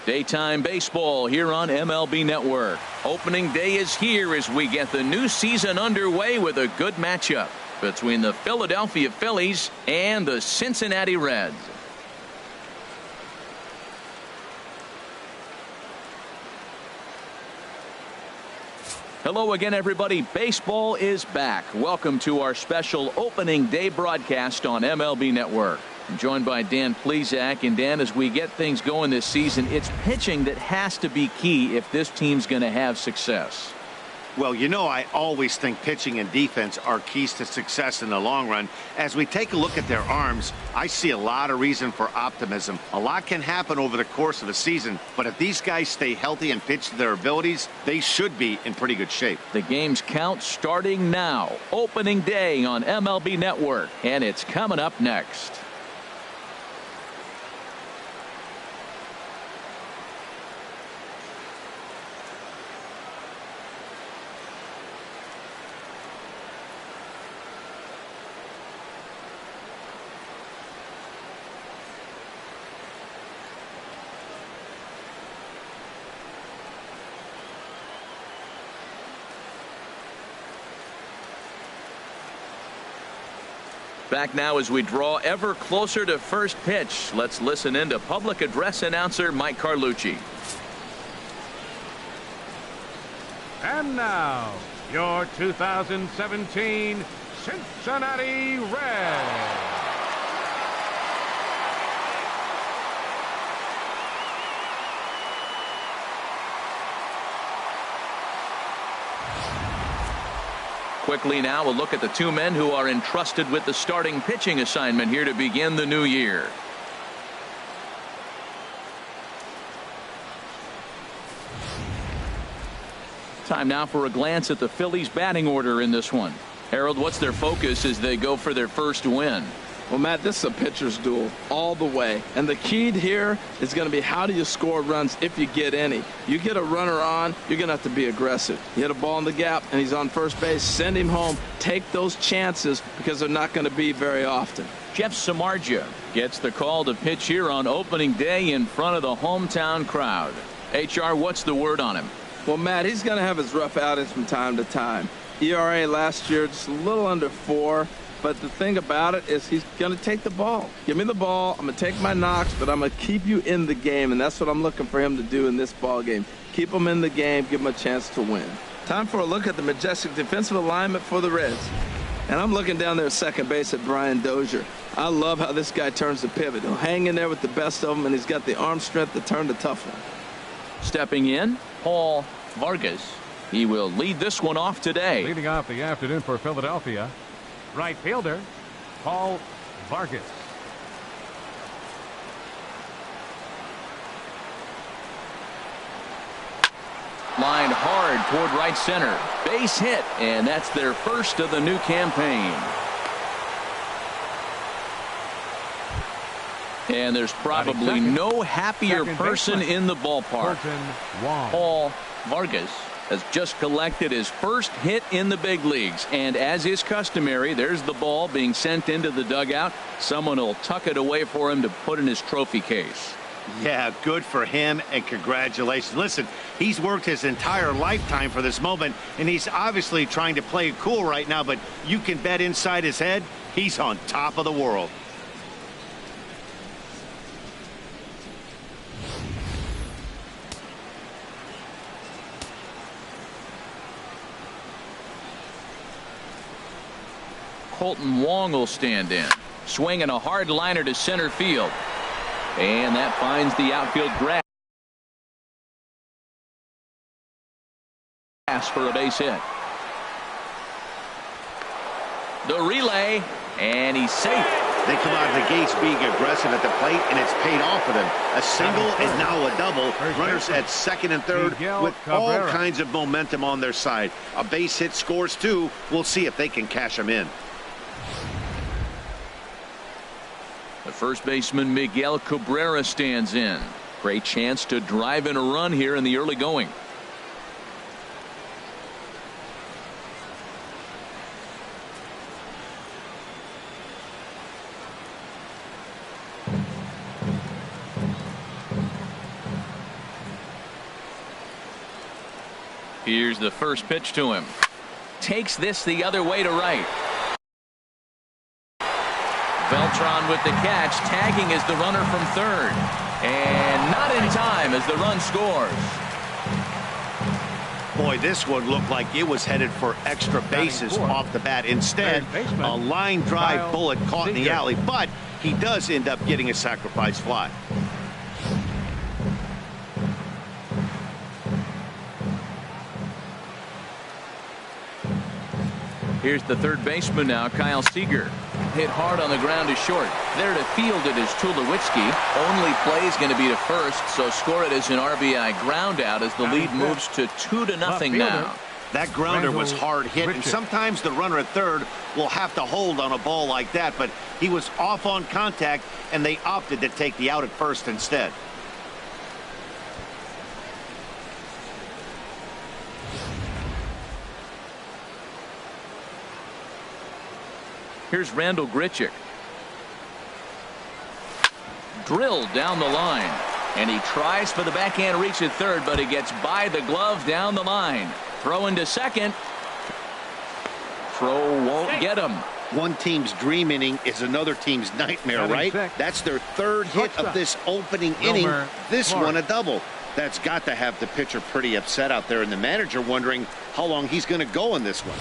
Daytime baseball here on MLB Network. Opening day is here as we get the new season underway with a good matchup between the Philadelphia Phillies and the Cincinnati Reds. Hello again, everybody. Baseball is back. Welcome to our special opening day broadcast on MLB Network. I'm joined by Dan Plesac. And Dan, as we get things going this season, it's pitching that has to be key if this team's going to have success. Well, you know, I always think pitching and defense are keys to success in the long run. As we take a look at their arms, I see a lot of reason for optimism. A lot can happen over the course of a season, but if these guys stay healthy and pitch to their abilities, they should be in pretty good shape. The game's count starting now. Opening day on MLB Network, and it's coming up next. Back now as we draw ever closer to first pitch. Let's listen in to public address announcer Mike Carlucci. And now, your 2017 Cincinnati Reds. Quickly now, a look at the two men who are entrusted with the starting pitching assignment here to begin the new year. Time now for a glance at the Phillies batting order in this one. Harold, what's their focus as they go for their first win? Well, Matt, this is a pitcher's duel all the way. And the key here is going to be how do you score runs if you get any. You get a runner on, you're going to have to be aggressive. You hit a ball in the gap, and he's on first base. Send him home. Take those chances because they're not going to be very often. Jeff Samardzija gets the call to pitch here on opening day in front of the hometown crowd. HR, what's the word on him? Well, Matt, he's going to have his rough outings from time to time. ERA last year just a little under 4. But the thing about it is he's going to take the ball. Give me the ball. I'm going to take my knocks, but I'm going to keep you in the game, and that's what I'm looking for him to do in this ball game. Keep him in the game, give him a chance to win. Time for a look at the majestic defensive alignment for the Reds. And I'm looking down there at second base at Brian Dozier. I love how this guy turns the pivot. He'll hang in there with the best of them, and he's got the arm strength to turn the tough one. Stepping in, Paul Vargas. He will lead this one off today. Leading off the afternoon for Philadelphia, right fielder Paul Vargas. Line hard toward right center. Base hit, and that's their first of the new campaign. And there's probably no happier person in the ballpark. Paul Vargas has just collected his first hit in the big leagues, and as is customary, there's the ball being sent into the dugout. Someone will tuck it away for him to put in his trophy case. Yeah, good for him, and congratulations. Listen, he's worked his entire lifetime for this moment, and he's obviously trying to play it cool right now, but you can bet inside his head he's on top of the world. Colton Wong will stand in. Swinging a hard liner to center field. And that finds the outfield grass for a base hit. The relay, and he's safe. They come out of the gates being aggressive at the plate, and it's paid off for them. A single and now a double. Runners at second and third with all kinds of momentum on their side. A base hit scores too. We'll see if they can cash them in. The first baseman Miguel Cabrera stands in. Great chance to drive in a run here in the early going. Here's the first pitch to him. Takes this the other way to right. Beltran with the catch. Tagging is the runner from third. And not in time as the run scores. Boy, this one looked like it was headed for extra bases off the bat. Instead, a line drive bullet caught in the alley, but he does end up getting a sacrifice fly. Here's the third baseman now, Kyle Seager. Hit hard on the ground is short. There to field it is Tulowitzki. Only play is going to be to first, so score it as an RBI ground out as the lead moves to 2-0 now. That grounder was hard hit, and sometimes the runner at third will have to hold on a ball like that, but he was off on contact, and they opted to take the out at first instead. Here's Randall Grichuk. Drilled down the line. And he tries for the backhand reach at third, but he gets by the glove down the line. Throw into second. Throw won't get him. One team's dream inning is another team's nightmare, right? That's their third hit of this opening inning. This one a double. That's got to have the pitcher pretty upset out there, and the manager wondering how long he's going to go in this one.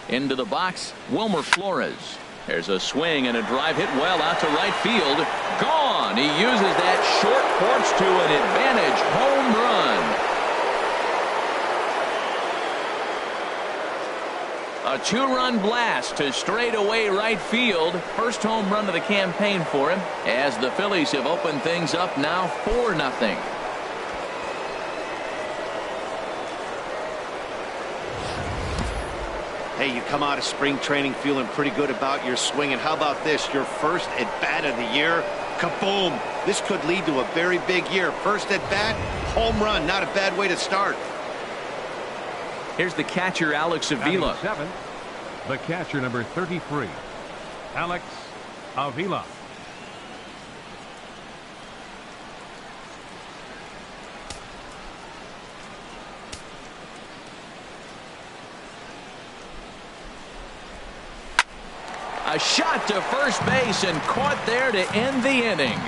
Into the box, Wilmer Flores. There's a swing and a drive hit well out to right field. Gone. He uses that short porch to an advantage home run. A two-run blast to straightaway right field. First home run of the campaign for him as the Phillies have opened things up now 4-0. Hey, you come out of spring training feeling pretty good about your swing, and how about this? Your first at-bat of the year, kaboom! This could lead to a very big year. First at-bat, home run, not a bad way to start. Here's the catcher, Alex Avila. The catcher, number 33, Alex Avila. A shot to first base and caught there to end the inning.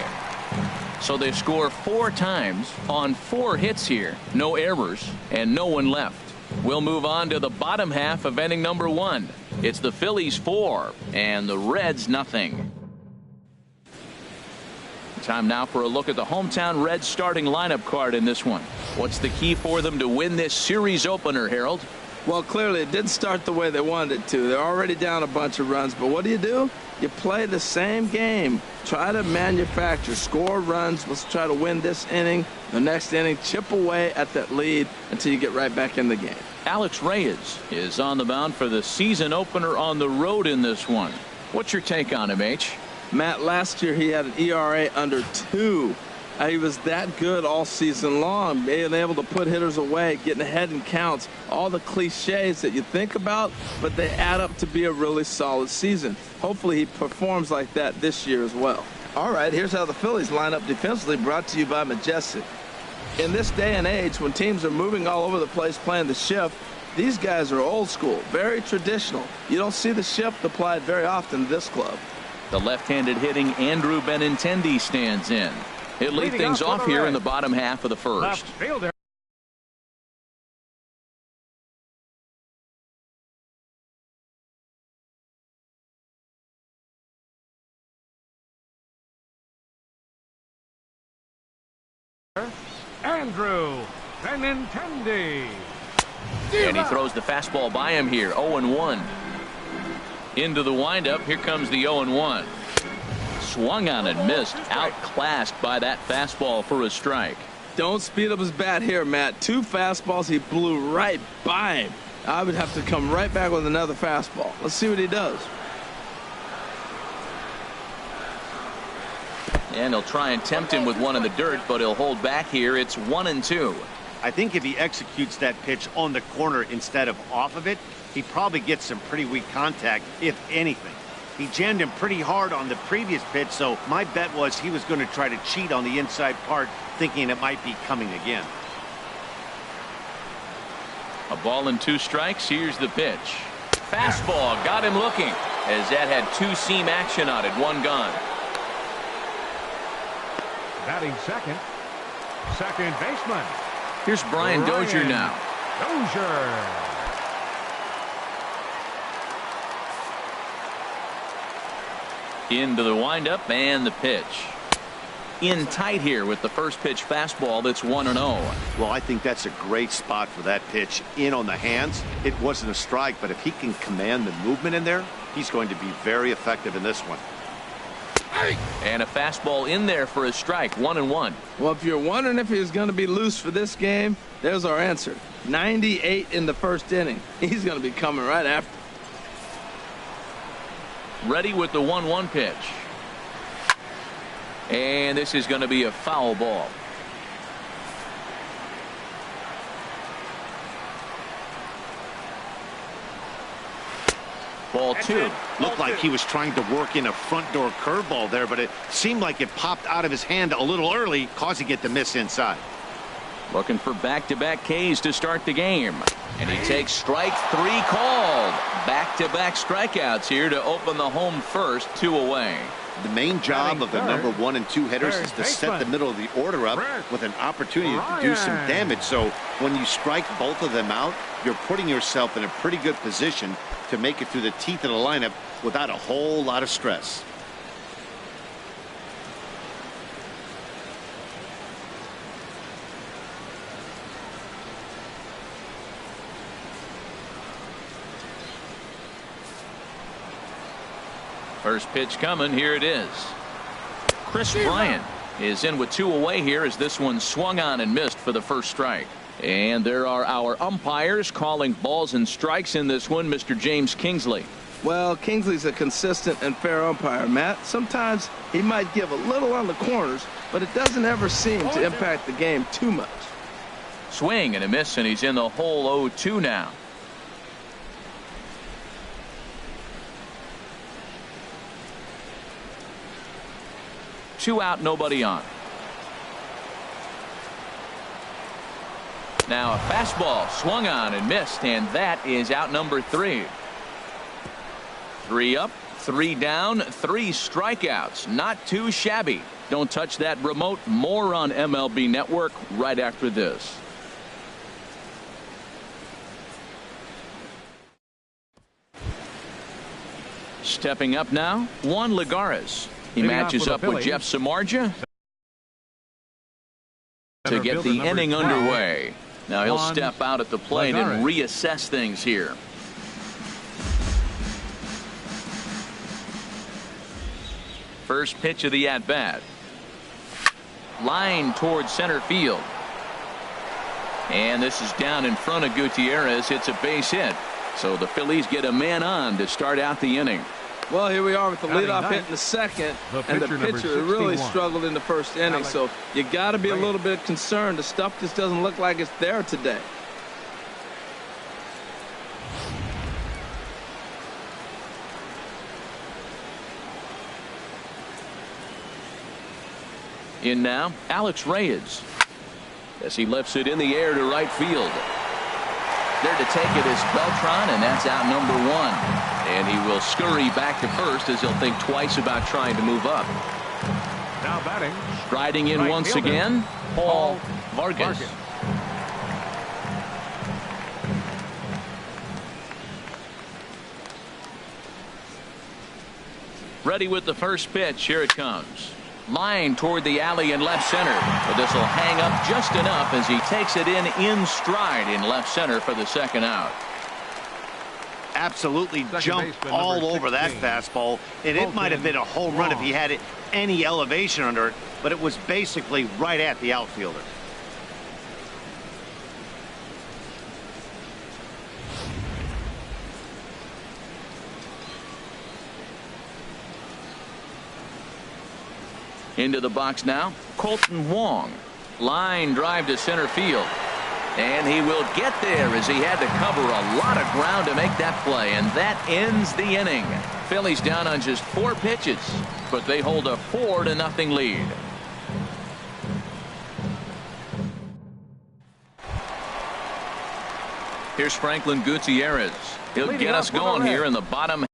So they score 4 times on 4 hits here. No errors and no one left. We'll move on to the bottom half of inning number 1. It's the Phillies 4 and the Reds nothing. Time now for a look at the hometown Reds starting lineup card in this one. What's the key for them to win this series opener, Harold? Well, clearly it didn't start the way they wanted it to. They're already down a bunch of runs, but what do? You play the same game. Try to manufacture, score runs. Let's try to win this inning, the next inning, chip away at that lead until you get right back in the game. Alex Reyes is on the mound for the season opener on the road in this one. What's your take on him, H? Matt, last year he had an ERA under 2. He was that good all season long, being able to put hitters away, getting ahead in counts, all the cliches that you think about, but they add up to be a really solid season. Hopefully he performs like that this year as well. All right, here's how the Phillies line up defensively, brought to you by Majestic. In this day and age, when teams are moving all over the place playing the shift, these guys are old school, very traditional. You don't see the shift applied very often in this club. The left-handed hitting Andrew Benintendi stands in. He'll lead things off here in the bottom half of the first. Left fielder. Andrew Benintendi. And he throws the fastball by him here. 0-1. Into the windup. Here comes the 0-1. Swung on and missed. Outclassed by that fastball for a strike. Don't speed up his bat here, Matt. 2 fastballs, he blew right by him. I would have to come right back with another fastball. Let's see what he does. And he'll try and tempt him with one in the dirt, but he'll hold back here. It's 1-2. I think if he executes that pitch on the corner instead of off of it, he probably gets some pretty weak contact, if anything. He jammed him pretty hard on the previous pitch, so my bet was he was going to try to cheat on the inside part, thinking it might be coming again. A ball and 2 strikes. Here's the pitch. Fastball got him looking, as that had 2-seam action on it. 1 gone. Batting second baseman. Here's Brian Dozier now. Dozier. Into the windup and the pitch. In tight here with the first pitch fastball that's 1-0. Well, I think that's a great spot for that pitch. In on the hands. It wasn't a strike, but if he can command the movement in there, he's going to be very effective in this one. And a fastball in there for a strike. 1-1. Well, if you're wondering if he's going to be loose for this game, there's our answer. 98 in the first inning. He's going to be coming right after. Ready with the 1-1 pitch. And this is going to be a foul ball. Ball 2. Looked like he was trying to work in a front door curveball there, but it seemed like it popped out of his hand a little early, causing it to miss inside. Looking for back-to-back Ks to start the game. And he takes strike 3 called. Back-to-back strikeouts here to open the home first. 2 away. The main job of the number 1 and 2 hitters is to set the middle of the order up with an opportunity to do some damage. So when you strike both of them out, you're putting yourself in a pretty good position to make it through the teeth of the lineup without a whole lot of stress. First pitch coming. Here it is. Chris Bryant is in with 2 away here as this one swung on and missed for the first strike. And there are our umpires calling balls and strikes in this one. Mr. James Kingsley. Well, Kingsley's a consistent and fair umpire, Matt. Sometimes he might give a little on the corners, but it doesn't ever seem to impact the game too much. Swing and a miss, and he's in the hole 0-2 now. Two out, nobody on. Now a fastball swung on and missed, and that is out number 3. 3 up, 3 down, 3 strikeouts. Not too shabby. Don't touch that remote. More on MLB Network right after this. Stepping up now, Juan Lagares. He matches up with Jeff Samardzija to get the inning underway. Now he'll step out at the plate and reassess things here. First pitch of the at-bat. Line towards center field. And this is down in front of Gutierrez. It's a base hit. So the Phillies get a man on to start out the inning. Well, here we are with the leadoff hit in the second, and the pitcher really struggled in the first inning, so you got to be a little bit concerned. The stuff just doesn't look like it's there today. In now, Alex Reyes, as he lifts it in the air to right field. There to take it is Beltran, and that's out number 1. And he will scurry back to first as he'll think twice about trying to move up. Now batting. Striding in once again, Paul Vargas. Ready with the first pitch. Here it comes. Line toward the alley in left center, but this will hang up just enough as he takes it in stride in left center for the second out. Absolutely jumped all over that fastball, and it might have been a home run if he had any elevation under it, but it was basically right at the outfielder. Into the box now, Colton Wong. Line drive to center field. And he will get there as he had to cover a lot of ground to make that play, and that ends the inning. Phillies down on just 4 pitches, but they hold a 4-0 lead. Here's Franklin Gutierrez. He'll get us going here in the bottom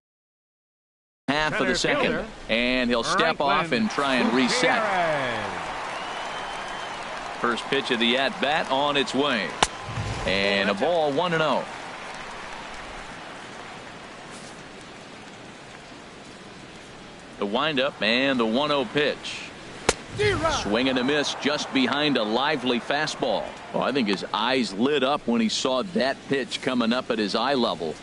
half of the second, and he'll step off and try and reset. First pitch of the at-bat on its way, and a ball, 1-0. The windup and the 1-0 pitch. Swing and a miss just behind a lively fastball. Oh, I think his eyes lit up when he saw that pitch coming up at his eye level.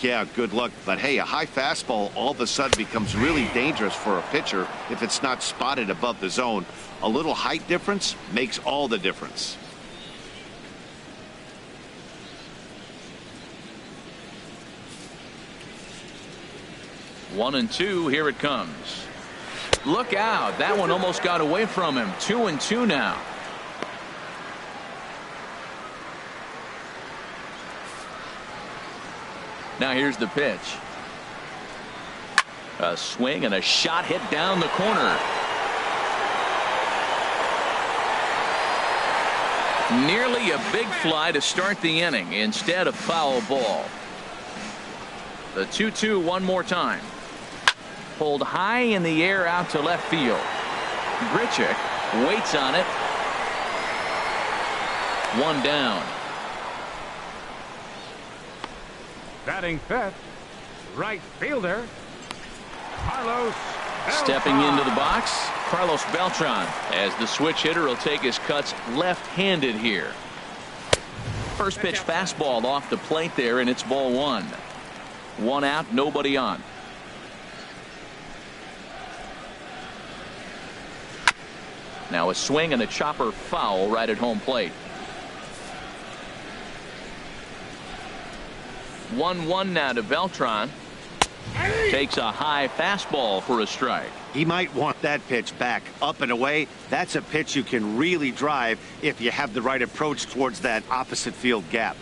Yeah, good luck. But hey, a high fastball all of a sudden becomes really dangerous for a pitcher if it's not spotted above the zone. A little height difference makes all the difference. One and two, here it comes. Look out, that one almost got away from him. 2-2 now. Now here's the pitch. A swing and a shot hit down the corner. Nearly a big fly to start the inning. Instead, a foul ball. The 2-2 one more time. Pulled high in the air out to left field. Grichuk waits on it. One down. Batting fifth, right fielder, Carlos Beltran. Stepping into the box, Carlos Beltran, as the switch hitter will take his cuts left-handed here. First pitch fastball off the plate there, and it's ball 1. 1 out, nobody on. Now a swing and a chopper foul right at home plate. 1-1 now to Beltran. Takes a high fastball for a strike. He might want that pitch back, up and away. That's a pitch you can really drive if you have the right approach towards that opposite field gap.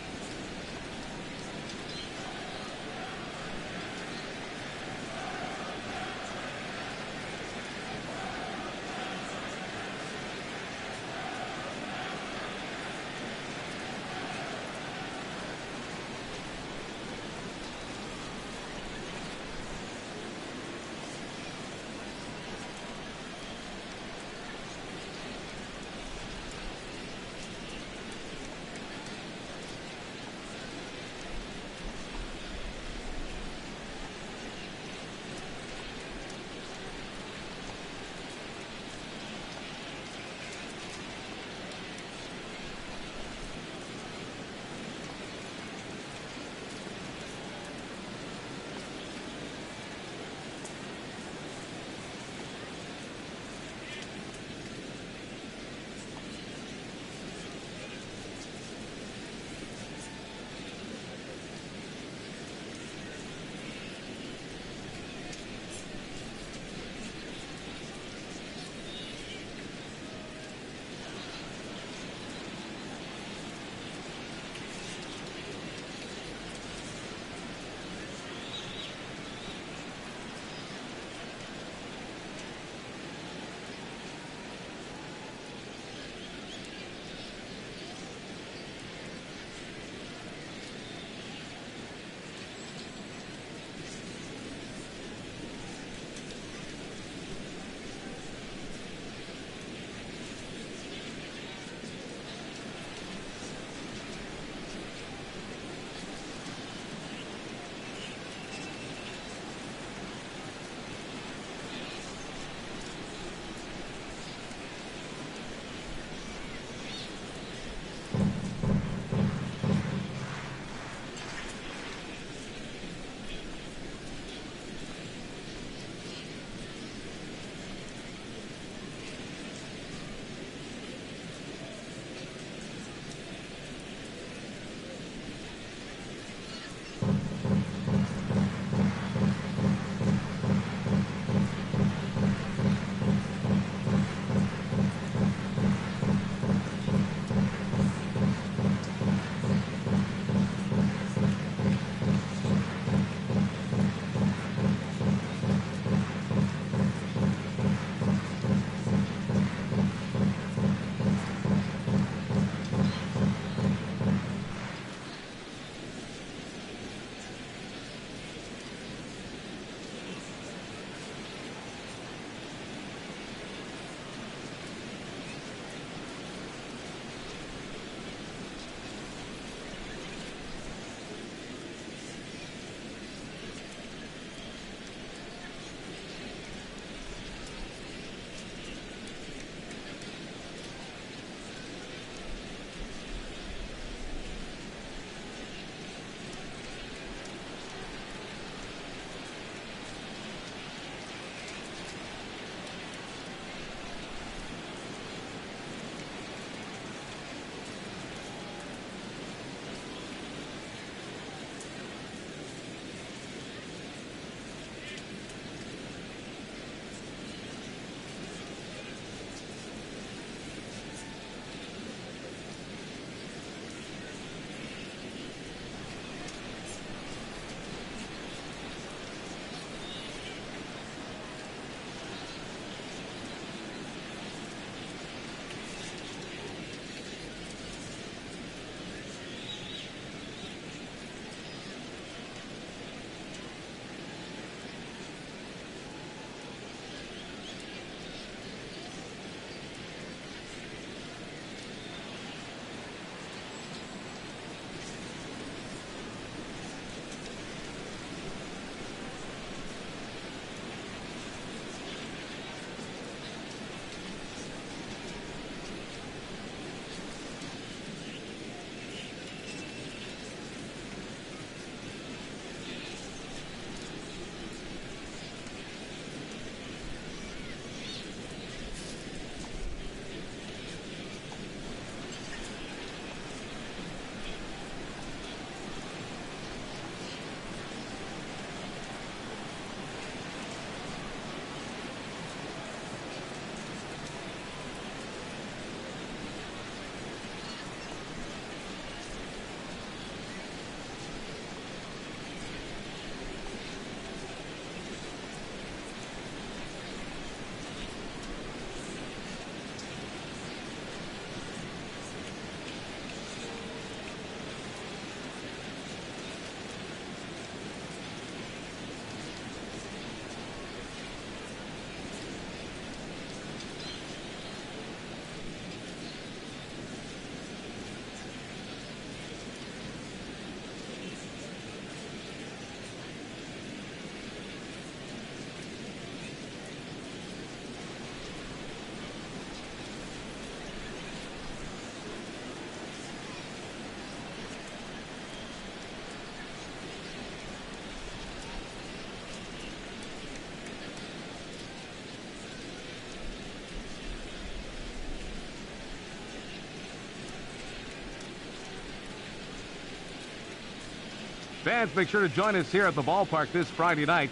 Fans, make sure to join us here at the ballpark this Friday night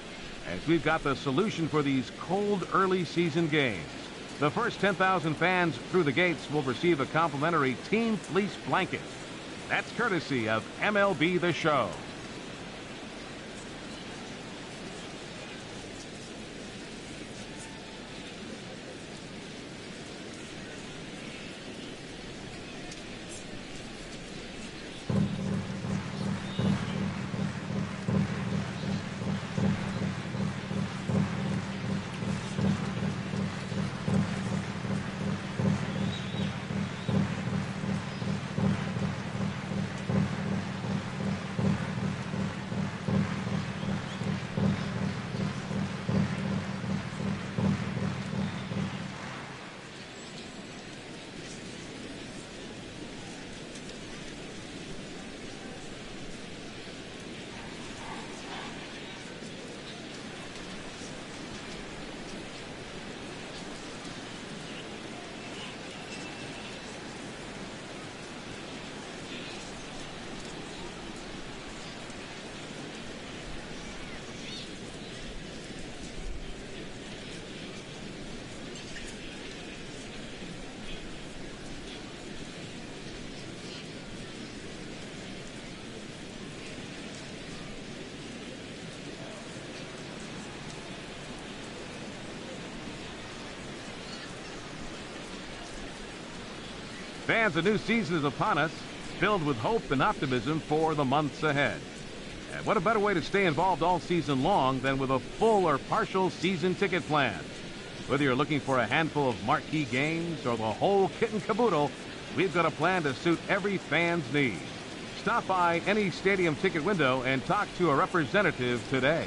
as we've got the solution for these cold early season games. The first 10,000 fans through the gates will receive a complimentary team fleece blanket. That's courtesy of MLB The Show. Fans, a new season is upon us, filled with hope and optimism for the months ahead. And what a better way to stay involved all season long than with a full or partial season ticket plan. Whether you're looking for a handful of marquee games or the whole kit and caboodle, we've got a plan to suit every fan's needs. Stop by any stadium ticket window and talk to a representative today.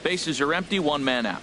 Bases are empty, one man out.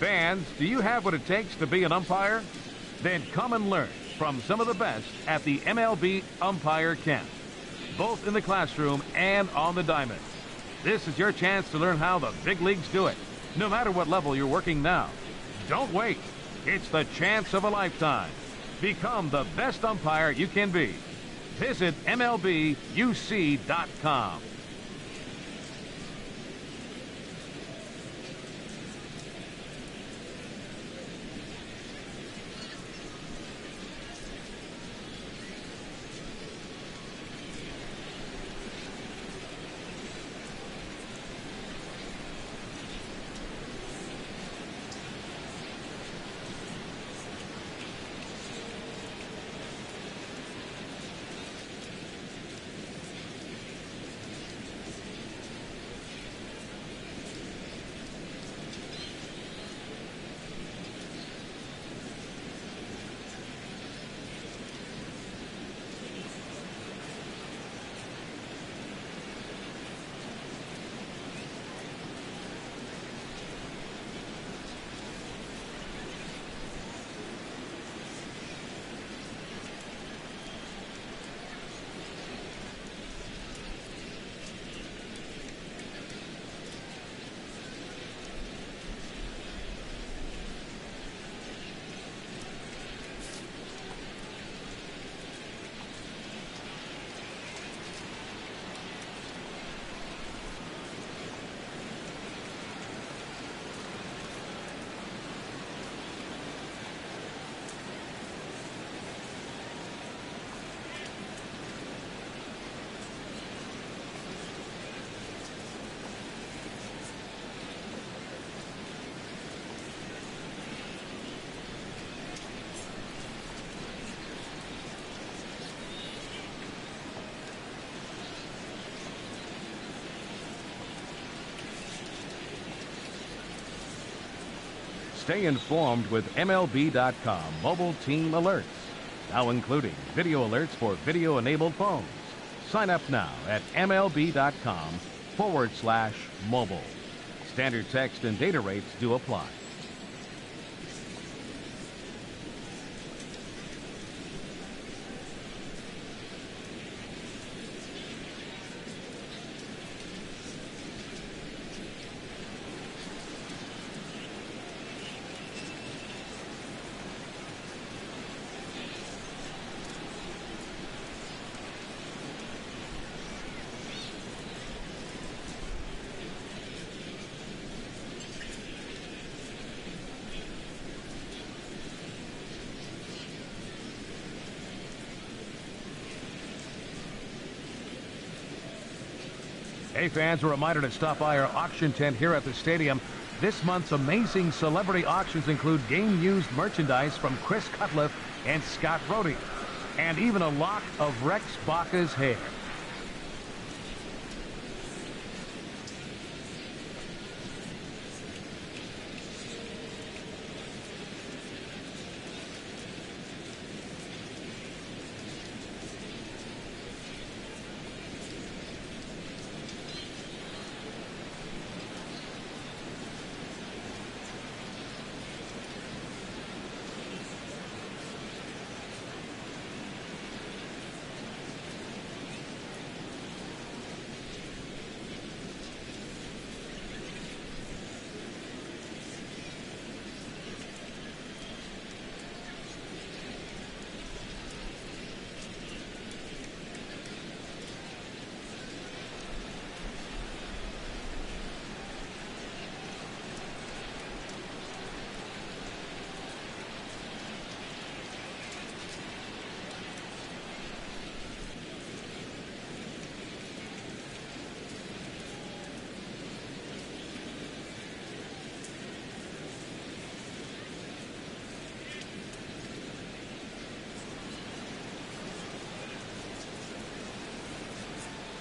Fans, do you have what it takes to be an umpire? Then come and learn from some of the best at the MLB Umpire Camp, both in the classroom and on the diamond. This is your chance to learn how the big leagues do it, no matter what level you're working now. Don't wait. It's the chance of a lifetime. Become the best umpire you can be. Visit MLBUC.com. Stay informed with MLB.com mobile team alerts, now including video alerts for video-enabled phones. Sign up now at MLB.com/mobile. Standard text and data rates do apply. Hey fans, a reminder to stop by our auction tent here at the stadium. This month's amazing celebrity auctions include game-used merchandise from Chris Cutliff and Scott Brody, and even a lock of Rex Baca's hair.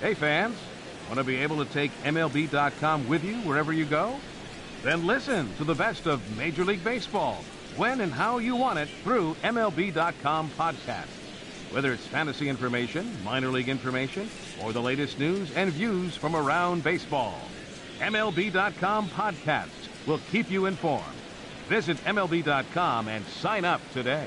Hey fans, want to be able to take MLB.com with you wherever you go? Then listen to the best of Major League Baseball, when and how you want it through MLB.com podcasts. Whether it's fantasy information, minor league information, or the latest news and views from around baseball, MLB.com podcasts will keep you informed. Visit MLB.com and sign up today.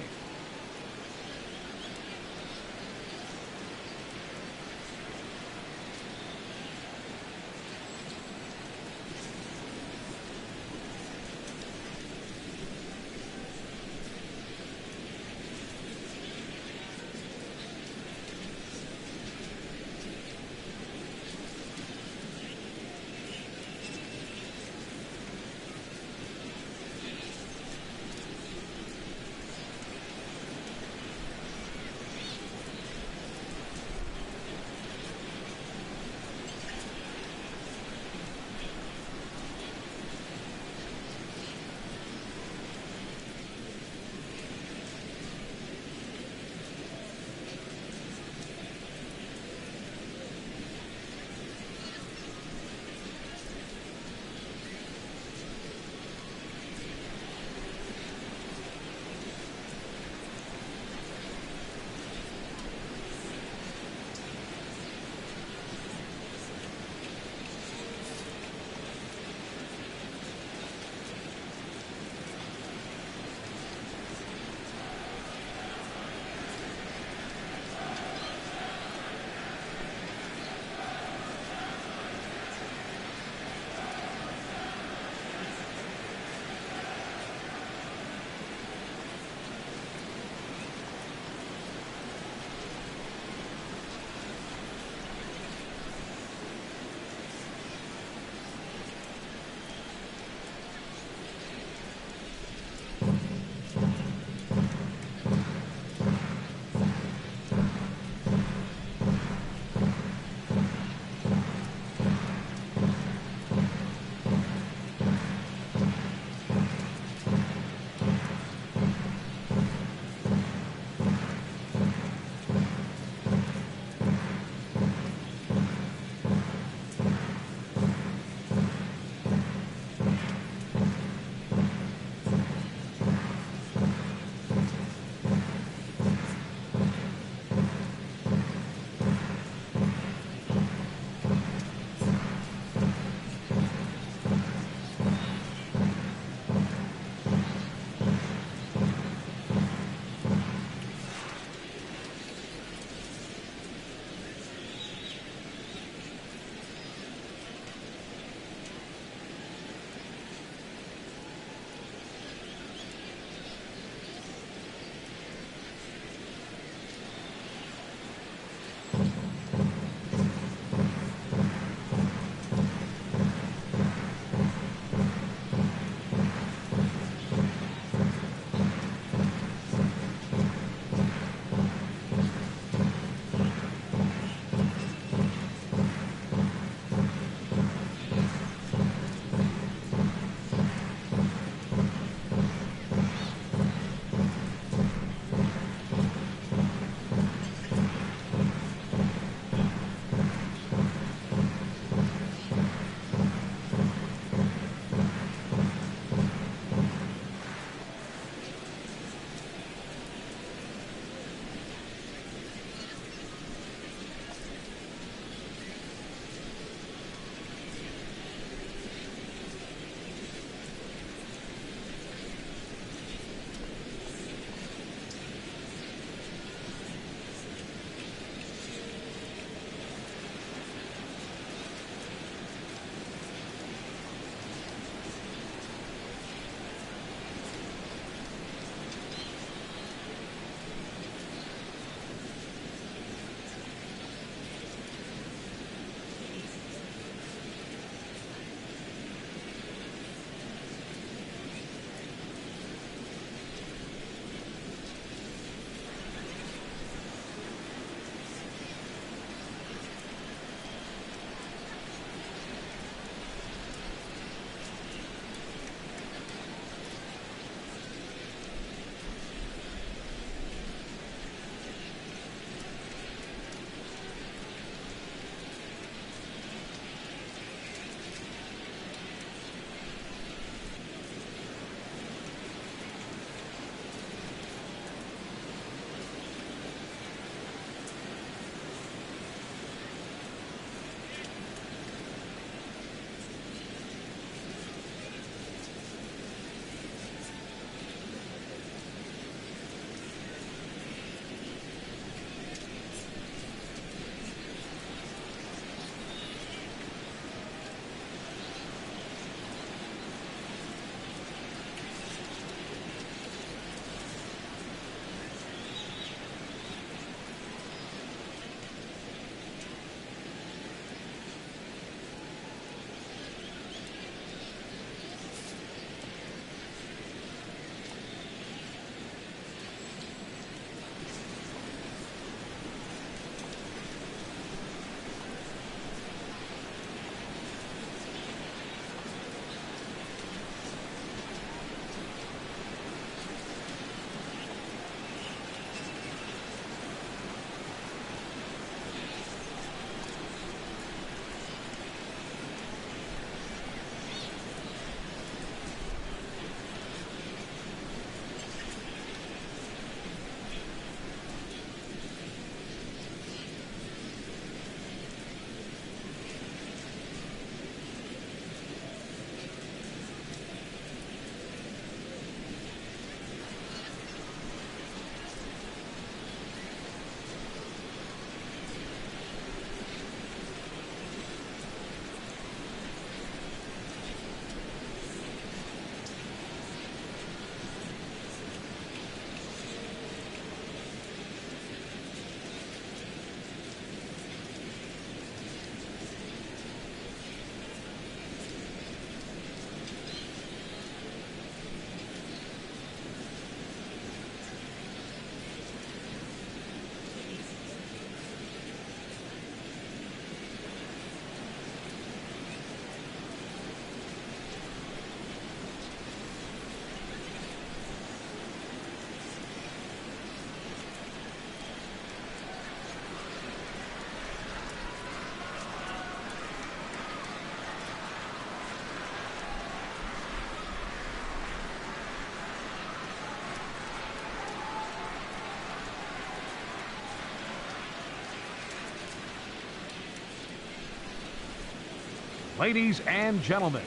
Ladies and gentlemen,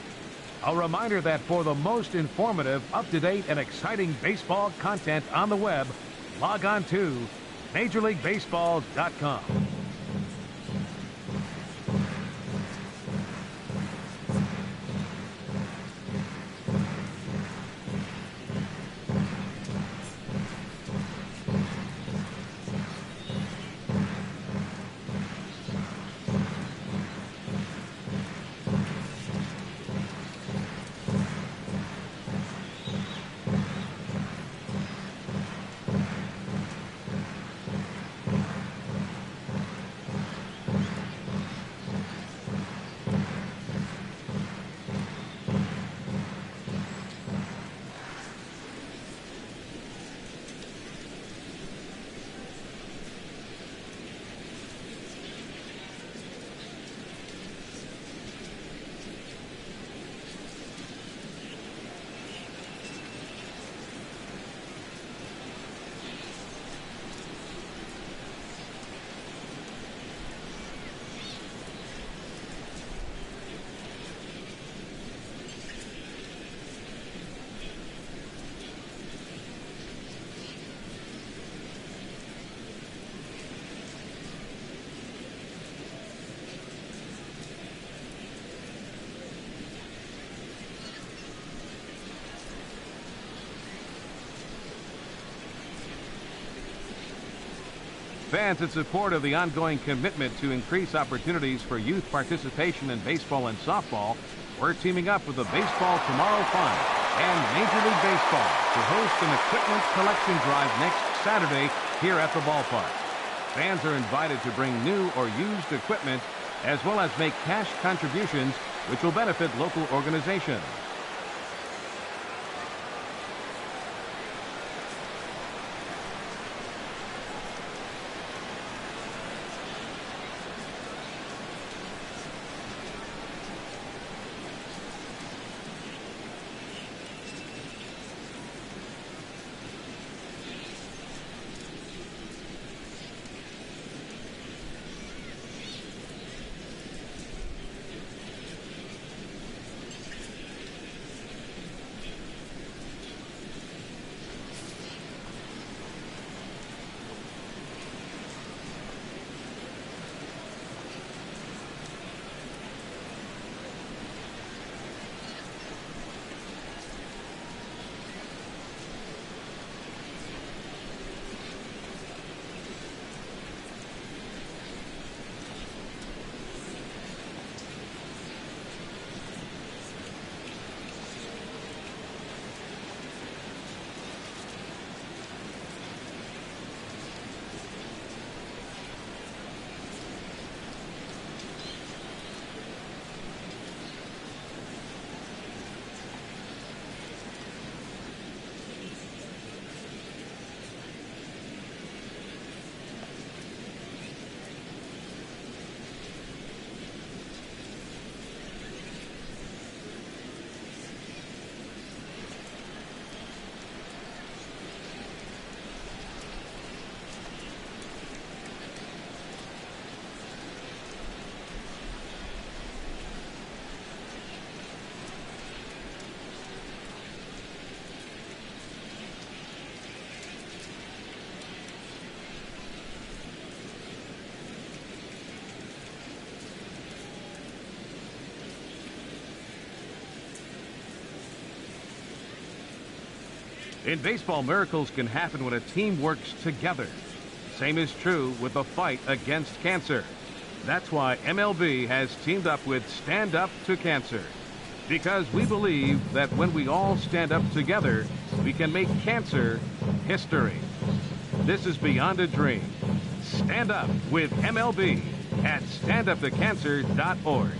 a reminder that for the most informative, up-to-date, and exciting baseball content on the web, log on to MajorLeagueBaseball.com. Fans, in support of the ongoing commitment to increase opportunities for youth participation in baseball and softball, we're teaming up with the Baseball Tomorrow Fund and Major League Baseball to host an equipment collection drive next Saturday here at the ballpark. Fans are invited to bring new or used equipment as well as make cash contributions which will benefit local organizations. In baseball, miracles can happen when a team works together. Same is true with the fight against cancer. That's why MLB has teamed up with Stand Up to Cancer. Because we believe that when we all stand up together, we can make cancer history. This is Beyond a Dream. Stand up with MLB at standuptocancer.org.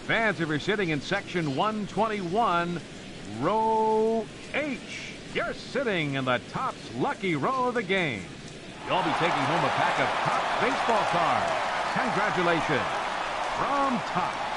Fans, if you're sitting in section 121, row H, you're sitting in the Topps lucky row of the game. You'll be taking home a pack of Topps baseball cards. Congratulations from Topps.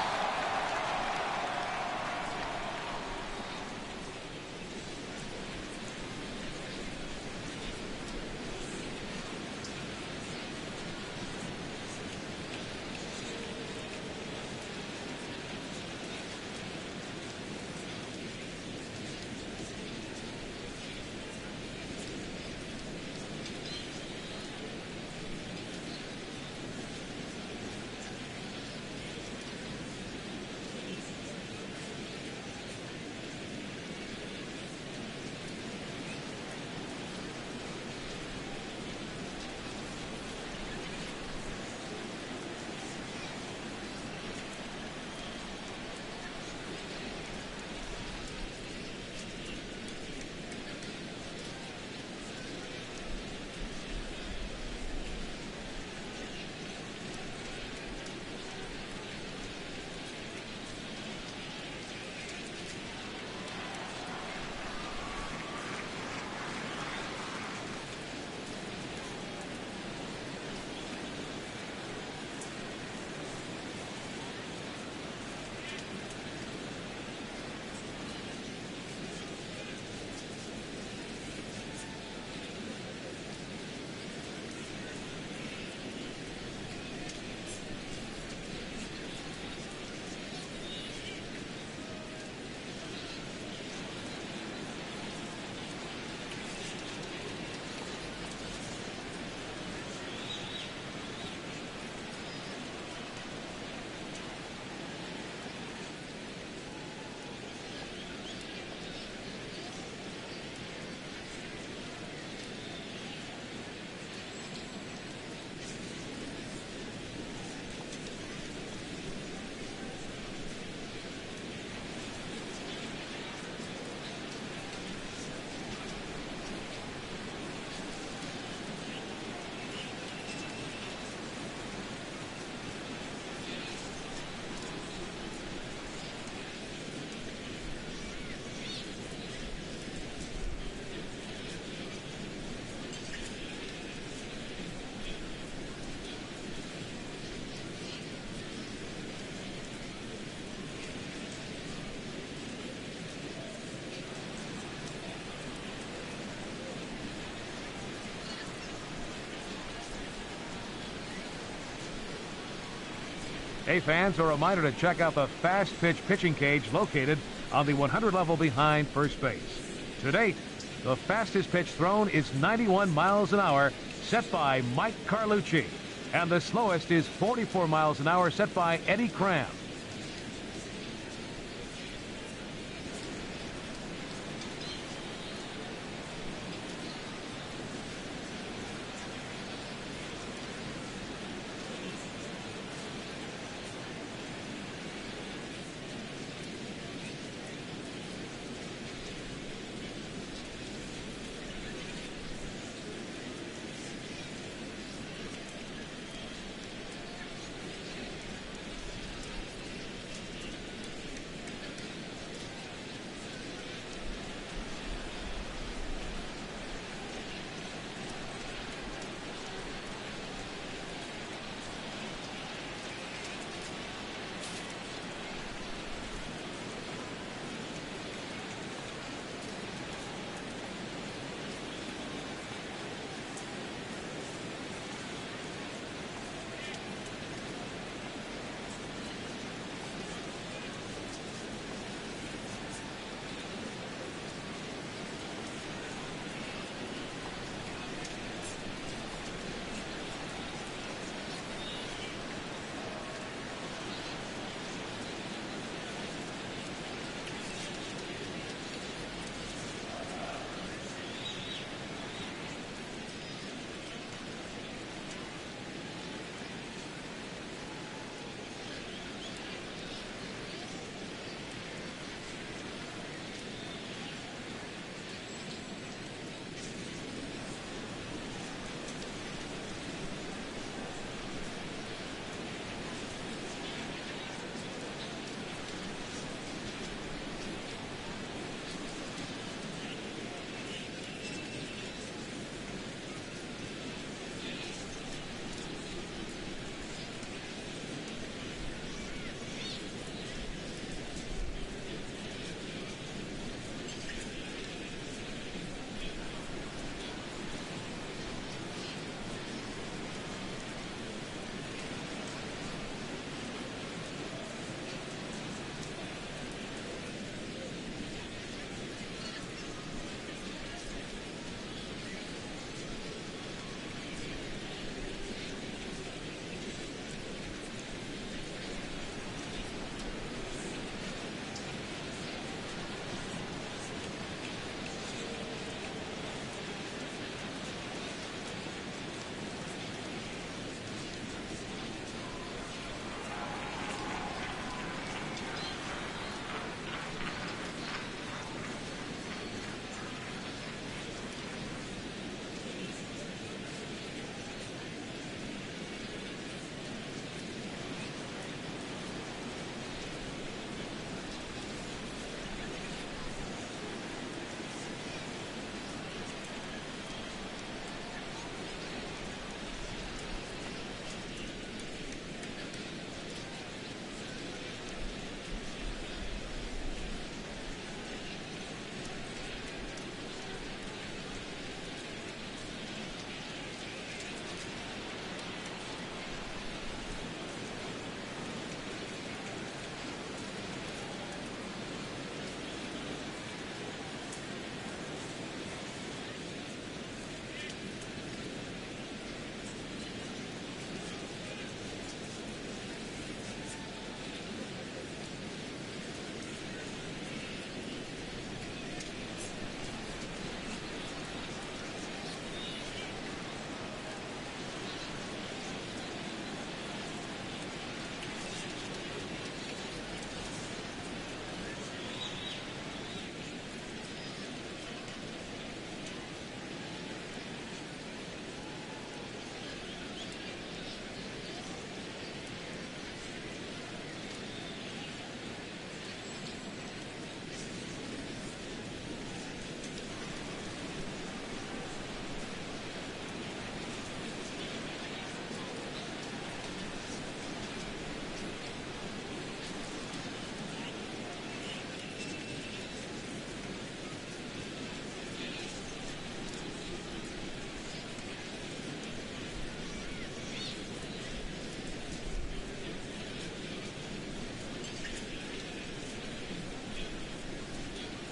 Hey fans, a reminder to check out the fast pitch pitching cage located on the 100 level behind first base. To date, the fastest pitch thrown is 91 miles an hour, set by Mike Carlucci. And the slowest is 44 miles an hour, set by Eddie Cram.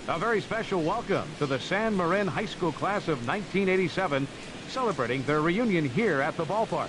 A very special welcome to the San Marin High School class of 1987, celebrating their reunion here at the ballpark.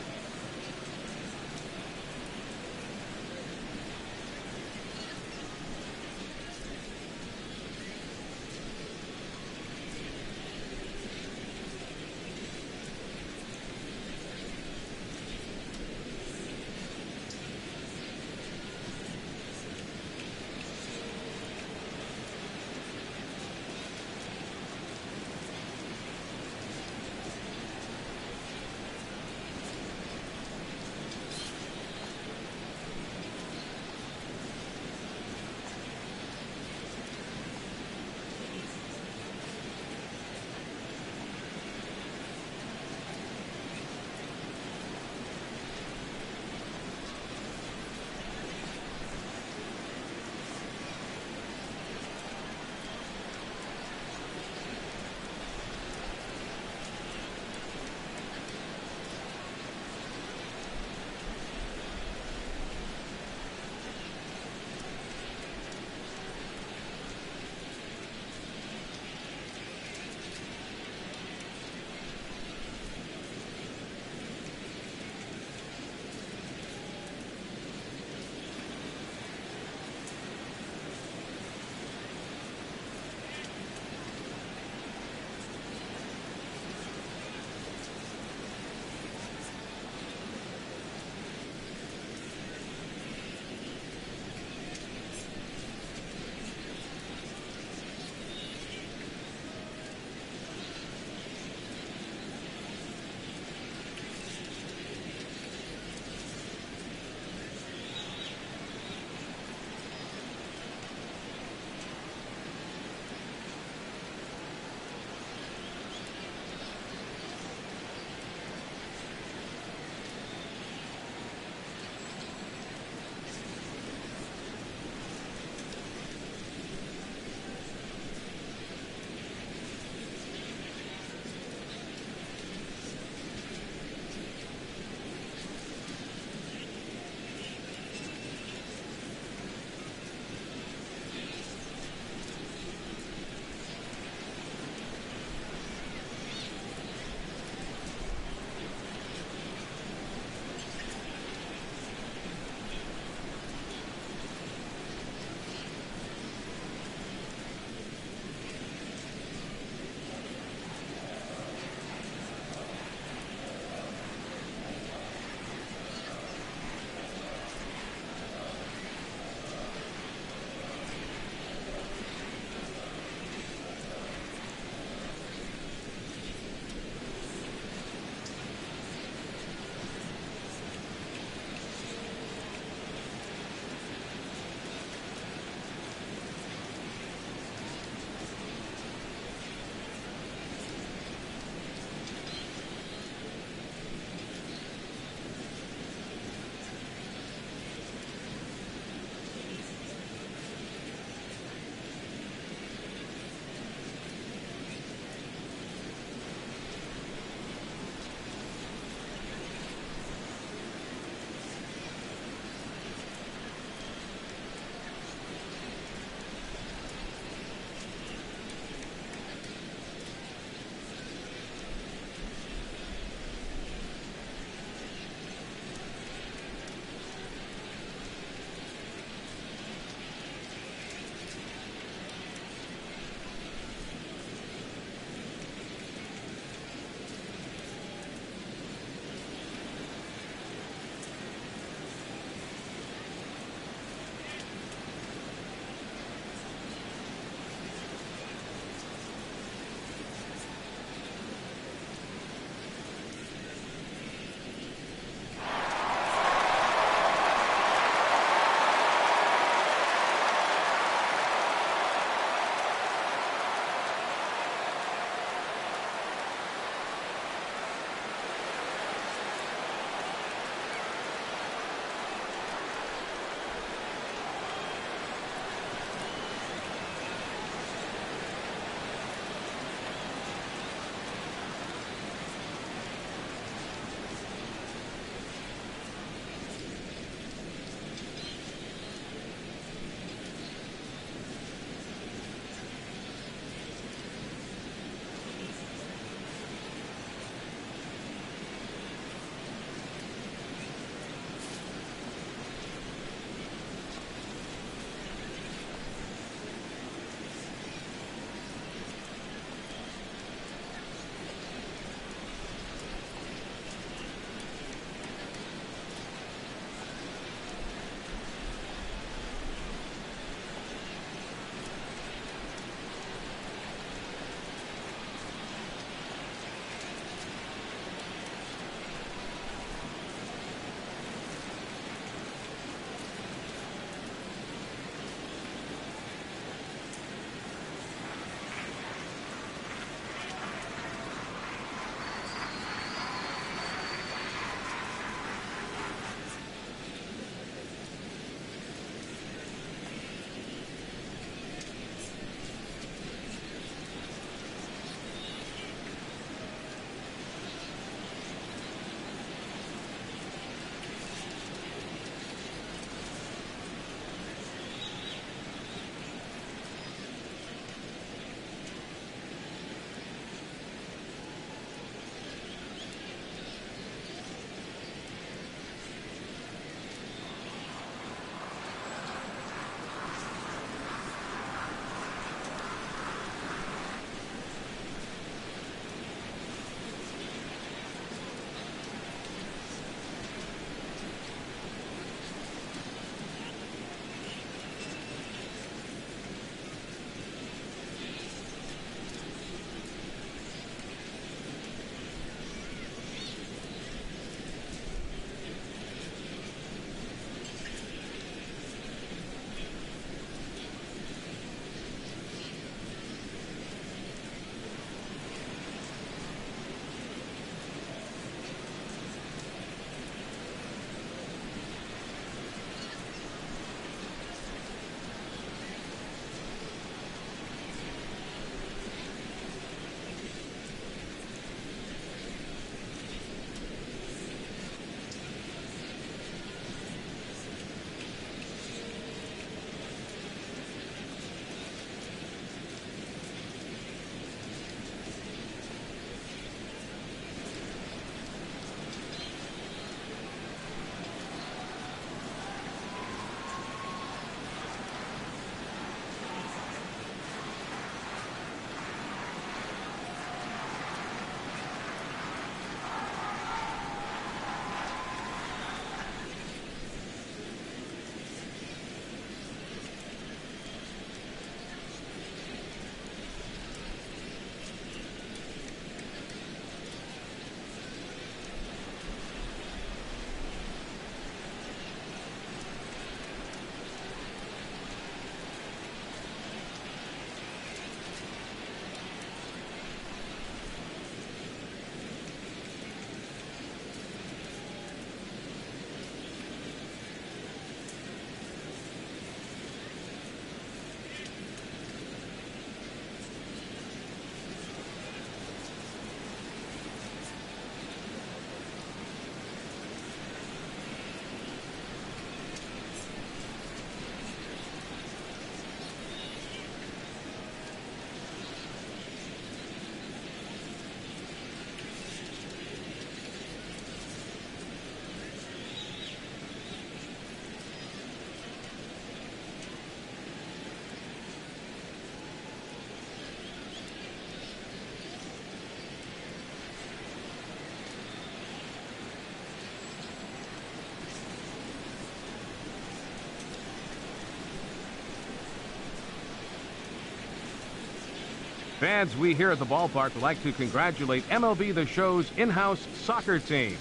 Fans, we here at the ballpark would like to congratulate MLB The Show's in-house soccer team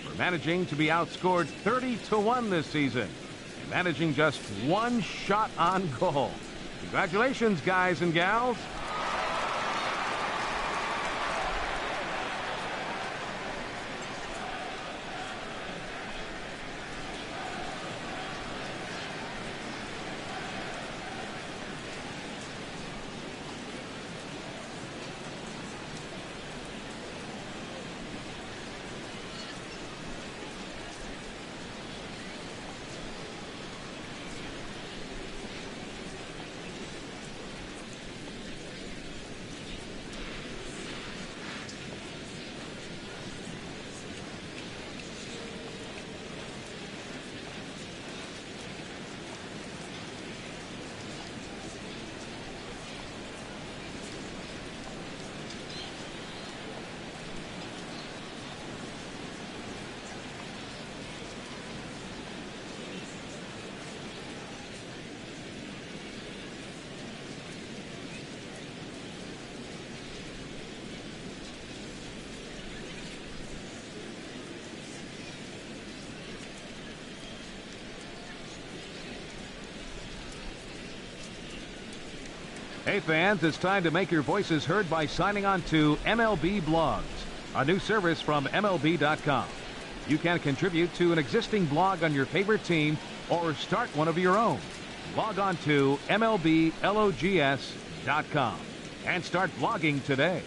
for managing to be outscored 30-1 this season and managing just one shot on goal. Congratulations, guys and gals. Hey fans, it's time to make your voices heard by signing on to MLB Blogs, a new service from MLB.com. You can contribute to an existing blog on your favorite team or start one of your own. Log on to MLBLOGS.com and start blogging today.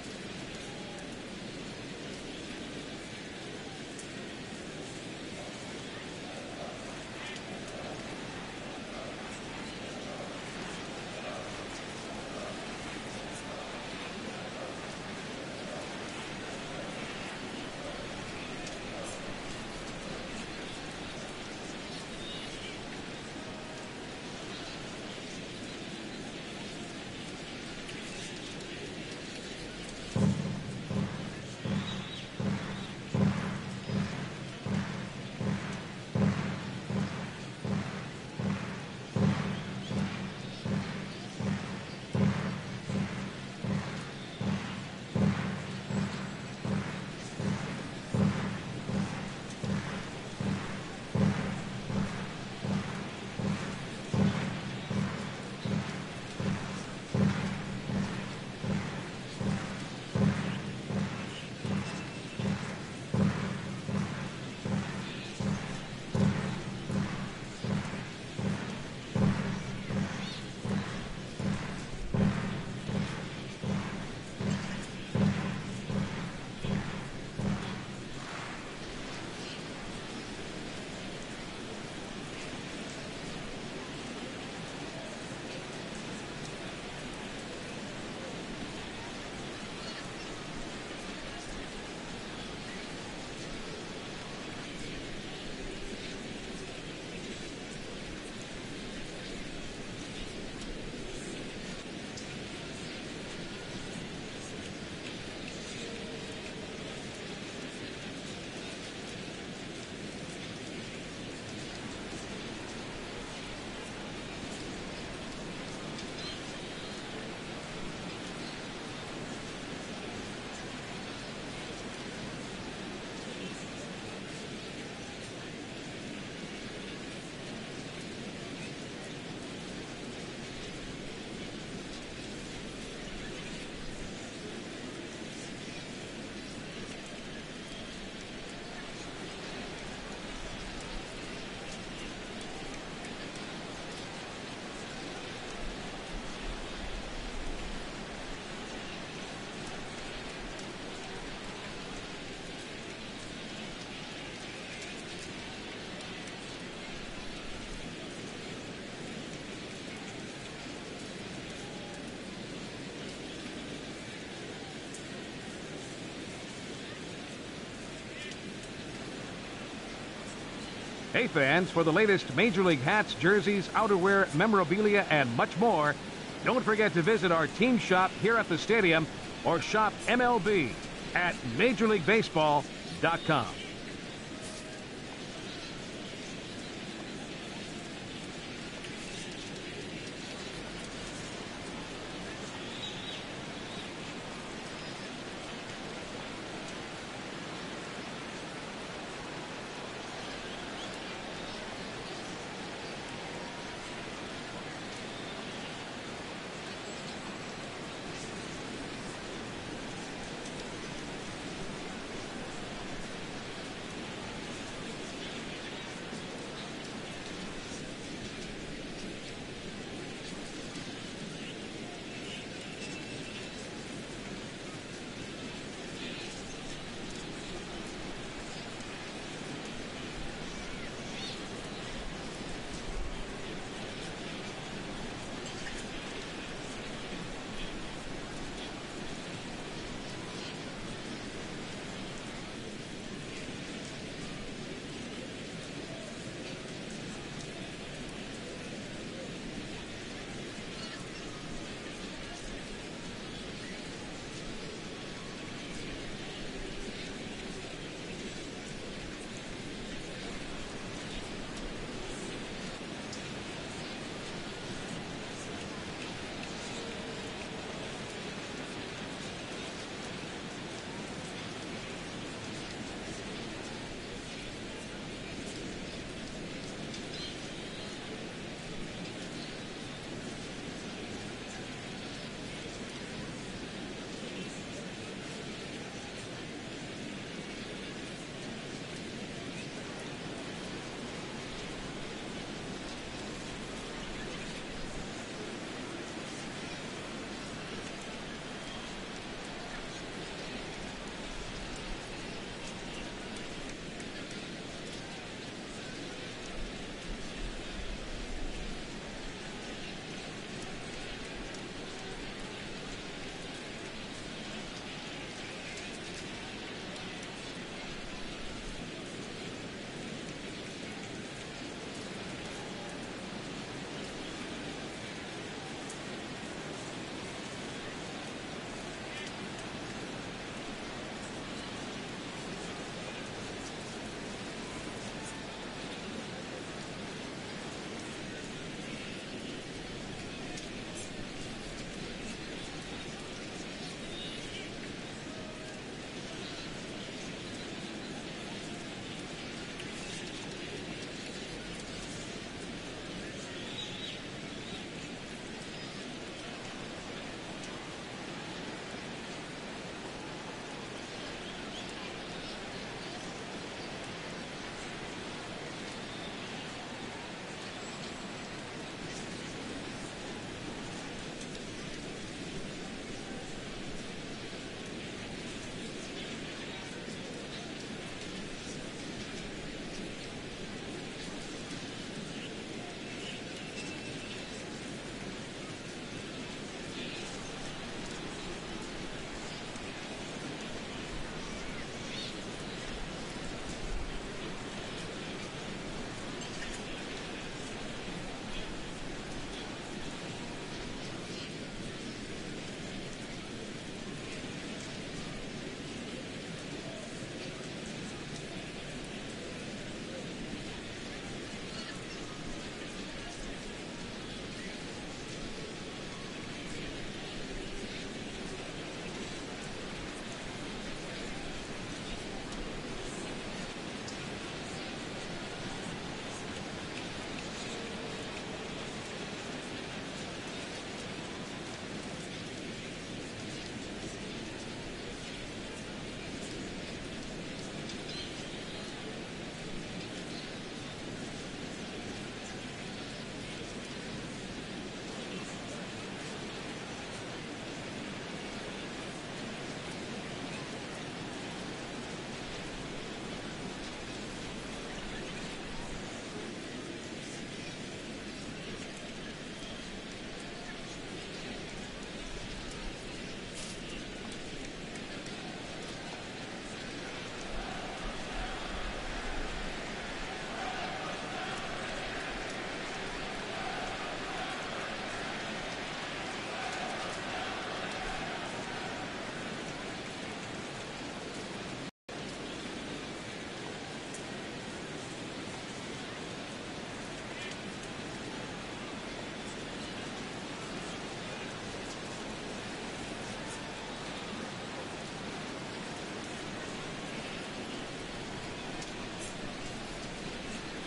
Hey fans, for the latest Major League hats, jerseys, outerwear, memorabilia, and much more, don't forget to visit our team shop here at the stadium or shop MLB at MajorLeagueBaseball.com.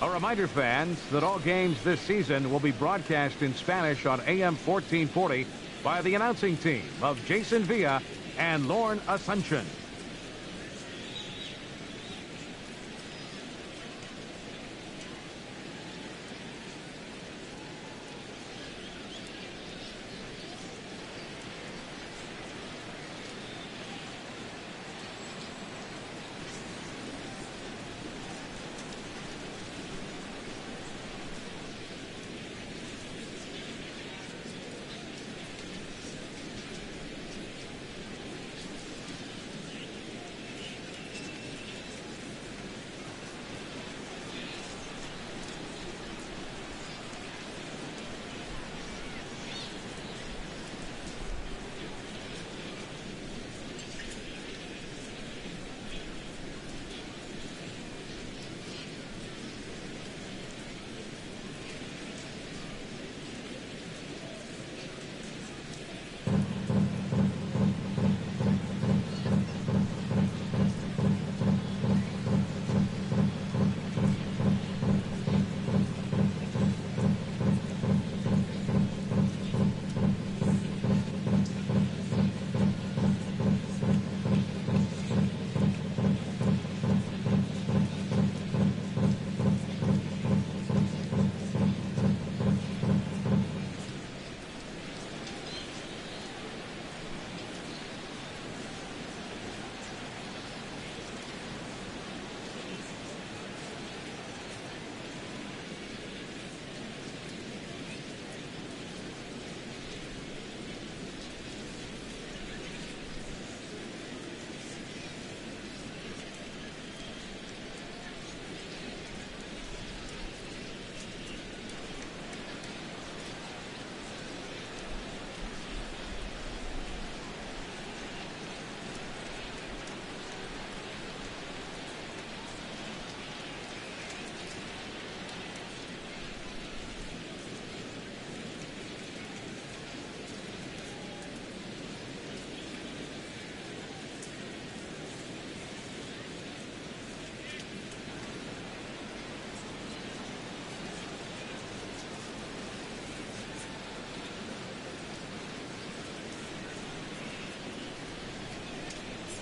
A reminder, fans, that all games this season will be broadcast in Spanish on AM 1440 by the announcing team of Jason Villa and Lorne Asuncion.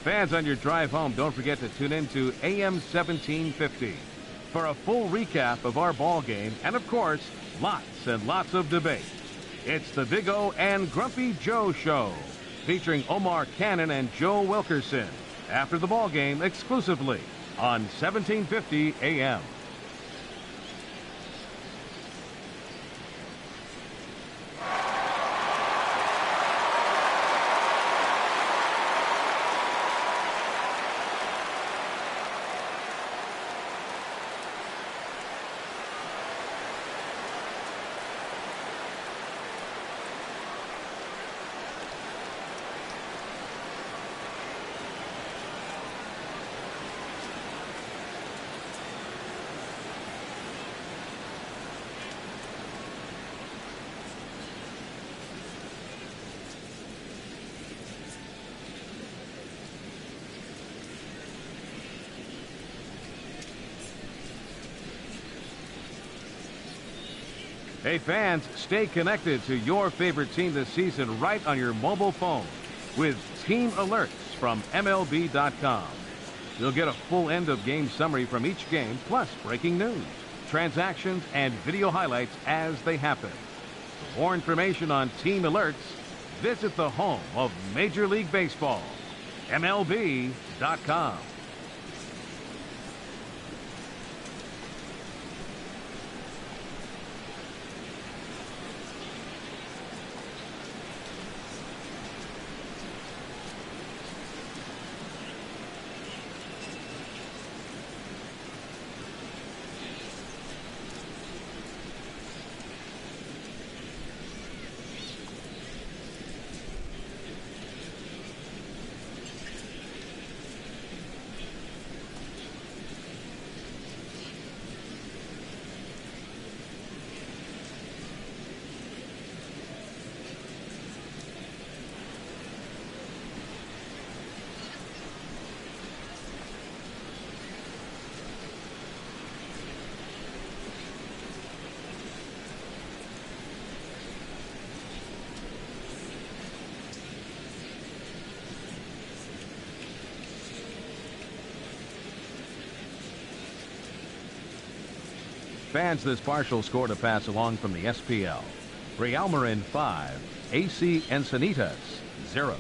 Fans, on your drive home, don't forget to tune in to AM 1750 for a full recap of our ball game and, of course, lots and lots of debate. It's the Big O and Grumpy Joe Show, featuring Omar Cannon and Joe Wilkerson after the ball game exclusively on 1750 AM. Hey fans, stay connected to your favorite team this season right on your mobile phone with Team Alerts from MLB.com. You'll get a full end-of-game summary from each game, plus breaking news, transactions, and video highlights as they happen. For more information on Team Alerts, visit the home of Major League Baseball, MLB.com. Fans, this partial score to pass along from the SPL. Real Marin 5, AC Encinitas 0.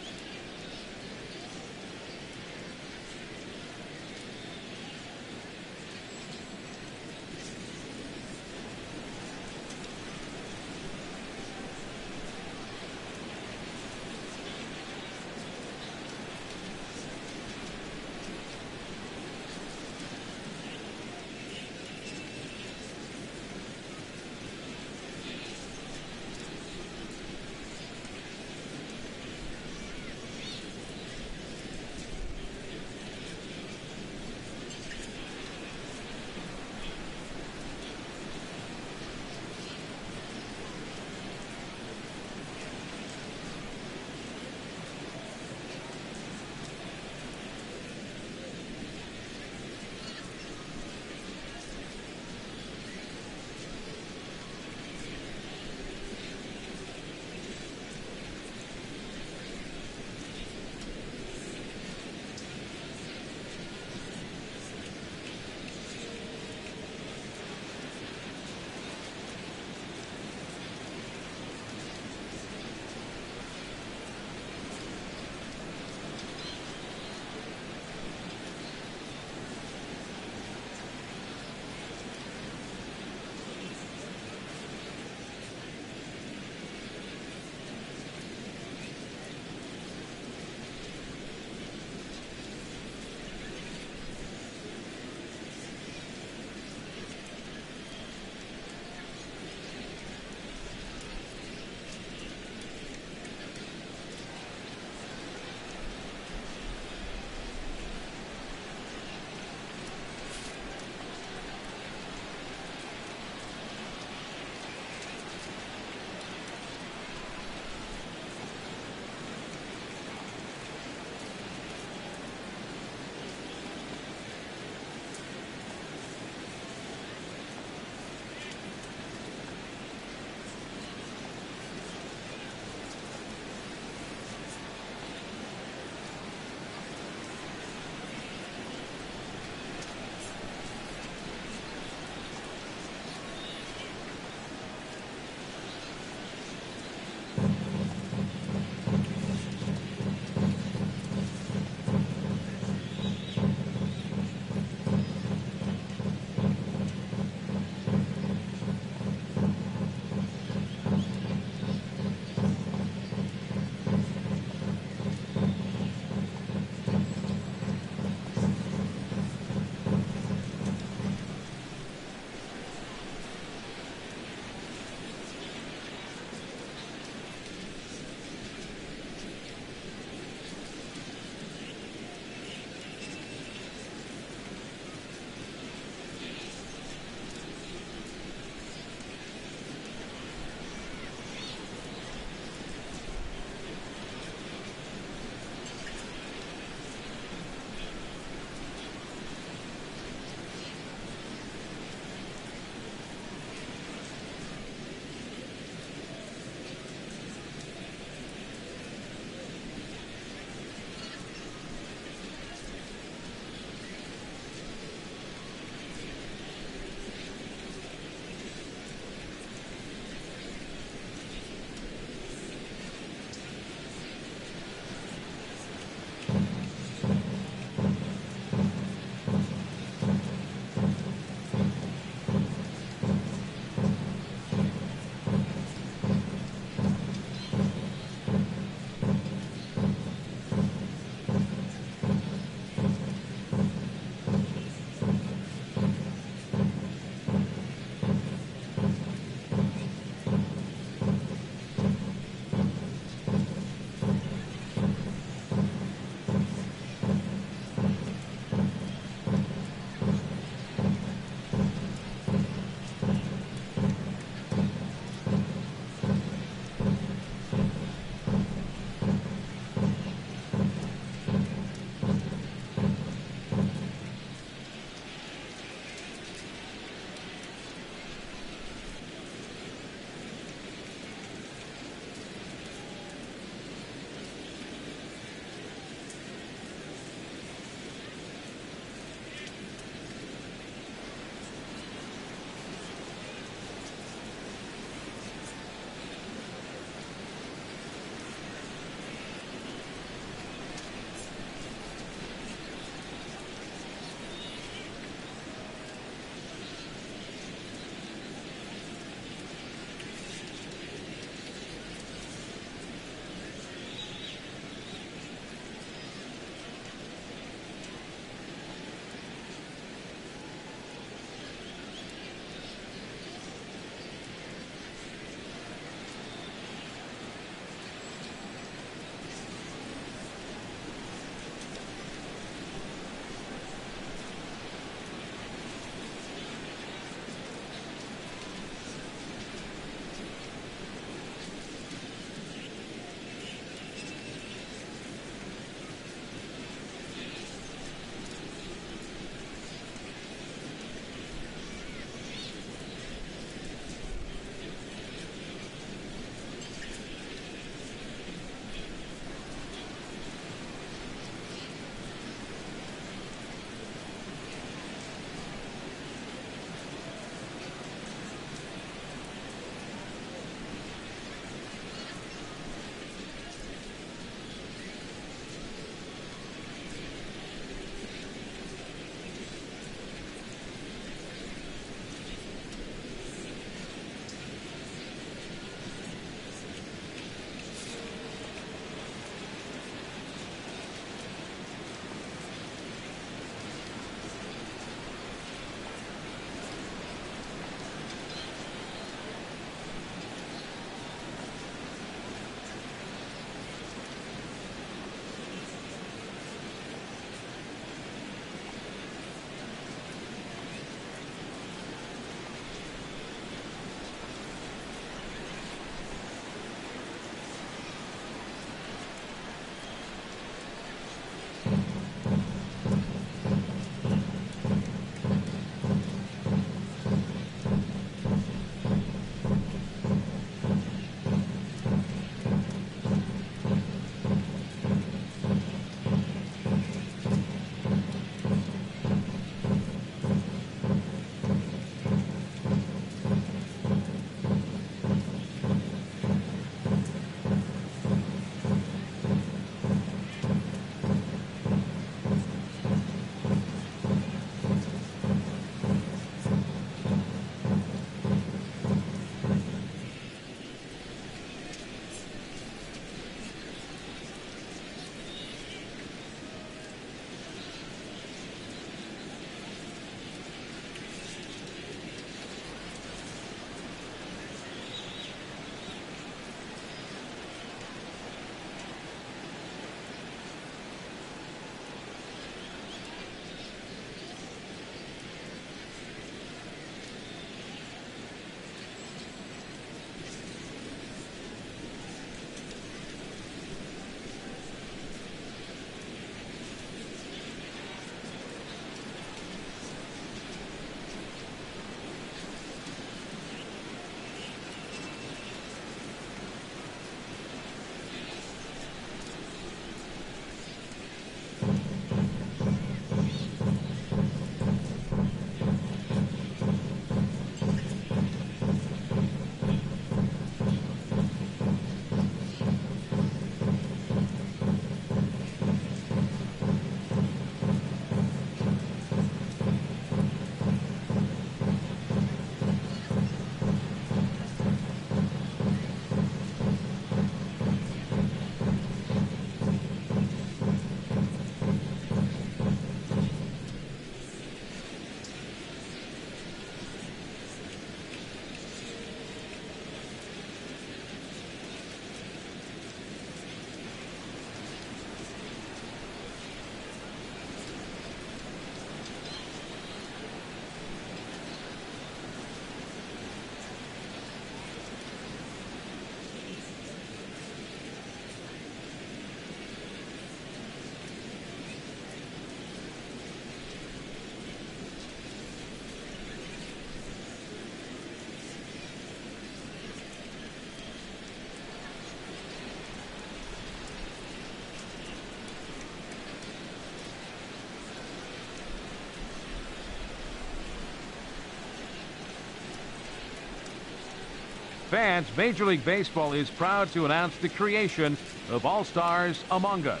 Fans, Major League Baseball is proud to announce the creation of All-Stars Among Us,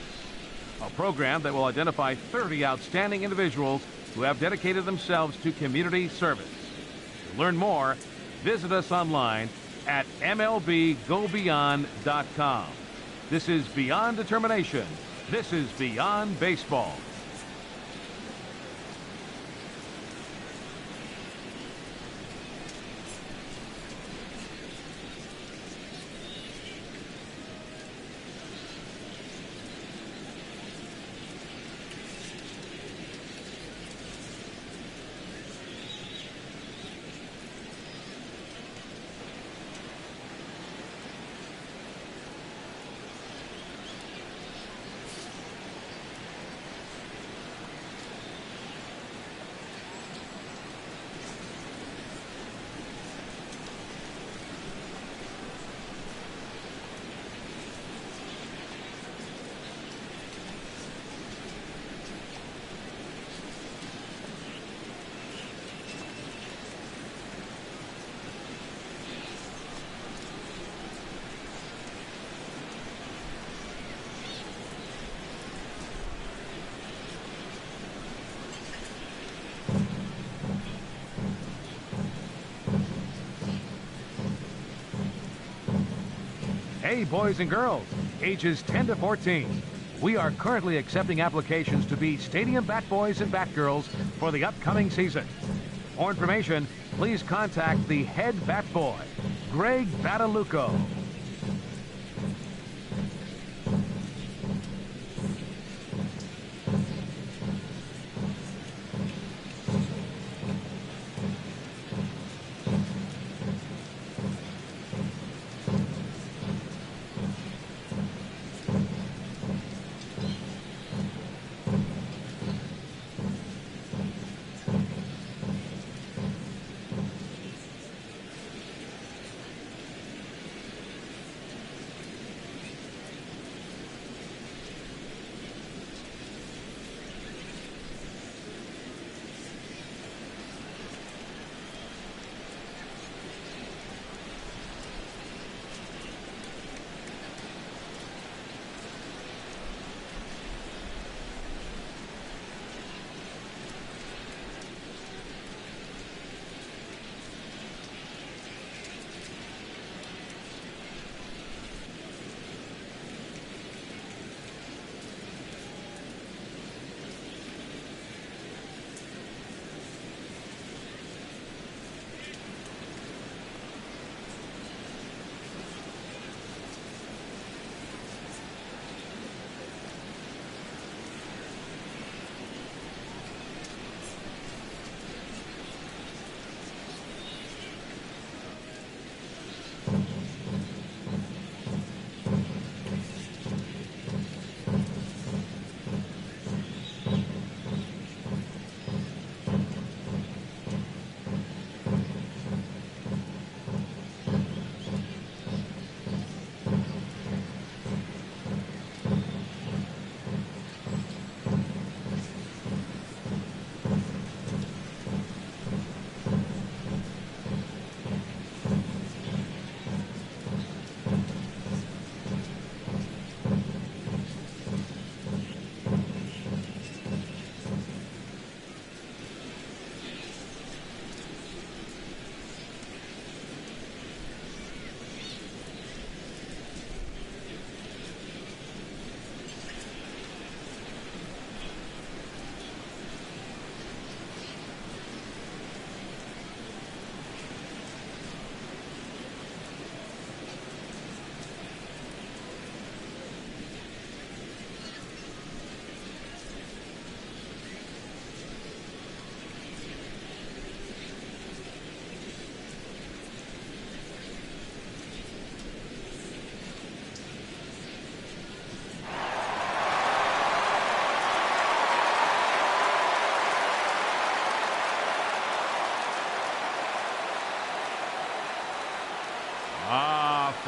a program that will identify 30 outstanding individuals who have dedicated themselves to community service. To learn more, visit us online at MLBGoBeyond.com. This is Beyond Determination. This is Beyond Baseball. Hey, boys and girls, ages 10 to 14. We are currently accepting applications to be stadium bat boys and bat girls for the upcoming season. For more information, please contact the head bat boy, Greg Bataluco.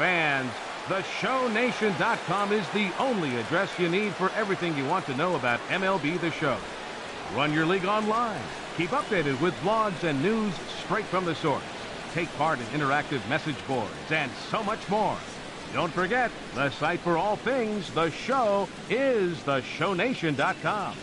Fans, theshownation.com is the only address you need for everything you want to know about MLB The Show. Run your league online. Keep updated with blogs and news straight from the source. take part in interactive message boards, and so much more. Don't forget, the site for all things The Show is theshownation.com.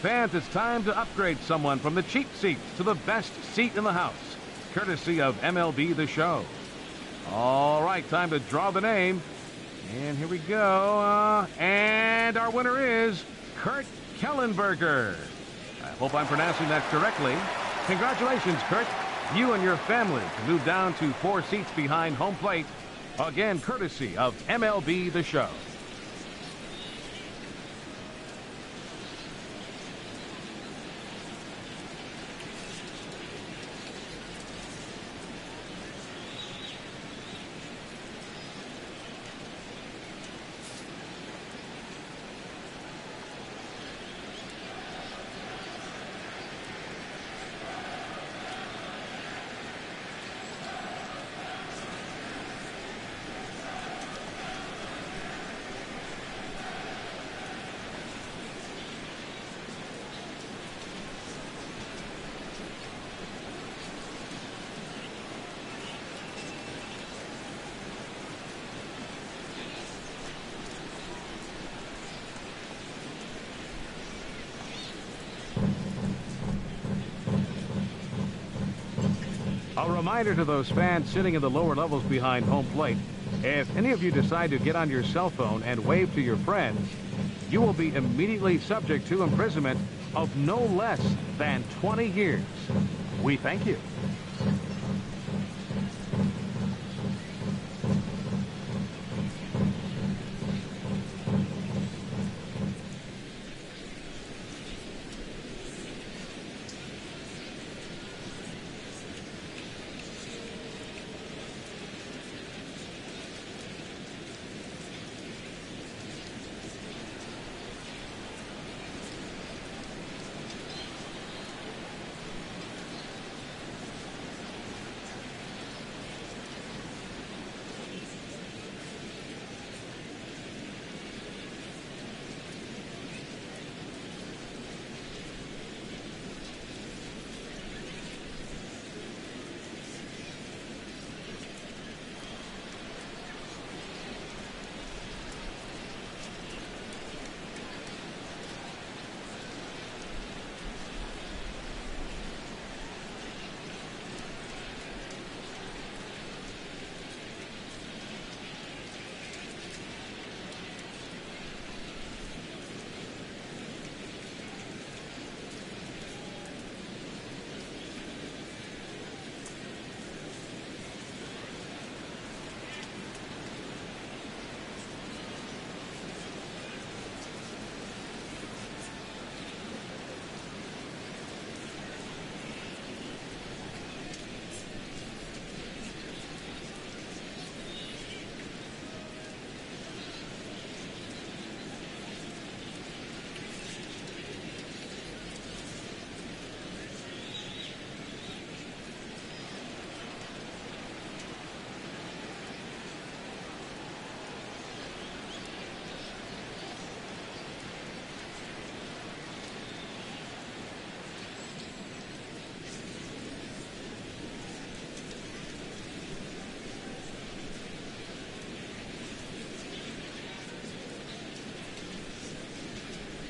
Fans, it's time to upgrade someone from the cheap seats to the best seat in the house, courtesy of MLB The Show. All right, time to draw the name. And here we go. And our winner is Kurt Kellenberger. I hope I'm pronouncing that correctly. Congratulations, Kurt. You and your family can move down to 4 seats behind home plate. Again, courtesy of MLB The Show. A reminder to those fans sitting in the lower levels behind home plate, if any of you decide to get on your cell phone and wave to your friends, you will be immediately subject to imprisonment of no less than 20 years. We thank you.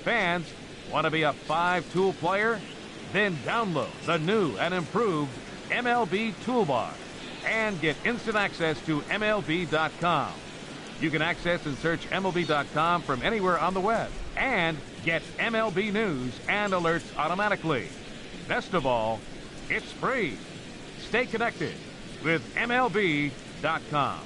Fans, want to be a 5-tool player? Then download the new and improved MLB Toolbar and get instant access to MLB.com. You can access and search MLB.com from anywhere on the web and get MLB news and alerts automatically. Best of all, it's free. Stay connected with MLB.com.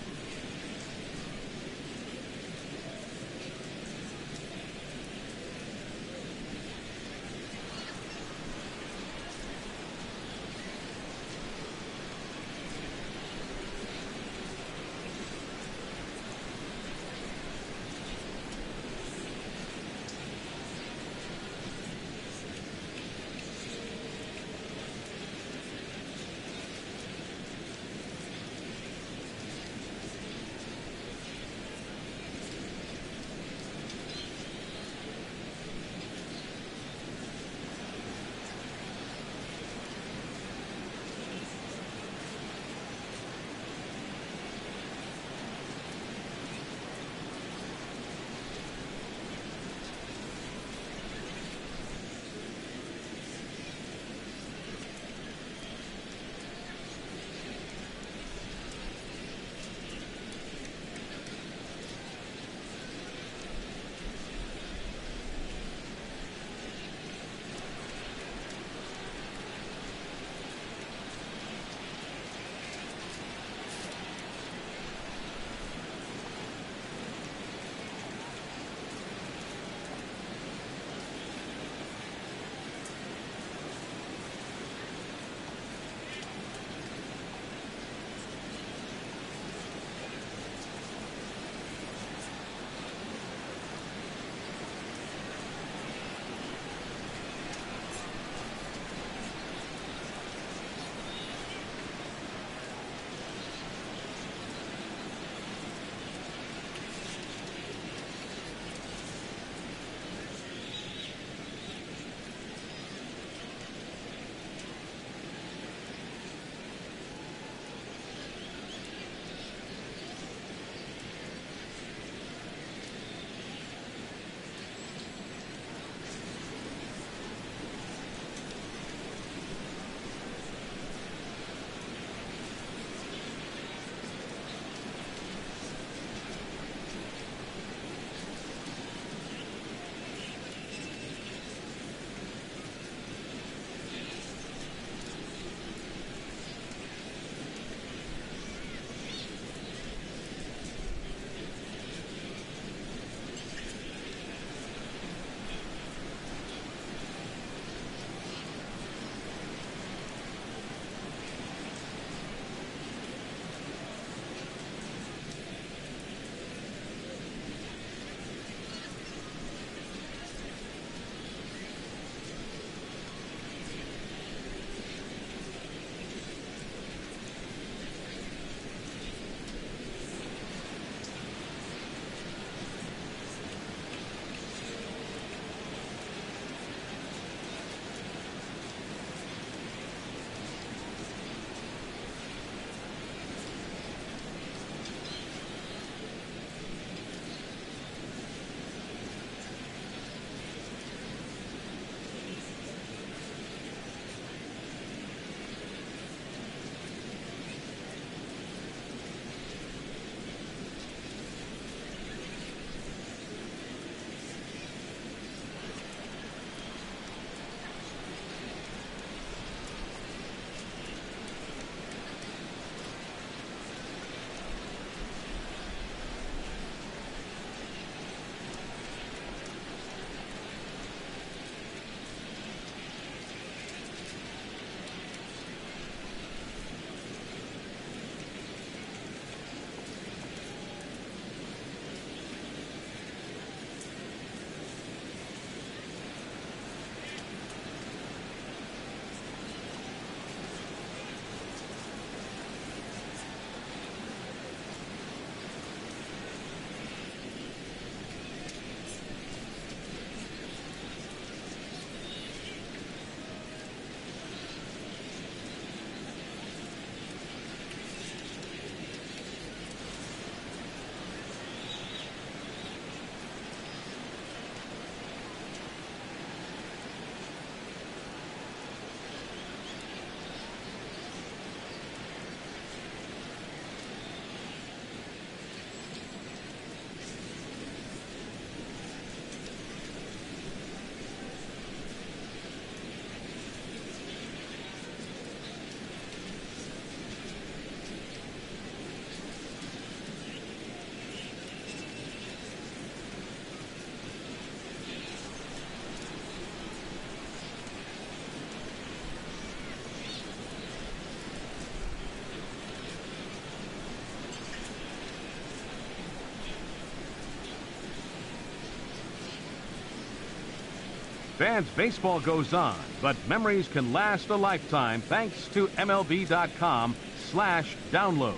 Fans, baseball goes on, but memories can last a lifetime thanks to MLB.com/downloads.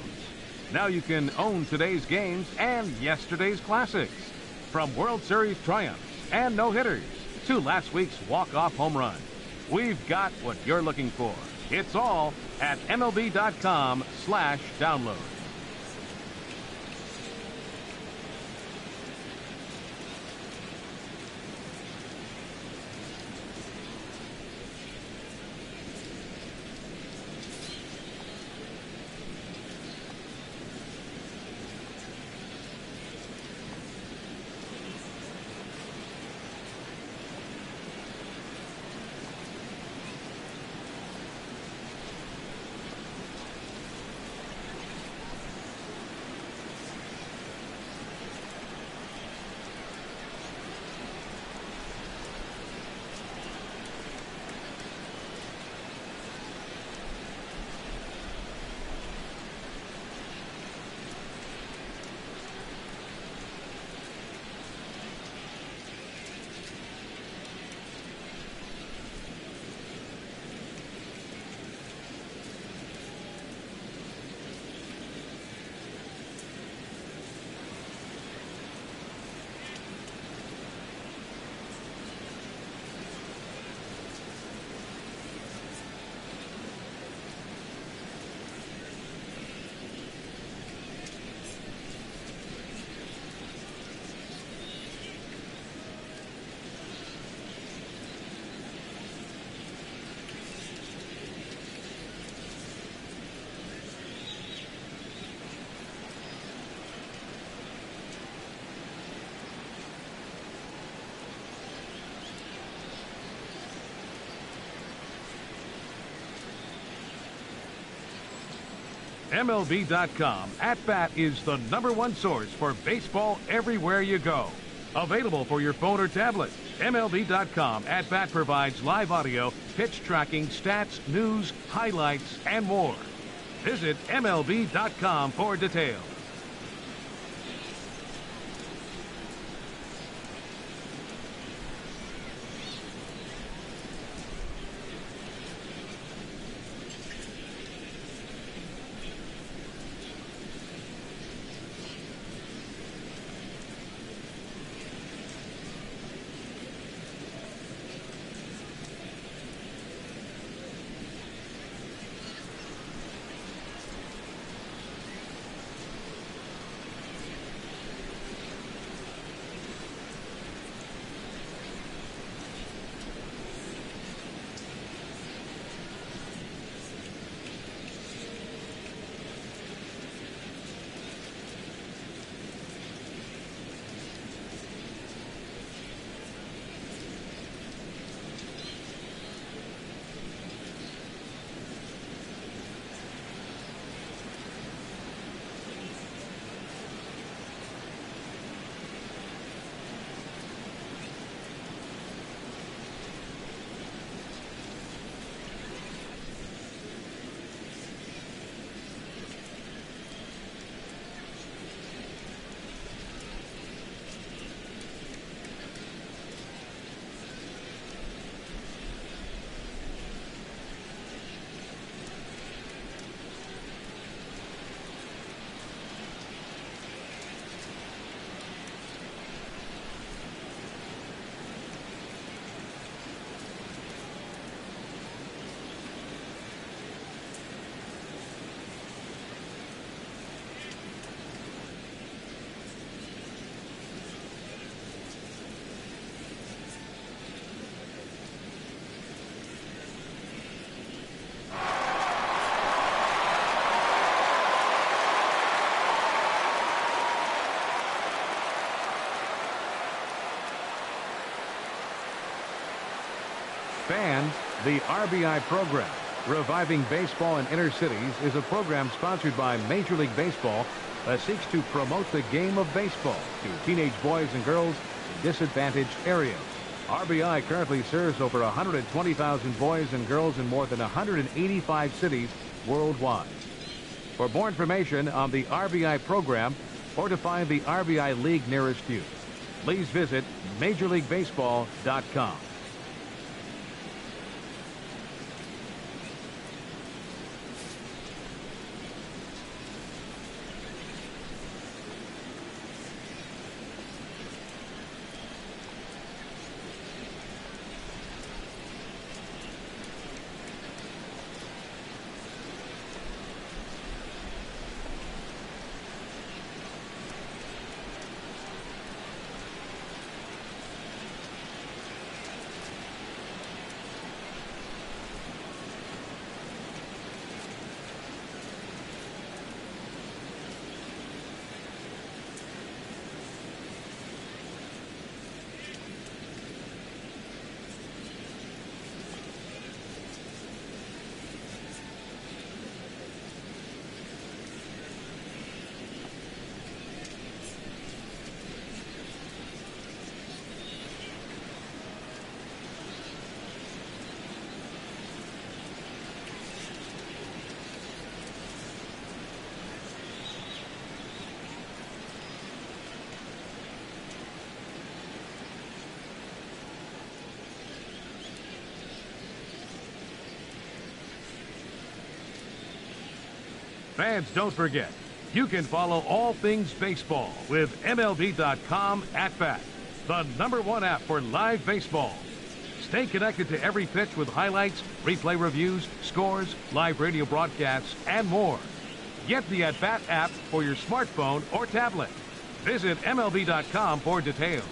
Now you can own today's games and yesterday's classics. From World Series triumphs and no-hitters to last week's walk-off home run. We've got what you're looking for. It's all at MLB.com/download. MLB.com At-Bat is the #1 source for baseball everywhere you go. Available for your phone or tablet. MLB.com At-Bat provides live audio, pitch tracking, stats, news, highlights, and more. Visit MLB.com for details. Fans, the RBI program, Reviving Baseball in Inner Cities, is a program sponsored by Major League Baseball that seeks to promote the game of baseball to teenage boys and girls in disadvantaged areas. RBI currently serves over 120,000 boys and girls in more than 185 cities worldwide. For more information on the RBI program or to find the RBI league nearest you, please visit MajorLeagueBaseball.com. Fans, don't forget, you can follow all things baseball with MLB.com at Bat, the #1 app for live baseball. Stay connected to every pitch with highlights, replay reviews, scores, live radio broadcasts, and more. Get the At Bat app for your smartphone or tablet. Visit MLB.com for details.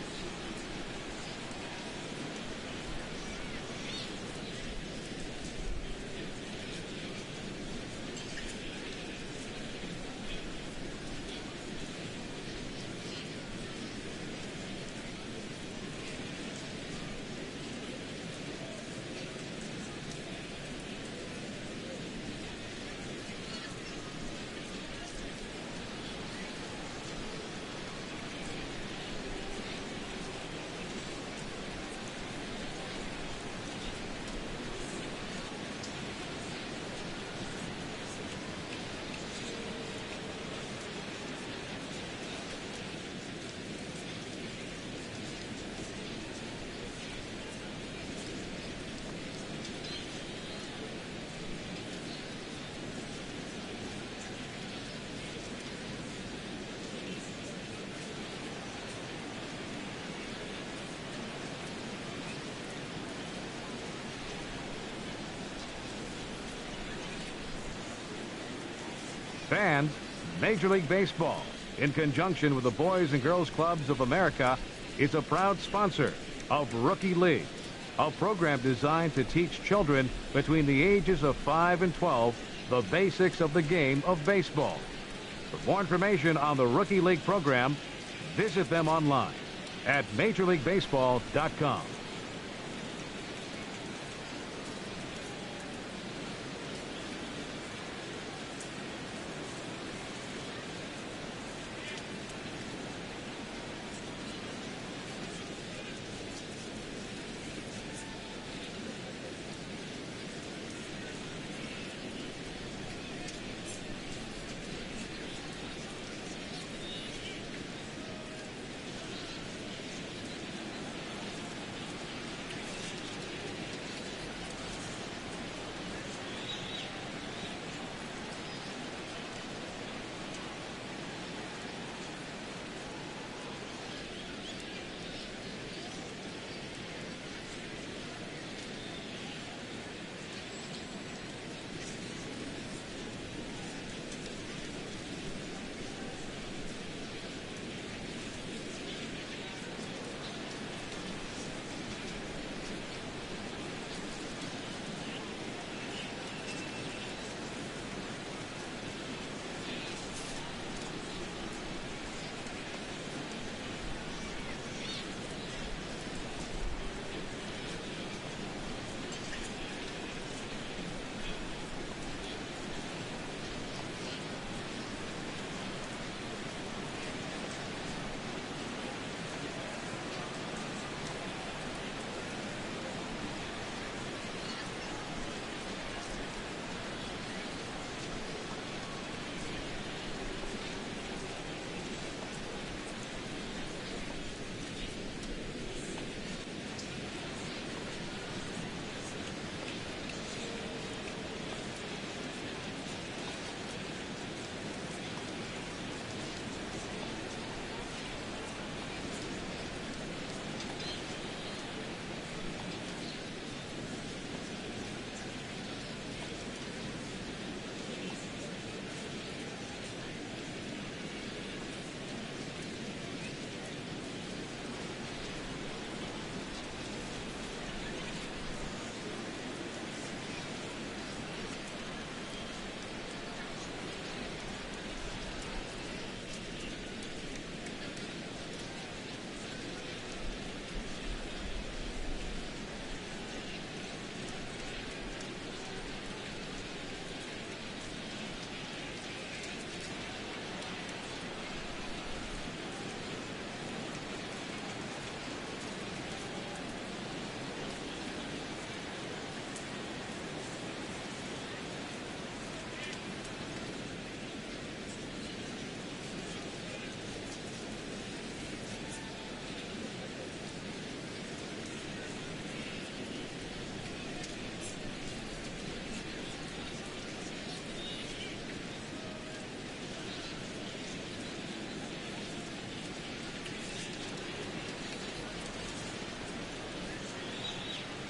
Fans, Major League Baseball, in conjunction with the Boys and Girls Clubs of America, is a proud sponsor of Rookie League, a program designed to teach children between the ages of 5 and 12 the basics of the game of baseball. For more information on the Rookie League program, visit them online at MajorLeagueBaseball.com.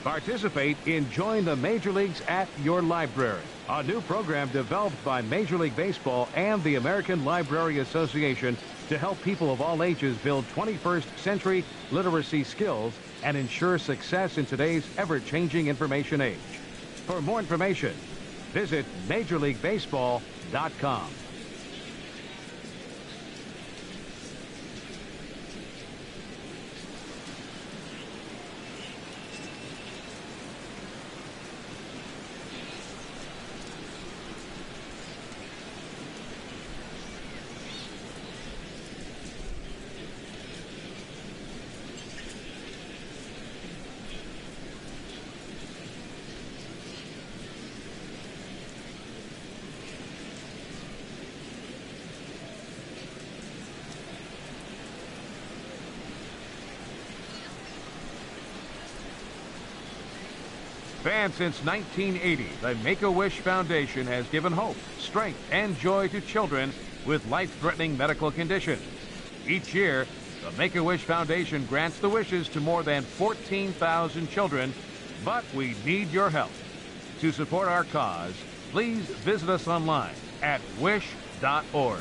Participate in Join the Major Leagues at your library, a new program developed by Major League Baseball and the American Library Association to help people of all ages build 21st century literacy skills and ensure success in today's ever-changing information age. For more information, visit MajorLeagueBaseball.com. Fans, since 1980, the Make-A-Wish Foundation has given hope, strength, and joy to children with life-threatening medical conditions. Each year, the Make-A-Wish Foundation grants the wishes to more than 14,000 children, but we need your help. To support our cause, please visit us online at wish.org.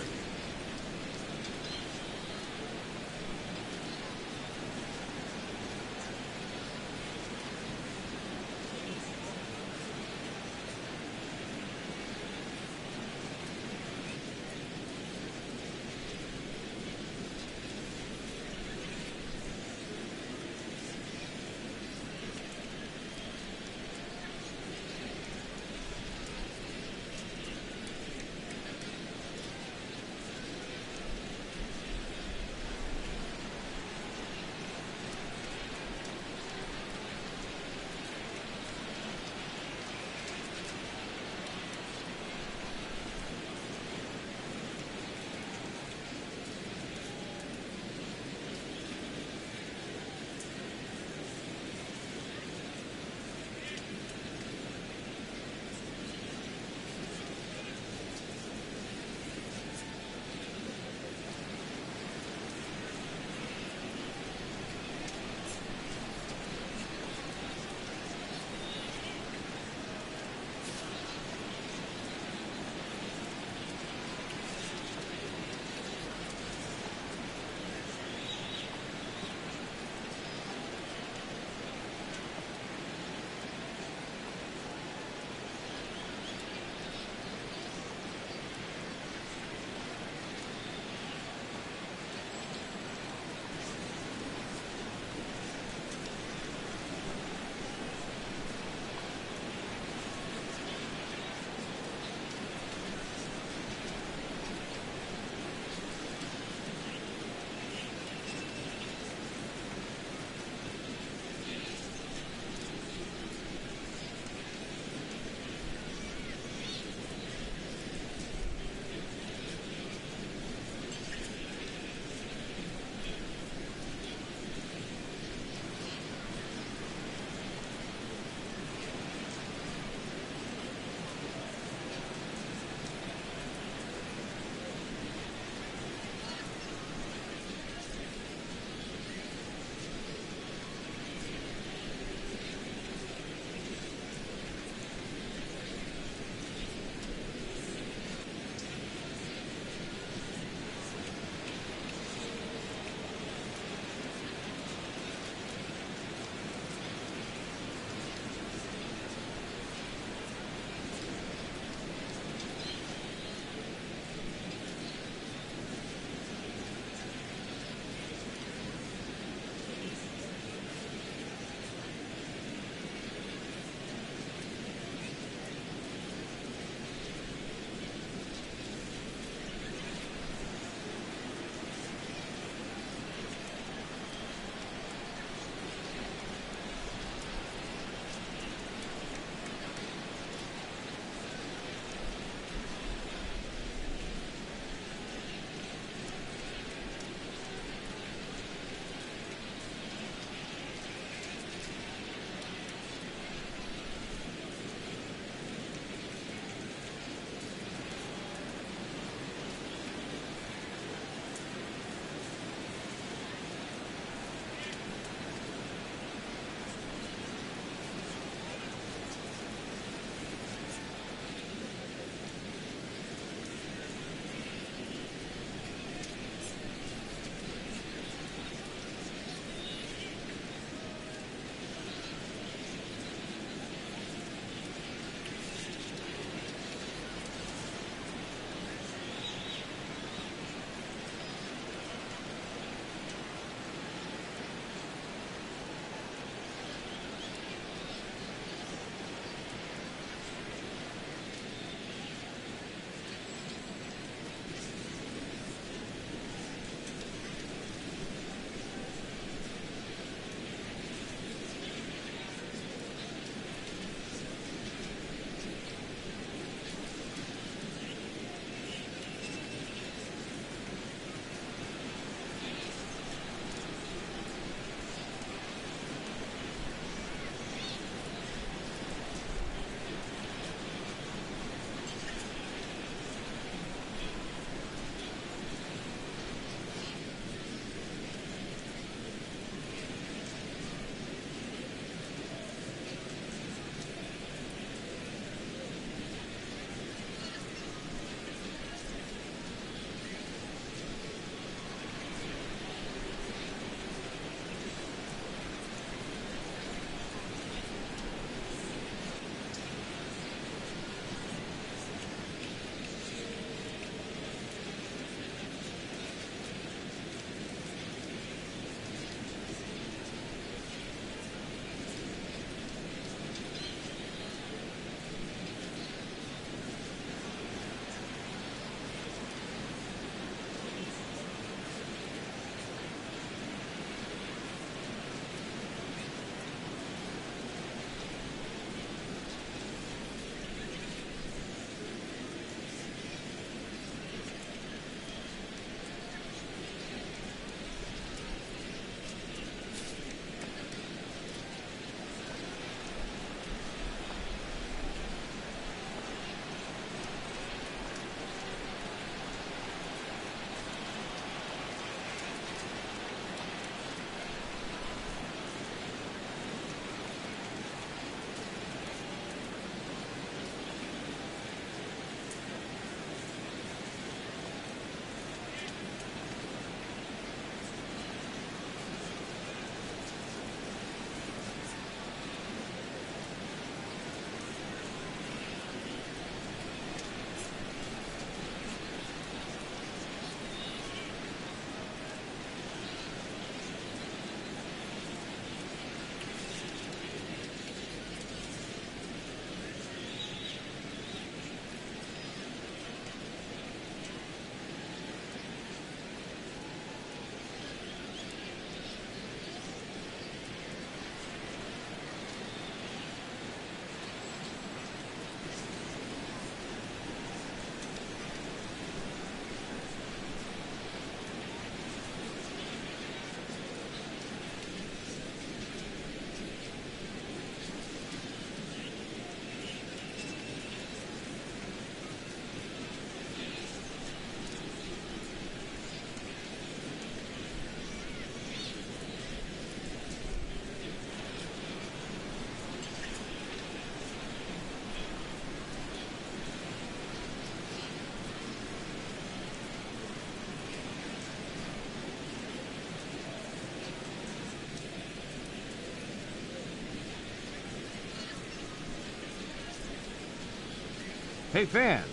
Hey fans,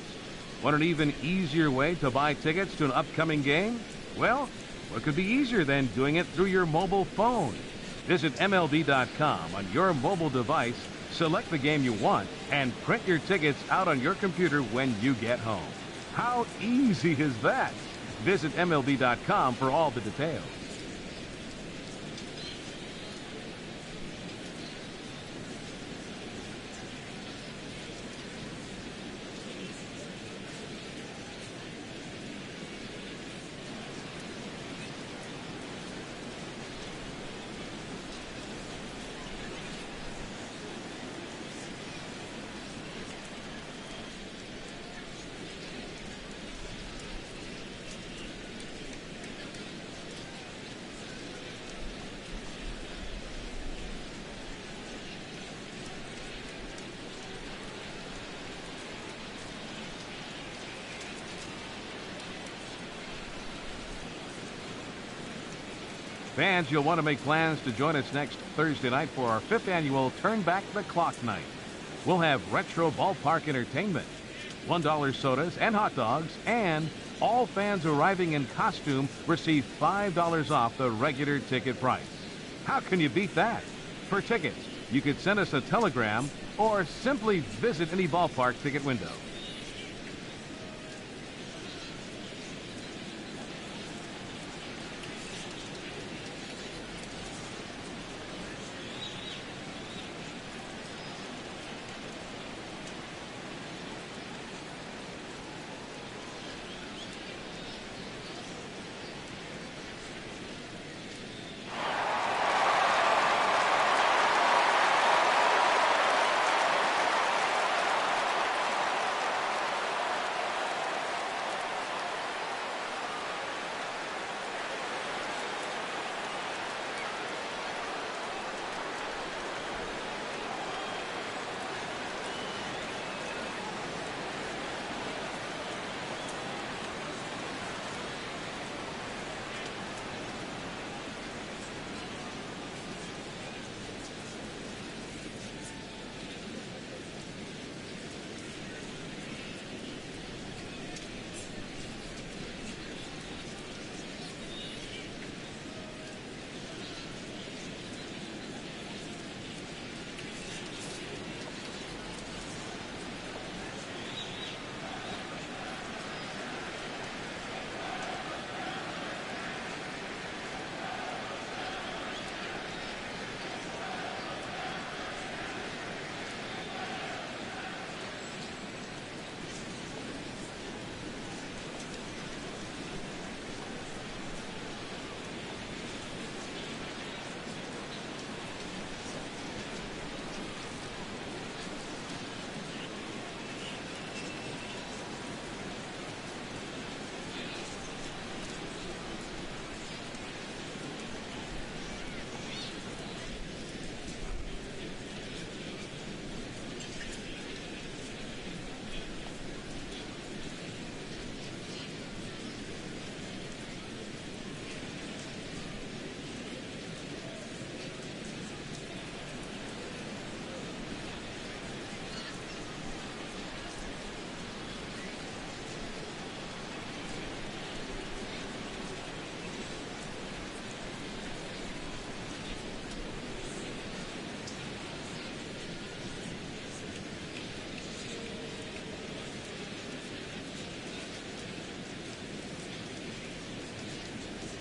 want an even easier way to buy tickets to an upcoming game? Well, what could be easier than doing it through your mobile phone? Visit MLB.com on your mobile device, select the game you want, and print your tickets out on your computer when you get home. How easy is that? Visit MLB.com for all the details. Fans, you'll want to make plans to join us next Thursday night for our 5th annual Turn Back the Clock night. We'll have retro ballpark entertainment, $1 sodas and hot dogs, and all fans arriving in costume receive $5 off the regular ticket price. How can you beat that? For tickets, you could send us a telegram or simply visit any ballpark ticket window.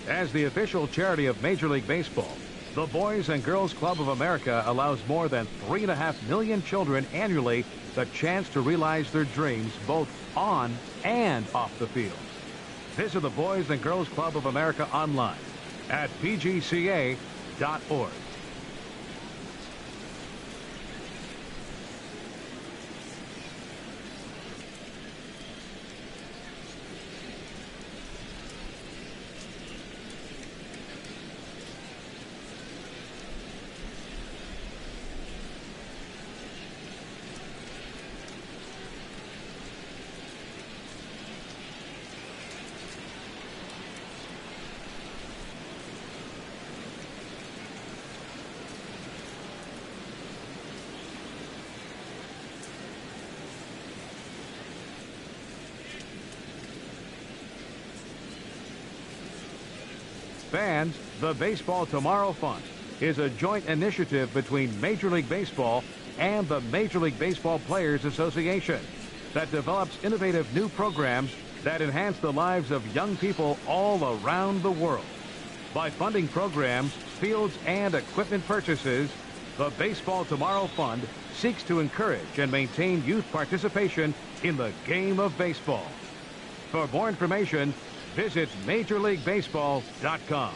As the official charity of Major League Baseball, the Boys and Girls Club of America allows more than 3.5 million children annually the chance to realize their dreams both on and off the field. Visit the Boys and Girls Club of America online at pgca.org. Fans, the Baseball Tomorrow Fund is a joint initiative between Major League Baseball and the Major League Baseball Players Association that develops innovative new programs that enhance the lives of young people all around the world. By funding programs, fields, and equipment purchases, the Baseball Tomorrow Fund seeks to encourage and maintain youth participation in the game of baseball. For more information, visit MajorLeagueBaseball.com.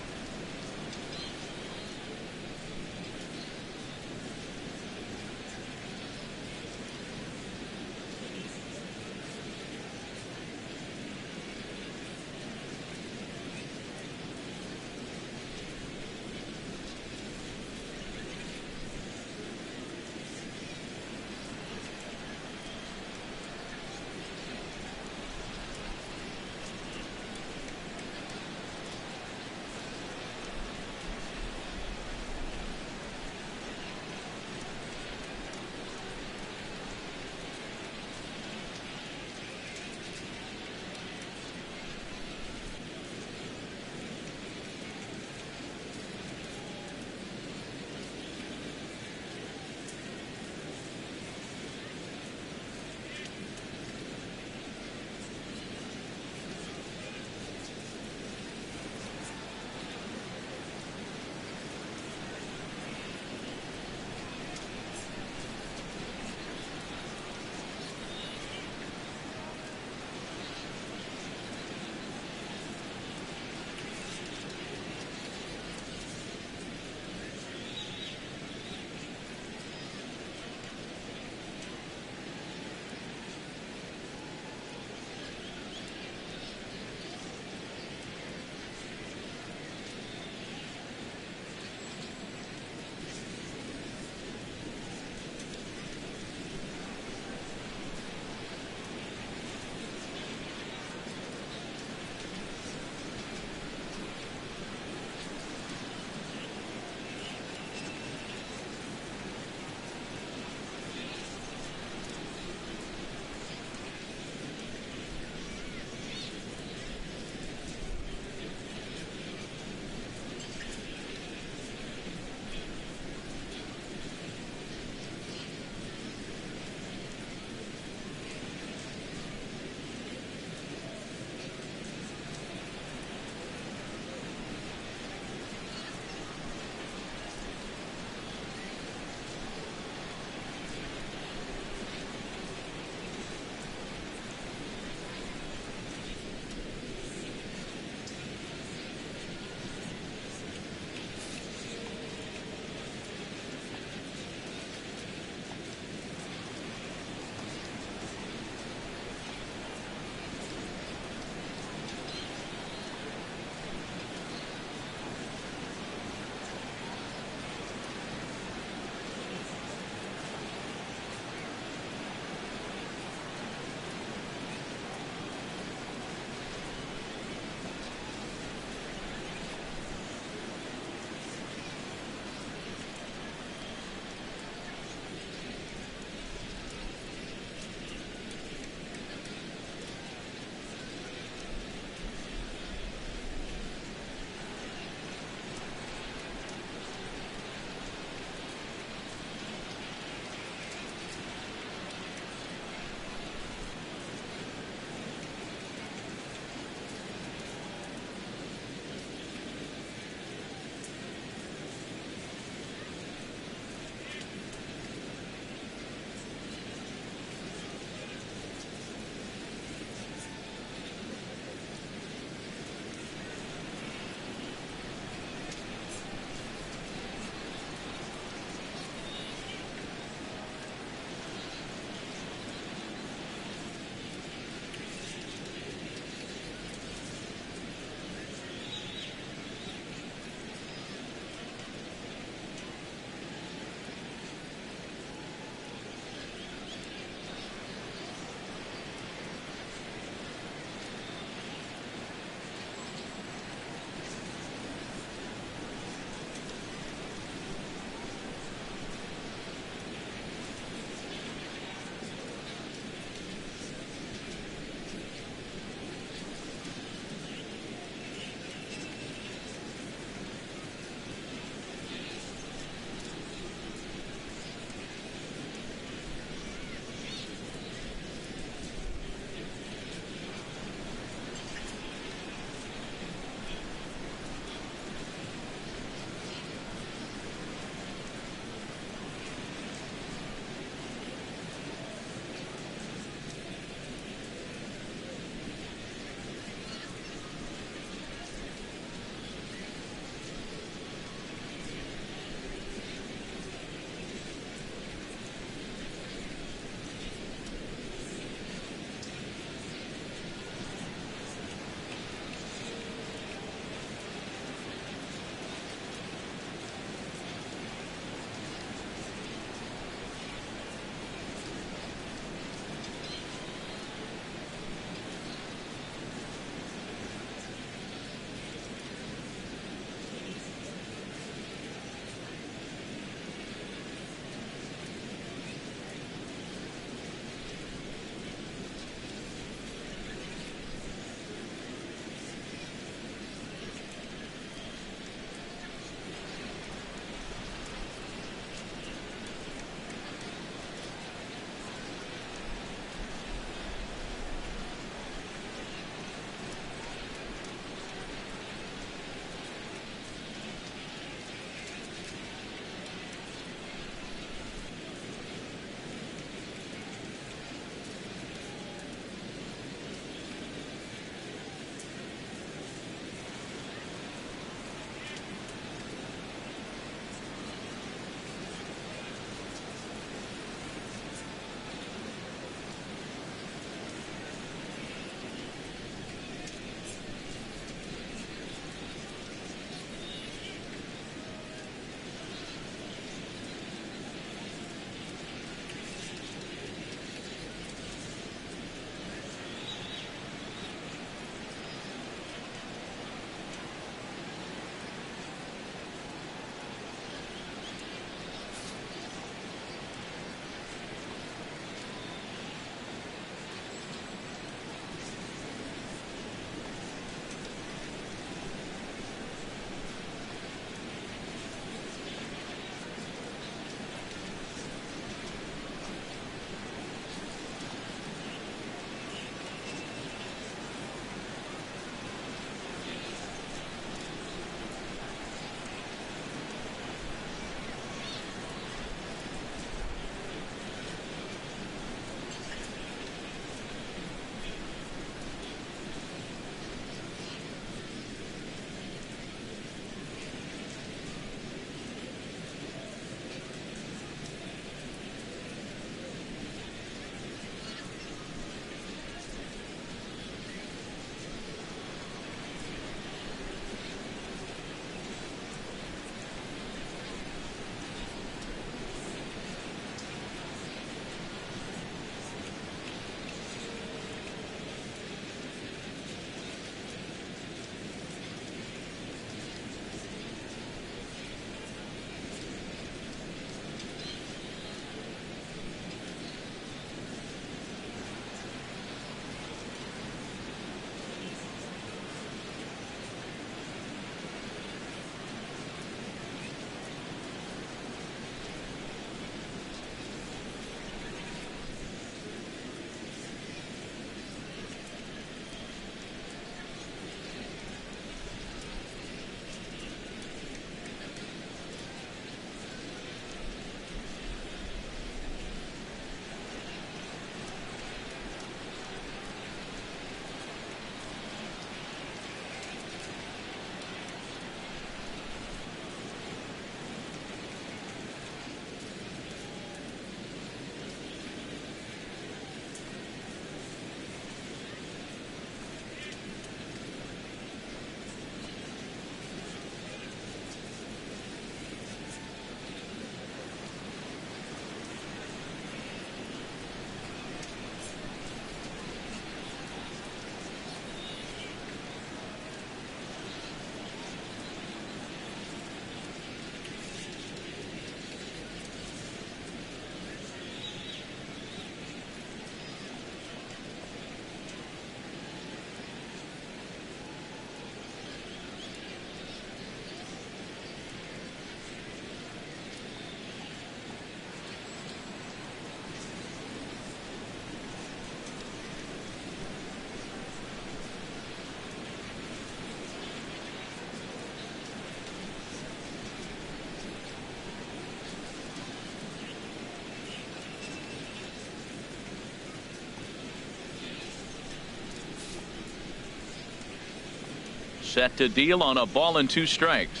Set to deal on a ball and 2 strikes.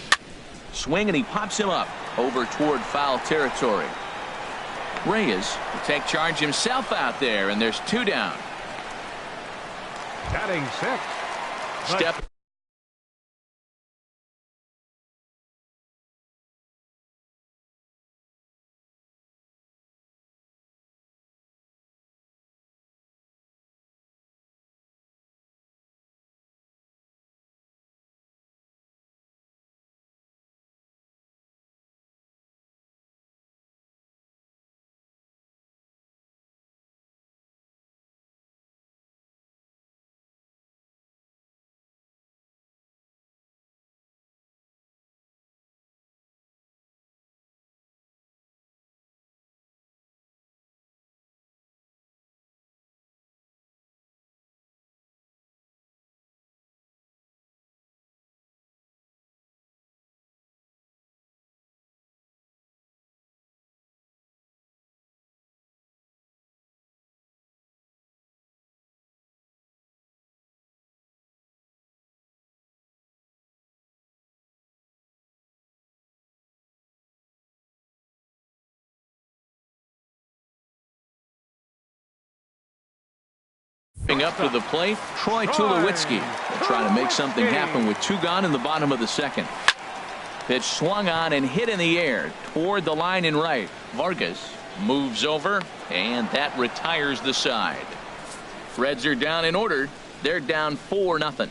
Swing, and he pops him up over toward foul territory. Reyes will take charge himself out there, and there's 2 down. Batting 6. Step. Up to the plate, Troy Tulowitzki trying to make something happen with 2 gone in the bottom of the 2nd. Pitch swung on and hit in the air toward the line in right. Vargas moves over, and that retires the side. Reds are down in order. They're down 4-0.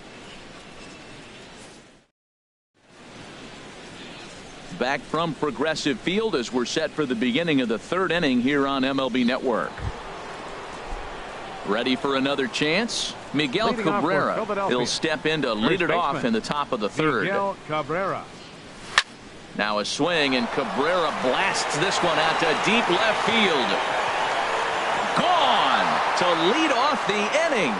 Back from Progressive Field as we're set for the beginning of the 3rd inning here on MLB Network. Ready for another chance? Miguel Cabrera. He'll step in to lead it off in the top of the 3rd. Miguel Cabrera. Now a swing, and Cabrera blasts this one out to deep left field. Gone to lead off the inning.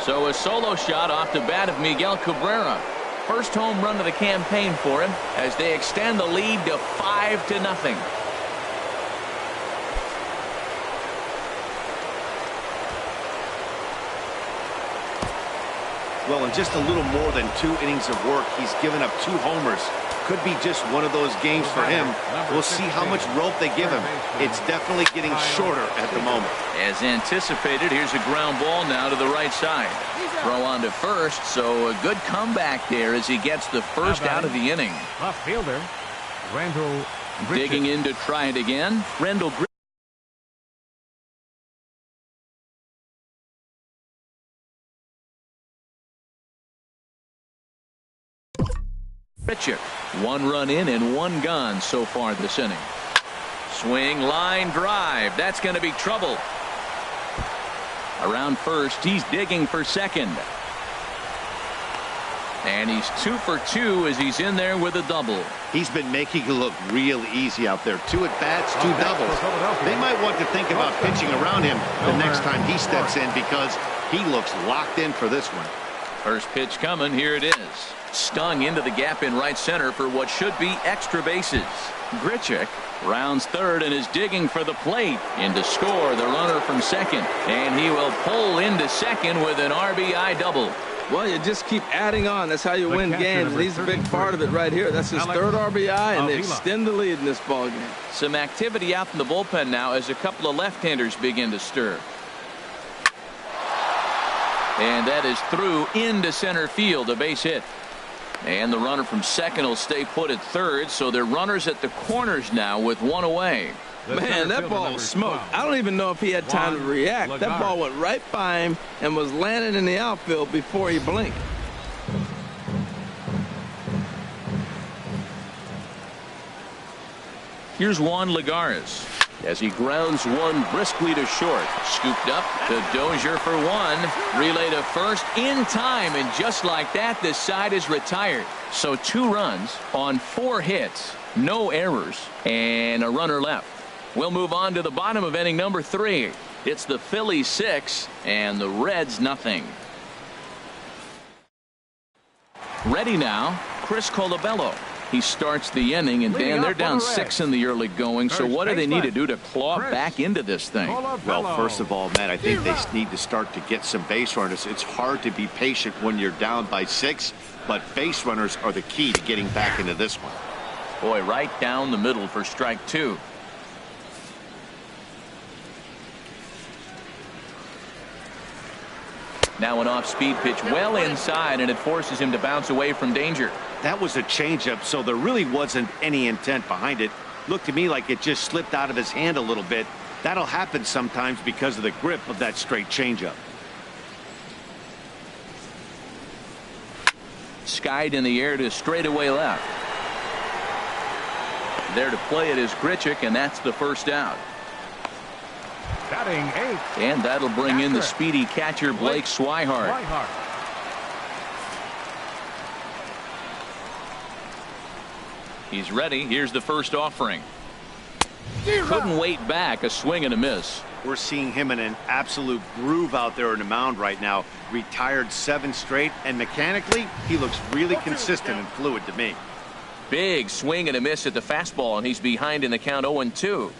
So a solo shot off the bat of Miguel Cabrera. First home run of the campaign for him as they extend the lead to 5-0. Well, in just a little more than 2 innings of work, he's given up 2 homers. Could be just one of those games for him. We'll see how much rope they give him. It's definitely getting shorter at the moment. As anticipated, here's a ground ball now to the right side. Throw on to first, so a good comeback there as he gets the first out of the inning. Left fielder, Randall Grichuk. Digging in to try it again, Randall Grichuk. 1 run in and 1 gone so far this inning. Swing, line drive. That's going to be trouble. Around first, he's digging for second. And he's 2 for 2 as he's in there with a double. He's been making it look real easy out there. 2 at-bats, 2 doubles. They might want to think about pitching around him the next time he steps in because he looks locked in for this one. First pitch coming. Here it is. Stung into the gap in right center for what should be extra bases. Grichuk rounds third and is digging for the plate. In to score the runner from second. And he will pull into second with an RBI double. Well, you just keep adding on. That's how you win games. And he's a big part of it right here. That's his 3rd RBI, and they extend the lead in this ball game. Some activity out in the bullpen now as a couple of left-handers begin to stir. And that is through into center field, a base hit. And the runner from second will stay put at third, so they're runners at the corners now with 1 away. Man, that ball was smoked. I don't even know if he had time to react. That ball went right by him and was landing in the outfield before he blinked. Here's Juan Lagares as he grounds one briskly to short. Scooped up to Dozier for 1. Relay to first in time, and just like that, this side is retired. So 2 runs on 4 hits, no errors, and a runner left. We'll move on to the bottom of inning number 3. It's the Phillies 6 and the Reds nothing. Ready now, Chris Colabello. He starts the inning, and Dan, they're down 6 in the early going. So what do they need to do to claw back into this thing? Well, first of all, Matt, I think they need to start to get some base runners. It's hard to be patient when you're down by 6, but base runners are the key to getting back into this one. Boy, right down the middle for strike 2. Now an off-speed pitch well inside, and it forces him to bounce away from danger. That was a changeup, so there really wasn't any intent behind it. Looked to me like it just slipped out of his hand a little bit. That'll happen sometimes because of the grip of that straight changeup. Skied in the air to straightaway left. There to play it is Grichuk, and that's the first out. Batting 8. And that'll bring in the speedy catcher Blake Swihart. He's ready. Here's the first offering. Couldn't wait back. A swing and a miss. We're seeing him in an absolute groove out there in the mound right now. Retired 7 straight, and mechanically, he looks really consistent and fluid to me. Big swing and a miss at the fastball, and he's behind in the count 0-2.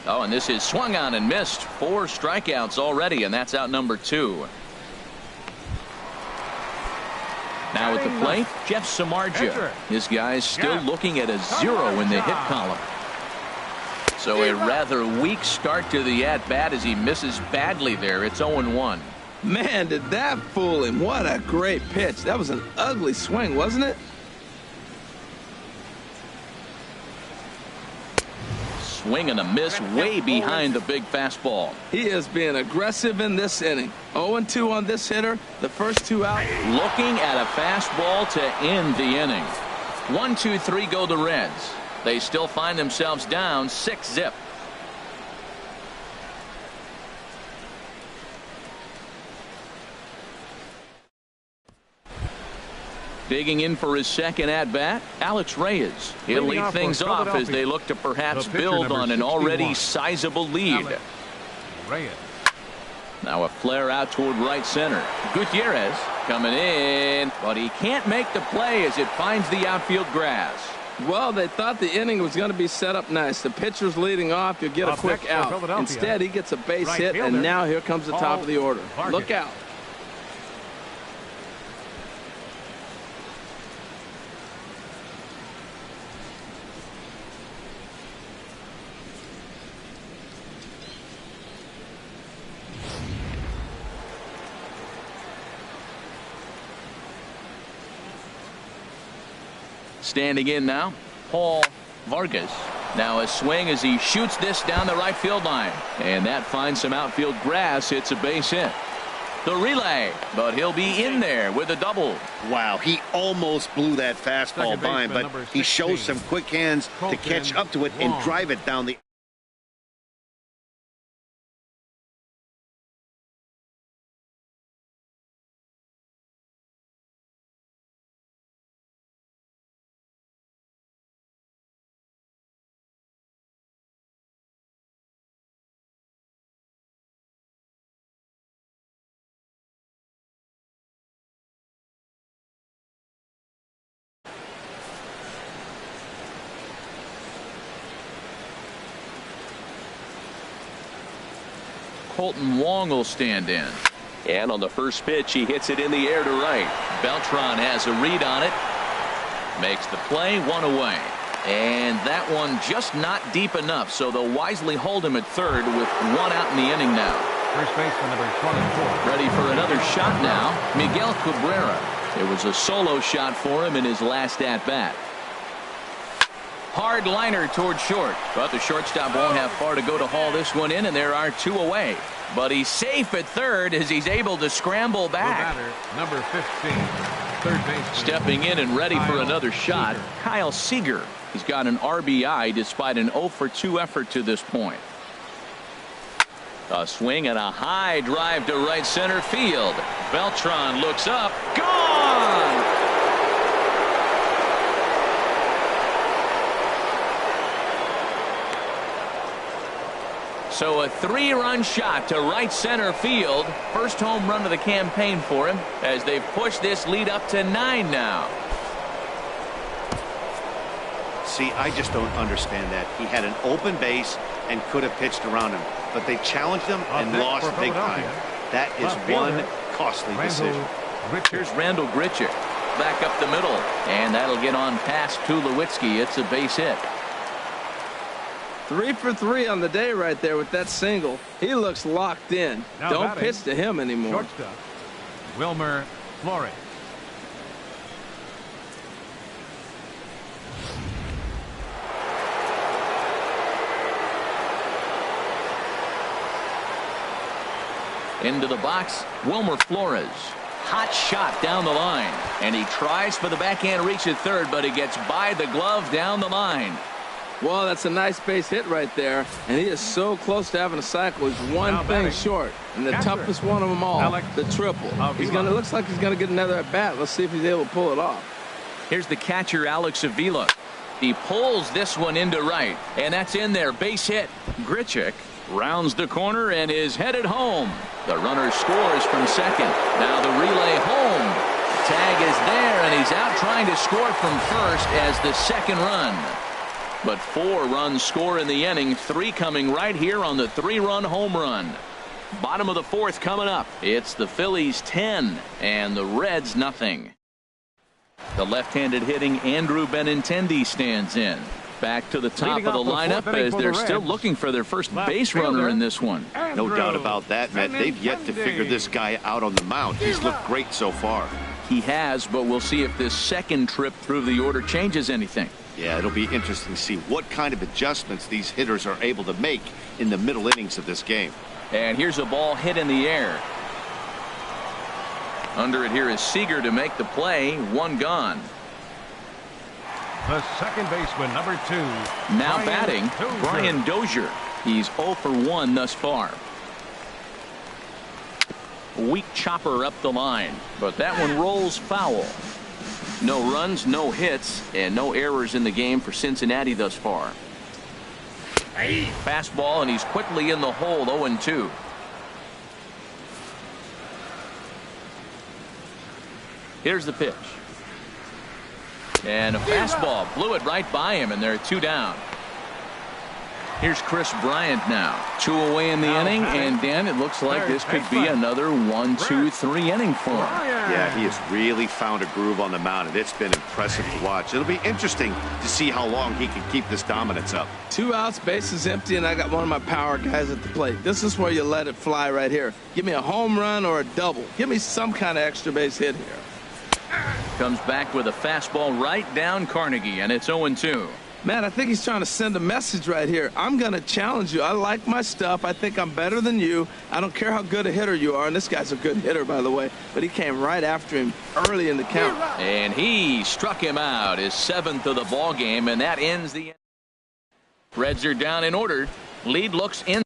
Oh, and this is swung on and missed. 4 strikeouts already, and that's out number 2. Now at the plate, Jeff Samardzija. This guy's still looking at a 0 in the hit column. So a rather weak start to the at-bat as he misses badly there. It's 0-1. Man, did that fool him. What a great pitch. That was an ugly swing, wasn't it? Swing and a miss way behind the big fastball. He is being aggressive in this inning. 0-2 on this hitter. The first 2 out. Looking at a fastball to end the inning. 1, 2, 3 go the Reds. They still find themselves down 6-0. Digging in for his second at-bat, Alex Reyes. He'll lead things off as they look to perhaps build on an already sizable lead. Now a flare out toward right center. Gutierrez coming in, but he can't make the play as it finds the outfield grass. Well, they thought the inning was going to be set up nice. The pitcher's leading off. You'll get a quick out. Instead, he gets a base hit, and now here comes the top of the order. Look out. Standing in now, Paul Vargas. Now a swing as he shoots this down the right field line. And that finds some outfield grass. It's a base hit. The relay, but he'll be in there with a double. Wow, he almost blew that fastball by him, but he shows some quick hands to catch up to it and drive it down the... Colton Wong will stand in. And on the first pitch, he hits it in the air to right. Beltran has a read on it. Makes the play, 1 away. And that one just not deep enough, so they'll wisely hold him at third with 1 out in the inning now. First baseman number 24. Ready for another shot now, Miguel Cabrera. It was a solo shot for him in his last at-bat. Hard liner toward short, but the shortstop won't have far to go to haul this one in, and there are 2 away. But he's safe at third as he's able to scramble back. The batter, number 15, third baseman. Stepping in and ready for another shot, Kyle Seager. He's got an RBI despite an 0-for-2 effort to this point. A swing and a high drive to right center field. Beltran looks up. Gone! So a 3-run shot to right center field. First home run of the campaign for him as they've pushed this lead up to 9 now. See, I just don't understand that. He had an open base and could have pitched around him, but they challenged him and lost big time. That is one costly decision. Here's Randall Grichuk back up the middle, and that'll get on past Tulowitzki. It's a base hit. 3 for 3 on the day right there with that single. He looks locked in. Now Don't batting, pitch to him anymore. Shortstop, Wilmer Flores. Into the box, Wilmer Flores. Hot shot down the line, and he tries for the backhand reach at third, but he gets by the glove down the line. Well, that's a nice base hit right there, and he is so close to having a cycle. He's one thing short, and the toughest one of them all, the triple. Looks like he's gonna get another at bat. Let's see if he's able to pull it off. Here's the catcher, Alex Avila. He pulls this one into right, and that's in there. Base hit. Grichuk rounds the corner and is headed home. The runner scores from second. Now the relay home. Tag is there, and he's out trying to score from first as the second run. But 4 runs score in the inning, 3 coming right here on the 3-run home run. Bottom of the 4th coming up. It's the Phillies 10 and the Reds nothing. The left-handed hitting Andrew Benintendi stands in. Back to the top of the lineup as they're still looking for their first base runner in this one. No doubt about that, Matt. They've yet to figure this guy out on the mound. He's looked great so far. He has, but we'll see if this second trip through the order changes anything. Yeah, it'll be interesting to see what kind of adjustments these hitters are able to make in the middle innings of this game. And here's a ball hit in the air. Under it here is Seager to make the play. 1 gone. The second baseman, number 2. Now batting, Brian Dozier. He's 0 for 1 thus far. Weak chopper up the line, but that one rolls foul. No runs, no hits, and no errors in the game for Cincinnati thus far. Fastball, and he's quickly in the hole. 0-2. Here's the pitch. And a fastball blew it right by him, and they're 2 down. Here's Chris Bryant now. 2 away in the inning, and Dan, it looks like this could be another 1, 2, 3 inning for him. Yeah, he has really found a groove on the mound, and it's been impressive to watch. It'll be interesting to see how long he can keep this dominance up. 2 outs, bases empty, and I got one of my power guys at the plate. This is where you let it fly right here. Give me a home run or a double. Give me some kind of extra base hit here. Comes back with a fastball right down Carnegie, and it's 0-2. Man, I think he's trying to send a message right here. I'm going to challenge you. I like my stuff. I think I'm better than you. I don't care how good a hitter you are. And this guy's a good hitter, by the way. But he came right after him early in the count. And he struck him out, his 7th of the ball game, and that ends the. Reds are down in order. Lead looks in.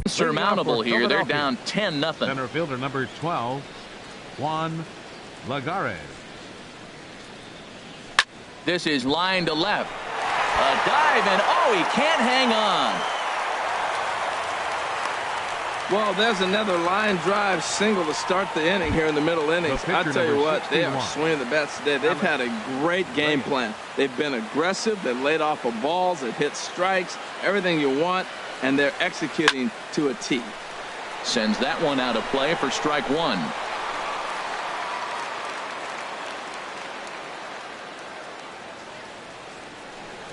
Surmountable here. They're down 10-0. Center fielder number 12, Juan Lagares. This is line to left. A dive, and he can't hang on. Well, there's another line drive single to start the inning here in the middle innings. I tell you what, they are swinging the bats today. They've had a great game plan. They've been aggressive. They've laid off of balls. They've hit strikes, everything you want, and they're executing to a T. Sends that one out of play for strike one.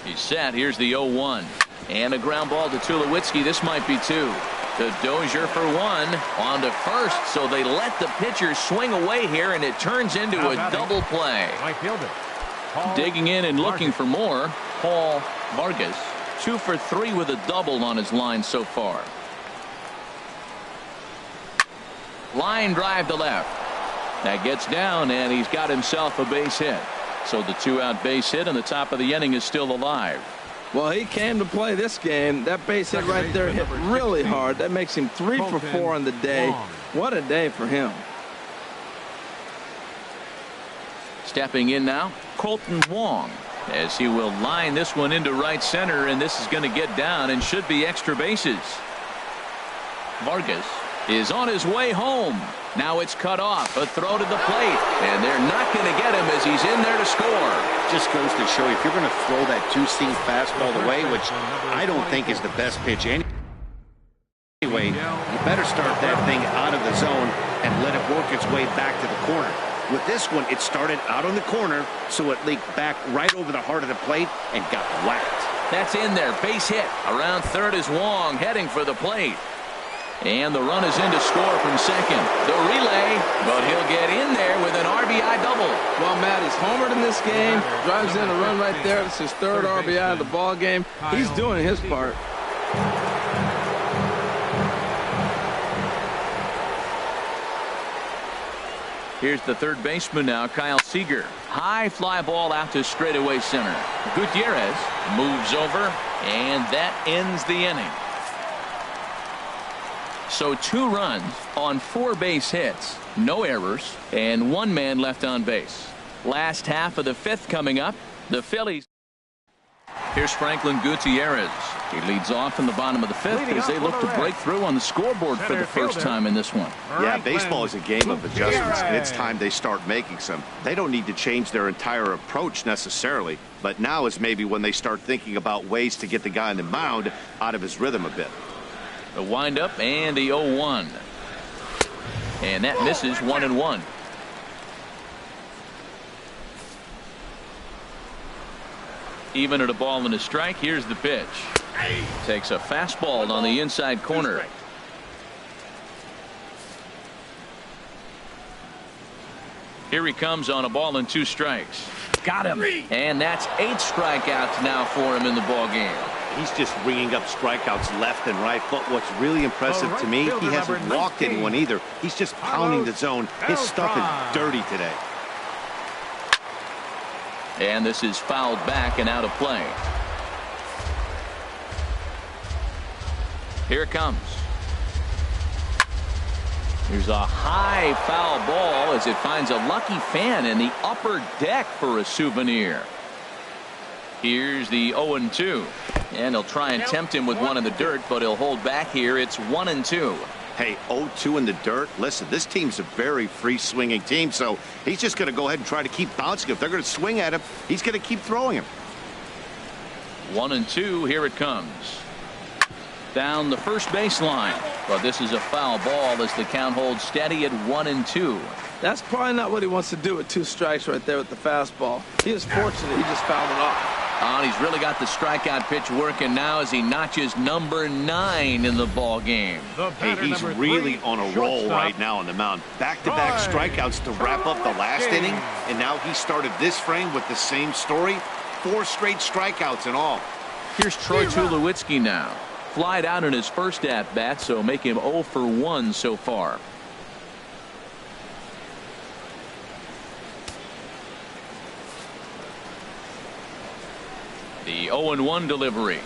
He's set. Here's the 0-1. And a ground ball to Tulowitzki. This might be two. To Dozier for one. On to first. So they let the pitcher swing away here, and it turns into a double play. Right fielder. Digging in and looking for more, Paul Vargas. 2 for 3 with a double on his line so far. Line drive to left. That gets down, and he's got himself a base hit. So the 2-out base hit in the top of the inning is still alive. Well, he came to play this game. That base hit right there hit really hard. That makes him 3 for 4 on the day. What a day for him. Stepping in now, Colton Wong, as he will line this one into right center, and this is going to get down and should be extra bases. Vargas is on his way home. Now it's cut off. A throw to the plate, and they're not going to get him as he's in there to score. Just goes to show you, if you're going to throw that two-seam fastball away, which I don't think is the best pitch anyway, you better start that thing out of the zone and let it work its way back to the corner. With this one, it started out on the corner, so it leaked back right over the heart of the plate and got whacked. That's in there. Base hit. Around third is Wong heading for the plate. And the run is in to score from second. The relay, but he'll get in there with an RBI double. Well, Matt, he's homered in this game. Drives in a run right there. It's his 3rd RBI of the ball game. He's doing his part. Here's the third baseman now, Kyle Seager. High fly ball out to straightaway center. Gutierrez moves over, and that ends the inning. So 2 runs on 4 base hits, no errors, and 1 man left on base. Last half of the 5th coming up. The Phillies. Here's Franklin Gutierrez. He leads off in the bottom of the 5th as they look to break through on the scoreboard for the first time in this one. Yeah, baseball is a game of adjustments, and it's time they start making some. They don't need to change their entire approach necessarily, but now is maybe when they start thinking about ways to get the guy on the mound out of his rhythm a bit. The windup and the 0-1. And that misses 1-1. Even at a ball and a strike. Here's the pitch. Takes a fastball on the inside corner. Here he comes on a ball and 2 strikes. Got him. And that's 8 strikeouts now for him in the ball game. He's just ringing up strikeouts left and right. But what's really impressive to me, he hasn't walked anyone either. He's just pounding the zone. His stuff is dirty today. And this is fouled back and out of play. Here it comes. Here's a high foul ball as it finds a lucky fan in the upper deck for a souvenir. Here's the 0-2. And he'll try and tempt him with one in the dirt, but he'll hold back here. It's 1-2. Hey, 0-2 in the dirt. Listen, this team's a very free-swinging team, so he's just going to go ahead and try to keep bouncing. If they're going to swing at him, he's going to keep throwing him. 1-2. Here it comes. Down the first baseline. But this is a foul ball as the count holds steady at 1-2. That's probably not what he wants to do with 2 strikes right there with the fastball. He is fortunate he just fouled it off. And he's really got the strikeout pitch working now as he notches number 9 in the ball game. Hey, he's really on a roll right now on the mound. Back-to-back strikeouts to wrap up the last inning, and now he started this frame with the same story. 4 straight strikeouts in all. Here's Troy Tulowitzki now. Flied out in his first at-bat, so make him 0 for 1 so far. The 0-1 delivery.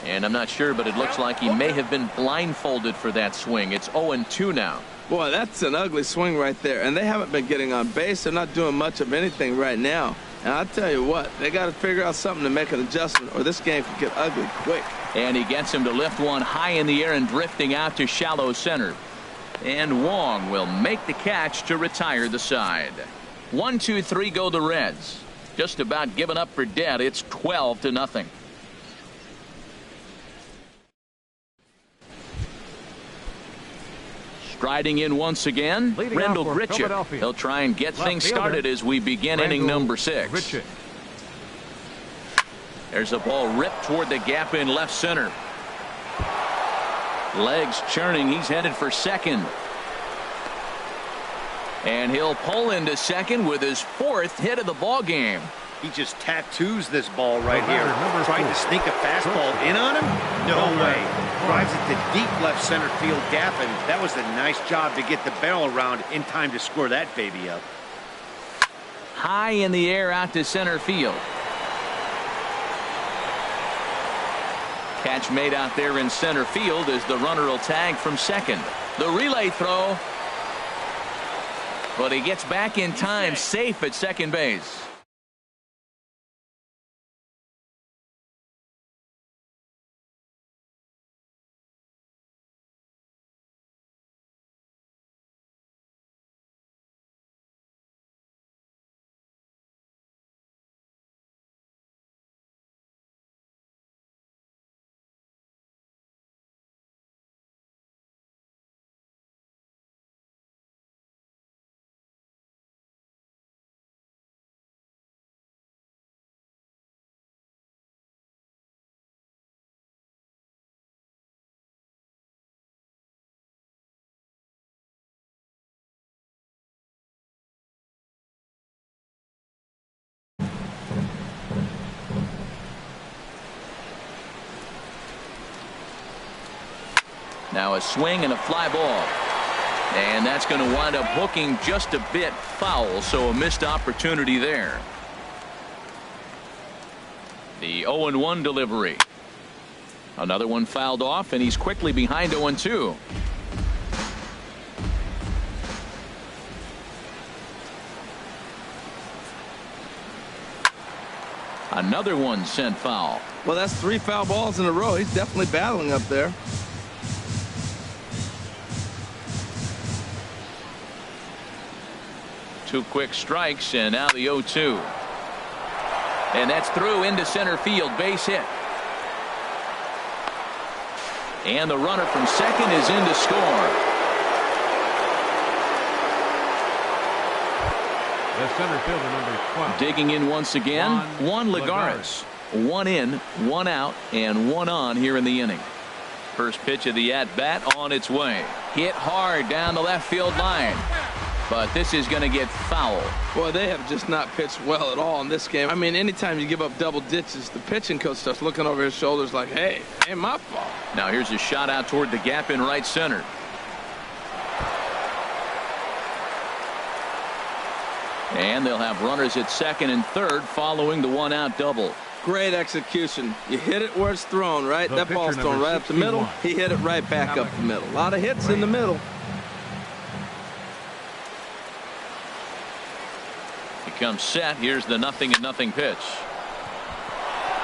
And I'm not sure, but it looks like he may have been blindfolded for that swing. It's 0-2 now. Boy, that's an ugly swing right there. And they haven't been getting on base. They're not doing much of anything right now. And I'll tell you what, they got to figure out something to make an adjustment, or this game could get ugly quick. And he gets him to lift one high in the air and drifting out to shallow center. And Wong will make the catch to retire the side. 1-2-3 go the Reds. Just about given up for dead. It's 12-0. Striding in once again, Rendell Grichuk. He'll try and get things started as we begin inning number 6. Grichuk. There's a ball ripped toward the gap in left center. Legs churning. He's headed for second. And he'll pull into second with his 4th hit of the ball game. He just tattoos this ball right here. Trying to sneak a fastball in on him? No way. Drives it to deep left center field gap, and that was a nice job to get the barrel around in time to score that baby up. High in the air out to center field. Catch made out there in center field as the runner will tag from second. The relay throw. But he gets back in time, safe at second base. Now a swing and a fly ball. And that's going to wind up hooking just a bit foul, so a missed opportunity there. The 0-1 delivery. Another one fouled off, and he's quickly behind 0-2. Another one sent foul. Well, that's 3 foul balls in a row. He's definitely battling up there. Two quick strikes, and now the 0-2. And that's through into center field, base hit. And the runner from second is in to score. The center fielder, number 12. Digging in once again, Juan Lagares. 1 in, 1 out, and 1 on here in the inning. First pitch of the at-bat on its way. Hit hard down the left field line. But this is going to get foul. Boy, they have just not pitched well at all in this game. I mean, anytime you give up double ditches, the pitching coach starts looking over his shoulders like, hey, ain't my fault. Now here's a shot out toward the gap in right center. And they'll have runners at second and third following the 1-out double. Great execution. You hit it where it's thrown, right? That ball's thrown right up the middle. He hit it right back up the middle. A lot of hits in the middle. Comes set. Here's the 0-0 pitch.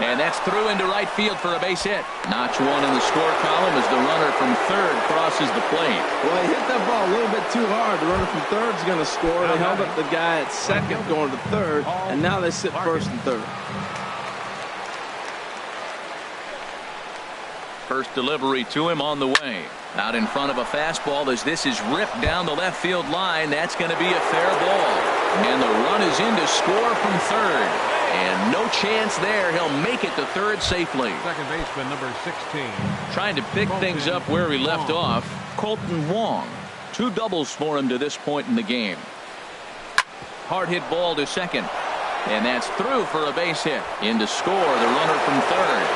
And that's through into right field for a base hit. Notch 1 in the score column as the runner from third crosses the plate. Well, he hit that ball a little bit too hard. The runner from third is going to score. They held up the guy at second going to third, and now they sit first and third. First delivery to him on the way. Out in front of a fastball as this is ripped down the left field line. That's going to be a fair ball. And the run is in to score from third. And no chance there. He'll make it to third safely. Second baseman, number 16. Trying to pick things up where he left off. Colton Wong. 2 doubles for him to this point in the game. Hard hit ball to second. And that's through for a base hit. In to score the runner from third.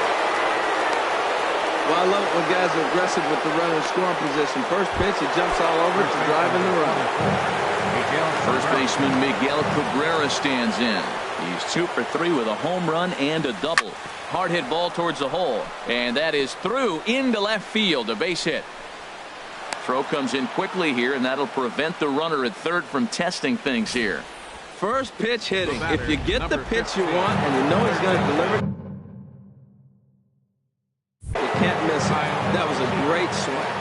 Well, I love it when guys are aggressive with the runner in scoring position. First pitch, he jumps all over it to drive in the run. First baseman Miguel Cabrera stands in. He's 2 for 3 with a home run and a double. Hard hit ball towards the hole, and that is through into left field, a base hit. Throw comes in quickly here, and that'll prevent the runner at third from testing things here. First pitch hitting. If you get the pitch you want and you know he's going to deliver, you can't miss it. That was a great swing.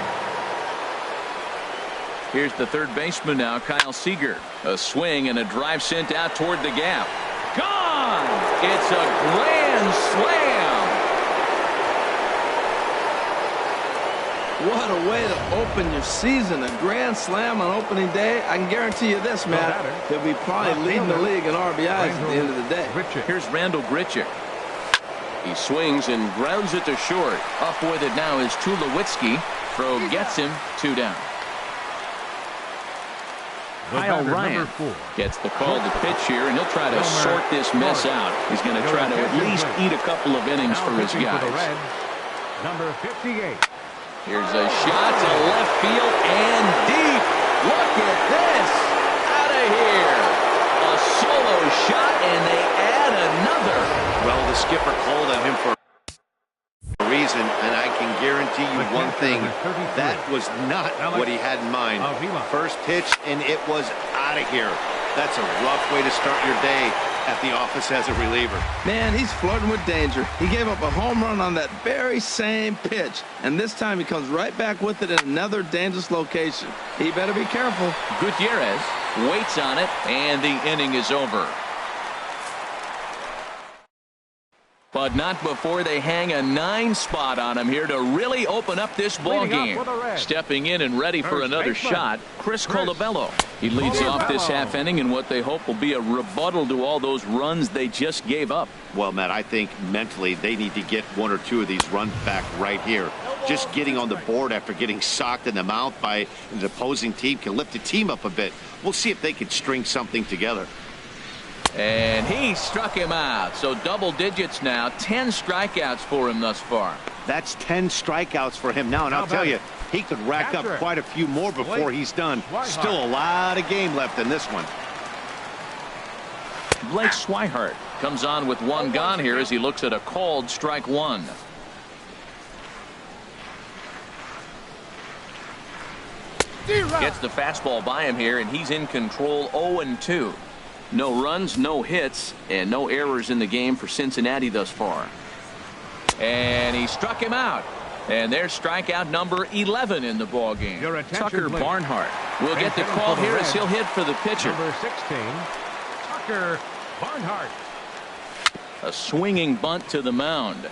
Here's the third baseman now, Kyle Seager. A swing and a drive sent out toward the gap. Gone! It's a grand slam! What a way to open your season. A grand slam on opening day. I can guarantee you this, Matt. He'll be probably leading the league in RBIs at the end of the day. Here's Randall Grichuk. He swings and grounds it to short. Up with it now is Tulowitzki. Throw gets him 2 down. Kyle Ryan gets the call to pitch here, and he'll try to sort this mess out. He's going to try to at least eat a couple of innings for his guys. Number 58. Here's a shot to left field and deep. Look at this. Out of here. A solo shot, and they add another. Well, the skipper called on him for a reason, and I can guarantee you one thing. That was not what he had in mind. First pitch, and it was out of here. That's a rough way to start your day at the office as a reliever. Man, he's flirting with danger. He gave up a home run on that very same pitch, and this time he comes right back with it in another dangerous location. He better be careful. Gutierrez waits on it, and the inning is over. But not before they hang a 9 spot on him here to really open up this ball game. Stepping in and ready for another shot, Chris Colabello. He leads off this half inning in what they hope will be a rebuttal to all those runs they just gave up. Well, Matt, I think mentally they need to get 1 or 2 of these runs back right here. Just getting on the board after getting socked in the mouth by the opposing team can lift the team up a bit. We'll see if they can string something together. And he struck him out. So double digits now. 10 strikeouts for him thus far. That's 10 strikeouts for him now. And I'll tell you, he could rack up quite a few more before he's done. Still a lot of game left in this one. Blake Swihart comes on with 1 gone here as he looks at a called strike 1. Gets the fastball by him here, and he's in control. 0-2. No runs, no hits, and no errors in the game for Cincinnati thus far. And he struck him out. And there's strikeout number 11 in the ball game. Tucker Barnhart will get the call here as he'll hit for the pitcher. Number 16, Tucker Barnhart. A swinging bunt to the mound.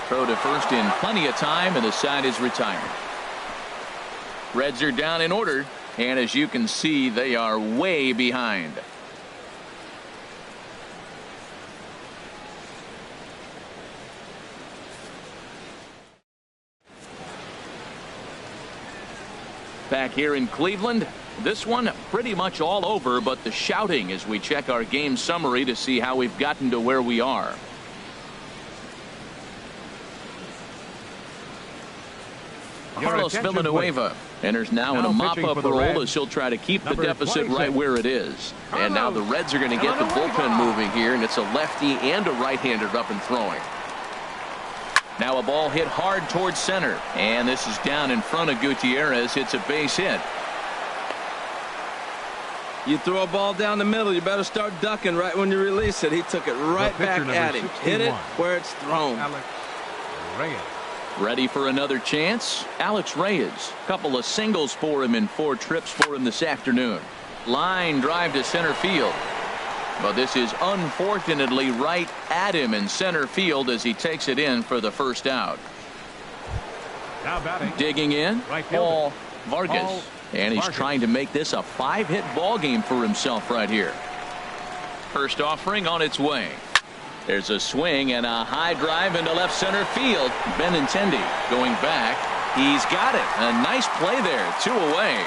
Throw to first in plenty of time, and the side is retired. Reds are down in order. And as you can see, they are way behind. Back here in Cleveland, this one pretty much all over, but the shouting as we check our game summary to see how we've gotten to where we are. Carlos Villanueva enters now in a mop-up role as he'll try to keep the deficit right where it is. And now the Reds are going to get the bullpen moving here, and it's a lefty and a right-hander up and throwing. Now a ball hit hard towards center, and this is down in front of Gutierrez. It's a base hit. You throw a ball down the middle, you better start ducking right when you release it. He took it right back at him. Hit it where it's thrown. Ready for another chance? Alex Reyes. Couple of singles for him in 4 trips for him this afternoon. Line drive to center field. But this is unfortunately right at him in center field as he takes it in for the first out. Now batting. Digging in, Paul Vargas. And he's trying to make this a 5-hit ball game for himself right here. First offering on its way. There's a swing and a high drive into left center field. Benintendi going back. He's got it. A nice play there. 2 away.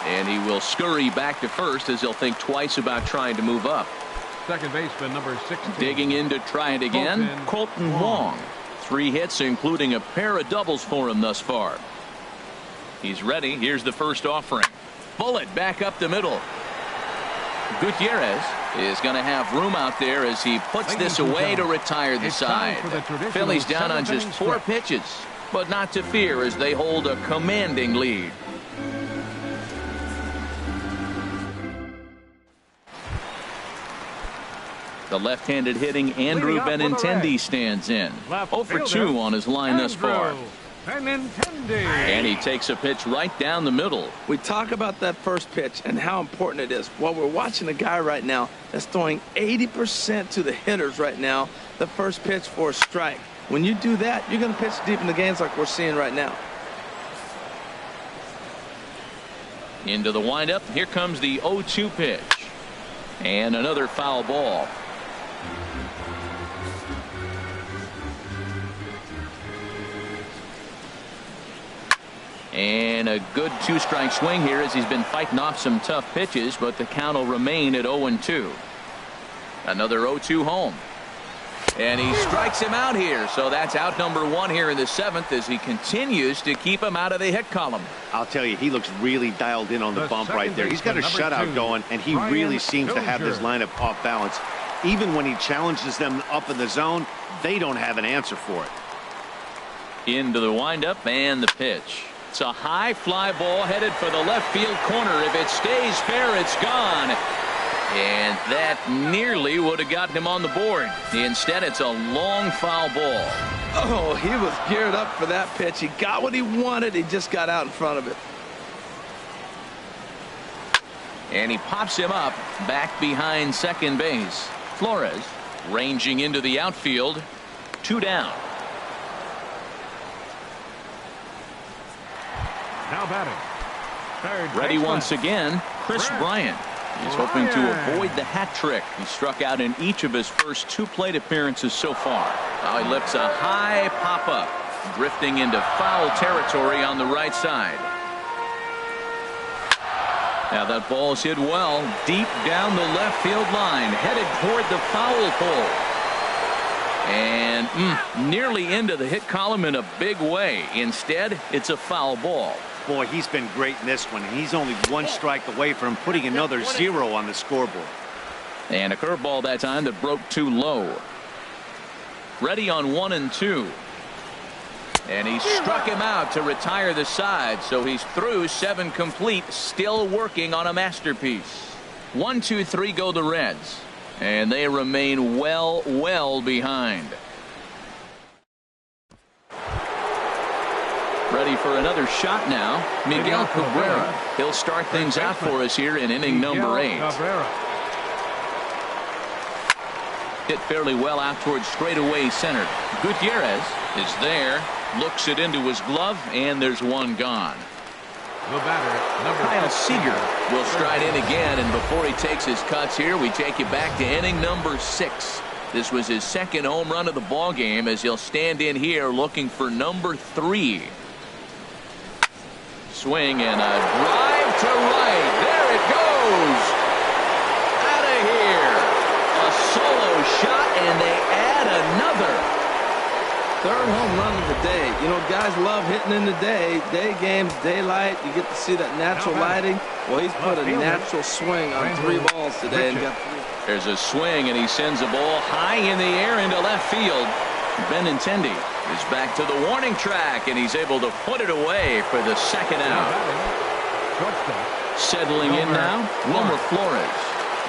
And he will scurry back to first as he'll think twice about trying to move up. Second baseman number 16. Digging in to try it again. Colton Wong. 3 hits, including a pair of doubles for him thus far. He's ready. Here's the first offering. Bullet back up the middle. Gutierrez is going to have room out there as he puts this away to retire the side. Phillies down on just 4 pitches, but not to fear as they hold a commanding lead. The left-handed hitting Andrew Benintendi stands in. 0 for 2 on his line thus far. And he takes a pitch right down the middle. We talk about that first pitch and how important it is. Well, we're watching a guy right now that's throwing 80% to the hitters right now, the first pitch for a strike. When you do that, you're going to pitch deep in the games like we're seeing right now. Into the windup. Here comes the 0-2 pitch. And another foul ball. And a good 2-strike swing here as he's been fighting off some tough pitches, but the count will remain at 0-2. Another 0-2 home. And he strikes him out here, so that's out number 1 here in the 7th as he continues to keep him out of the hit column. I'll tell you, he looks really dialed in on the bump right there. He's got a shutout going, and he really seems to have this lineup off balance. Even when he challenges them up in the zone, they don't have an answer for it. Into the windup and the pitch. It's a high fly ball headed for the left field corner. If it stays fair, it's gone. And that nearly would have gotten him on the board. Instead, it's a long foul ball. Oh, he was geared up for that pitch. He got what he wanted. He just got out in front of it. And he pops him up back behind second base. Flores ranging into the outfield. 2 down. Now batting. Third Ready baseman. once again, Chris Bryant. He's hoping to avoid the hat trick. He struck out in each of his first 2 plate appearances so far. Now he lifts a high pop-up, drifting into foul territory on the right side. Now that ball is hit well, deep down the left field line, headed toward the foul pole. And nearly into the hit column in a big way. Instead, it's a foul ball. Boy, he's been great in this one. He's only 1 strike away from putting another 0 on the scoreboard. And a curveball that time that broke too low. Ready on 1-2. And he struck him out to retire the side. So he's through 7 complete, still working on a masterpiece. 1, 2, 3 go the Reds. And they remain well behind. Ready for another shot now. Miguel Cabrera. He'll start things out for us here in inning number 8. Hit fairly well out towards straightaway center. Gutierrez is there. Looks it into his glove, and there's 1 gone. The batter, number Kyle Seager will stride in again, and before he takes his cuts here, we take you back to inning number 6. This was his 2nd home run of the ball game as he'll stand in here looking for number 3. Swing and a drive to right. There it goes. Out of here. A solo shot, and they add another. 3rd home run of the day. You know, guys love hitting in the day. Day games, daylight. You get to see that natural lighting. Well, he's put a natural swing on 3 balls today and got 3. There's a swing, and he sends a ball high in the air into left field. Benintendi is back to the warning track, and he's able to put it away for the 2nd out. Settling in now, Wilmer Flores.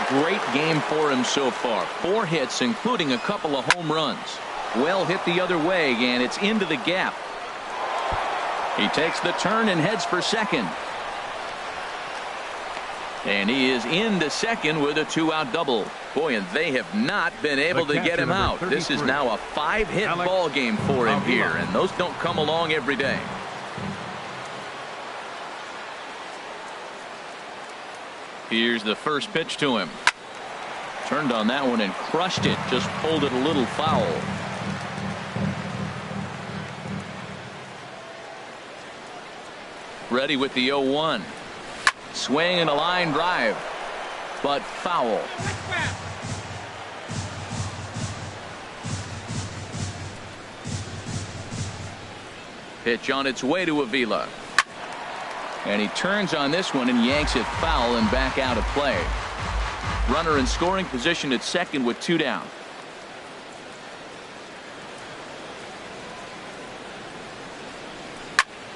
Great game for him so far. 4 hits, including a couple of home runs. Well hit the other way, and it's into the gap. He takes the turn and heads for second. And he is into second with a 2-out double. Boy, and they have not been able to get him out. This is now a 5-hit ball game for him here, and those don't come along every day. Here's the first pitch to him. Turned on that one and crushed it. Just pulled it a little foul. Ready with the 0-1. Swing and a line drive, but foul. Pitch on its way to Avila. And he turns on this one and yanks it foul and back out of play. Runner in scoring position at second with 2 down.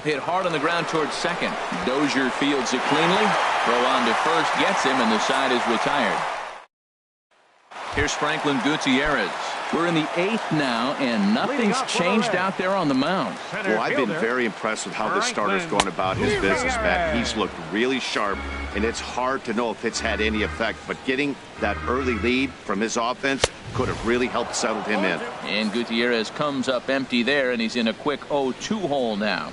Hit hard on the ground towards second. Dozier fields it cleanly. Throw on to first gets him, and the side is retired. Here's Franklin Gutierrez. We're in the 8th now, and nothing's changed out there on the mound. Well, I've been very impressed with how this starter's going about his business, Matt. He's looked really sharp, and it's hard to know if it's had any effect. But getting that early lead from his offense could have really helped settle him in. And Gutierrez comes up empty there, and he's in a quick 0-2 hole now.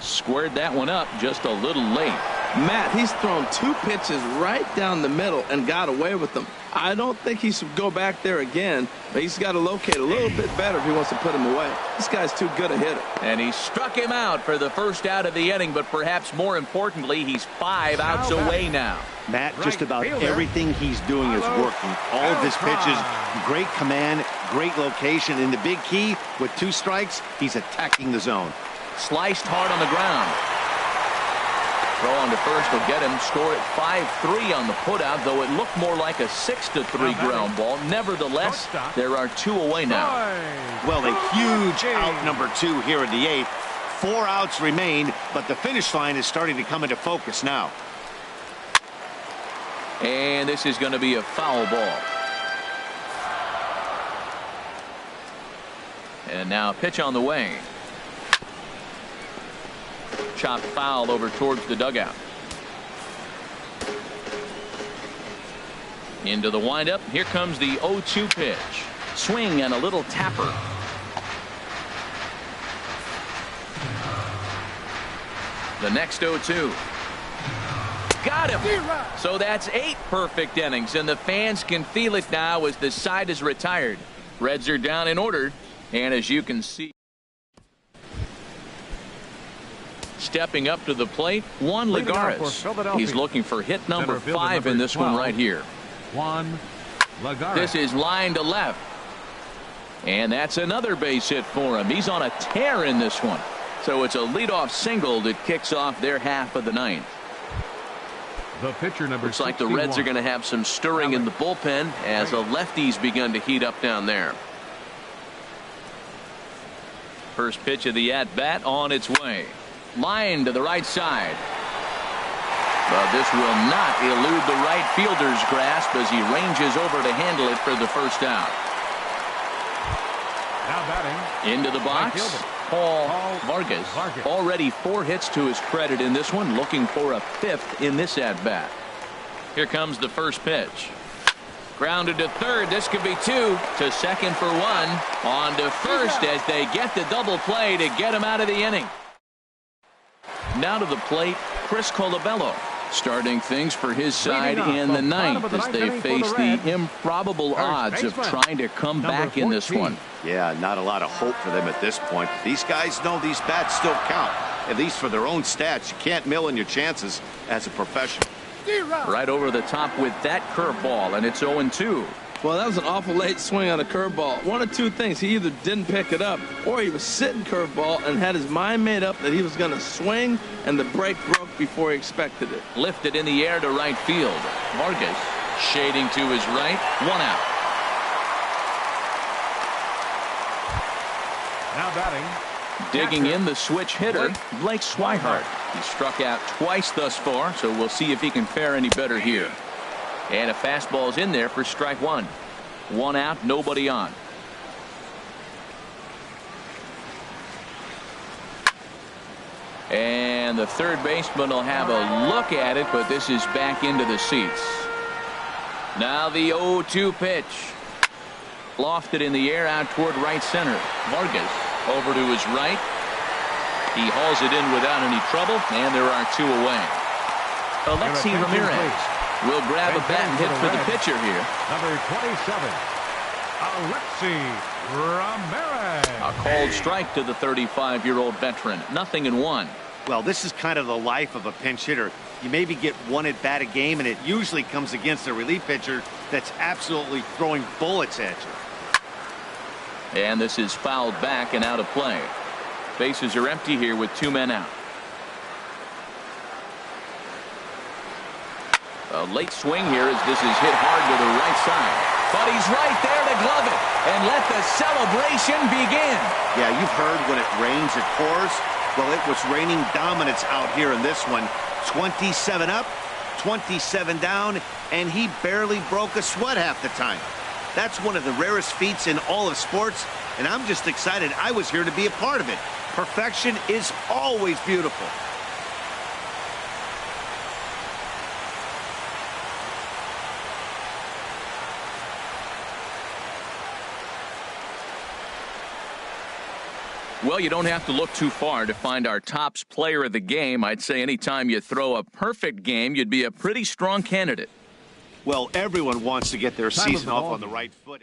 Squared that one up just a little late. Matt, he's thrown 2 pitches right down the middle and got away with them. I don't think he should go back there again, but he's got to locate a little bit better if he wants to put him away. This guy's too good a hitter. And he struck him out for the first out of the inning, but perhaps more importantly, he's 5 outs away now. Matt, just about everything he's doing is working. All of his pitches, great command, great location, and the big key, with 2 strikes, he's attacking the zone. Sliced hard on the ground. Throw on to first will get him. Score at 5-3 on the putout, though it looked more like a 6-3 ground ball. Nevertheless, there are 2 away now. Well, a huge out number 2 here in the 8th. 4 outs remain, but the finish line is starting to come into focus now. And this is going to be a foul ball. And now a pitch on the way. Chopped foul over towards the dugout. Into the windup. Here comes the 0-2 pitch. Swing and a little tapper. The next 0-2. Got him. So that's 8 perfect innings, and the fans can feel it now as the side is retired. Reds are down in order, and as you can see, stepping up to the plate, Juan Lagares. He's looking for hit number 5 in this one right here. Juan Lagares. This is line to left. And that's another base hit for him. He's on a tear in this one. So it's a leadoff single that kicks off their half of the 9th. The pitcher number Looks like the Reds are going to have some stirring in the bullpen as the lefties begun to heat up down there. First pitch of the at-bat on its way. Line to the right side. But this will not elude the right fielder's grasp as he ranges over to handle it for the first out. Now batting. Into the box, Paul Vargas. Already 4 hits to his credit in this one, looking for a 5th in this at-bat. Here comes the first pitch. Grounded to third. This could be 2. To second for 1. On to first as they get the double play to get him out of the inning. Now to the plate, Chris Colabello, starting things for his side in the 9th as they face the improbable odds of trying to come back in this one. Yeah, not a lot of hope for them at this point. These guys know these bats still count, at least for their own stats. You can't mill in your chances as a professional. Right over the top with that curveball, and it's 0-2. Well, that was an awful late swing on a curveball. One of 2 things. He either didn't pick it up or he was sitting curveball and had his mind made up that he was going to swing, and the break broke before he expected it. Lifted in the air to right field. Vargas shading to his right. 1 out. Now batting. Digging in the switch hitter, Blake Swihart. He struck out twice thus far, so we'll see if he can fare any better here. And a fastball's in there for strike 1. 1 out, nobody on. And the third baseman will have a look at it, but this is back into the seats. Now the 0-2 pitch. Lofted in the air out toward right center. Vargas over to his right. He hauls it in without any trouble, and there are 2 away. Alexi Ramirez will grab a bat and hit for the pitcher here. Number 27, Alexi Ramirez. A called strike to the 35-year-old veteran. 0-1. Well, this is kind of the life of a pinch hitter. You maybe get 1 at bat a game, and it usually comes against a relief pitcher that's absolutely throwing bullets at you. And this is fouled back and out of play. Bases are empty here with 2 men out. A late swing here as this is hit hard to the right side. But he's right there to glove it and let the celebration begin. Yeah, you've heard when it rains, it pours. Well, it was raining dominance out here in this one. 27 up, 27 down, and he barely broke a sweat half the time. That's one of the rarest feats in all of sports, and I'm just excited I was here to be a part of it. Perfection is always beautiful. Well, you don't have to look too far to find our tops player of the game. I'd say anytime you throw a perfect game, you'd be a pretty strong candidate. Well, everyone wants to get their season off on the right foot.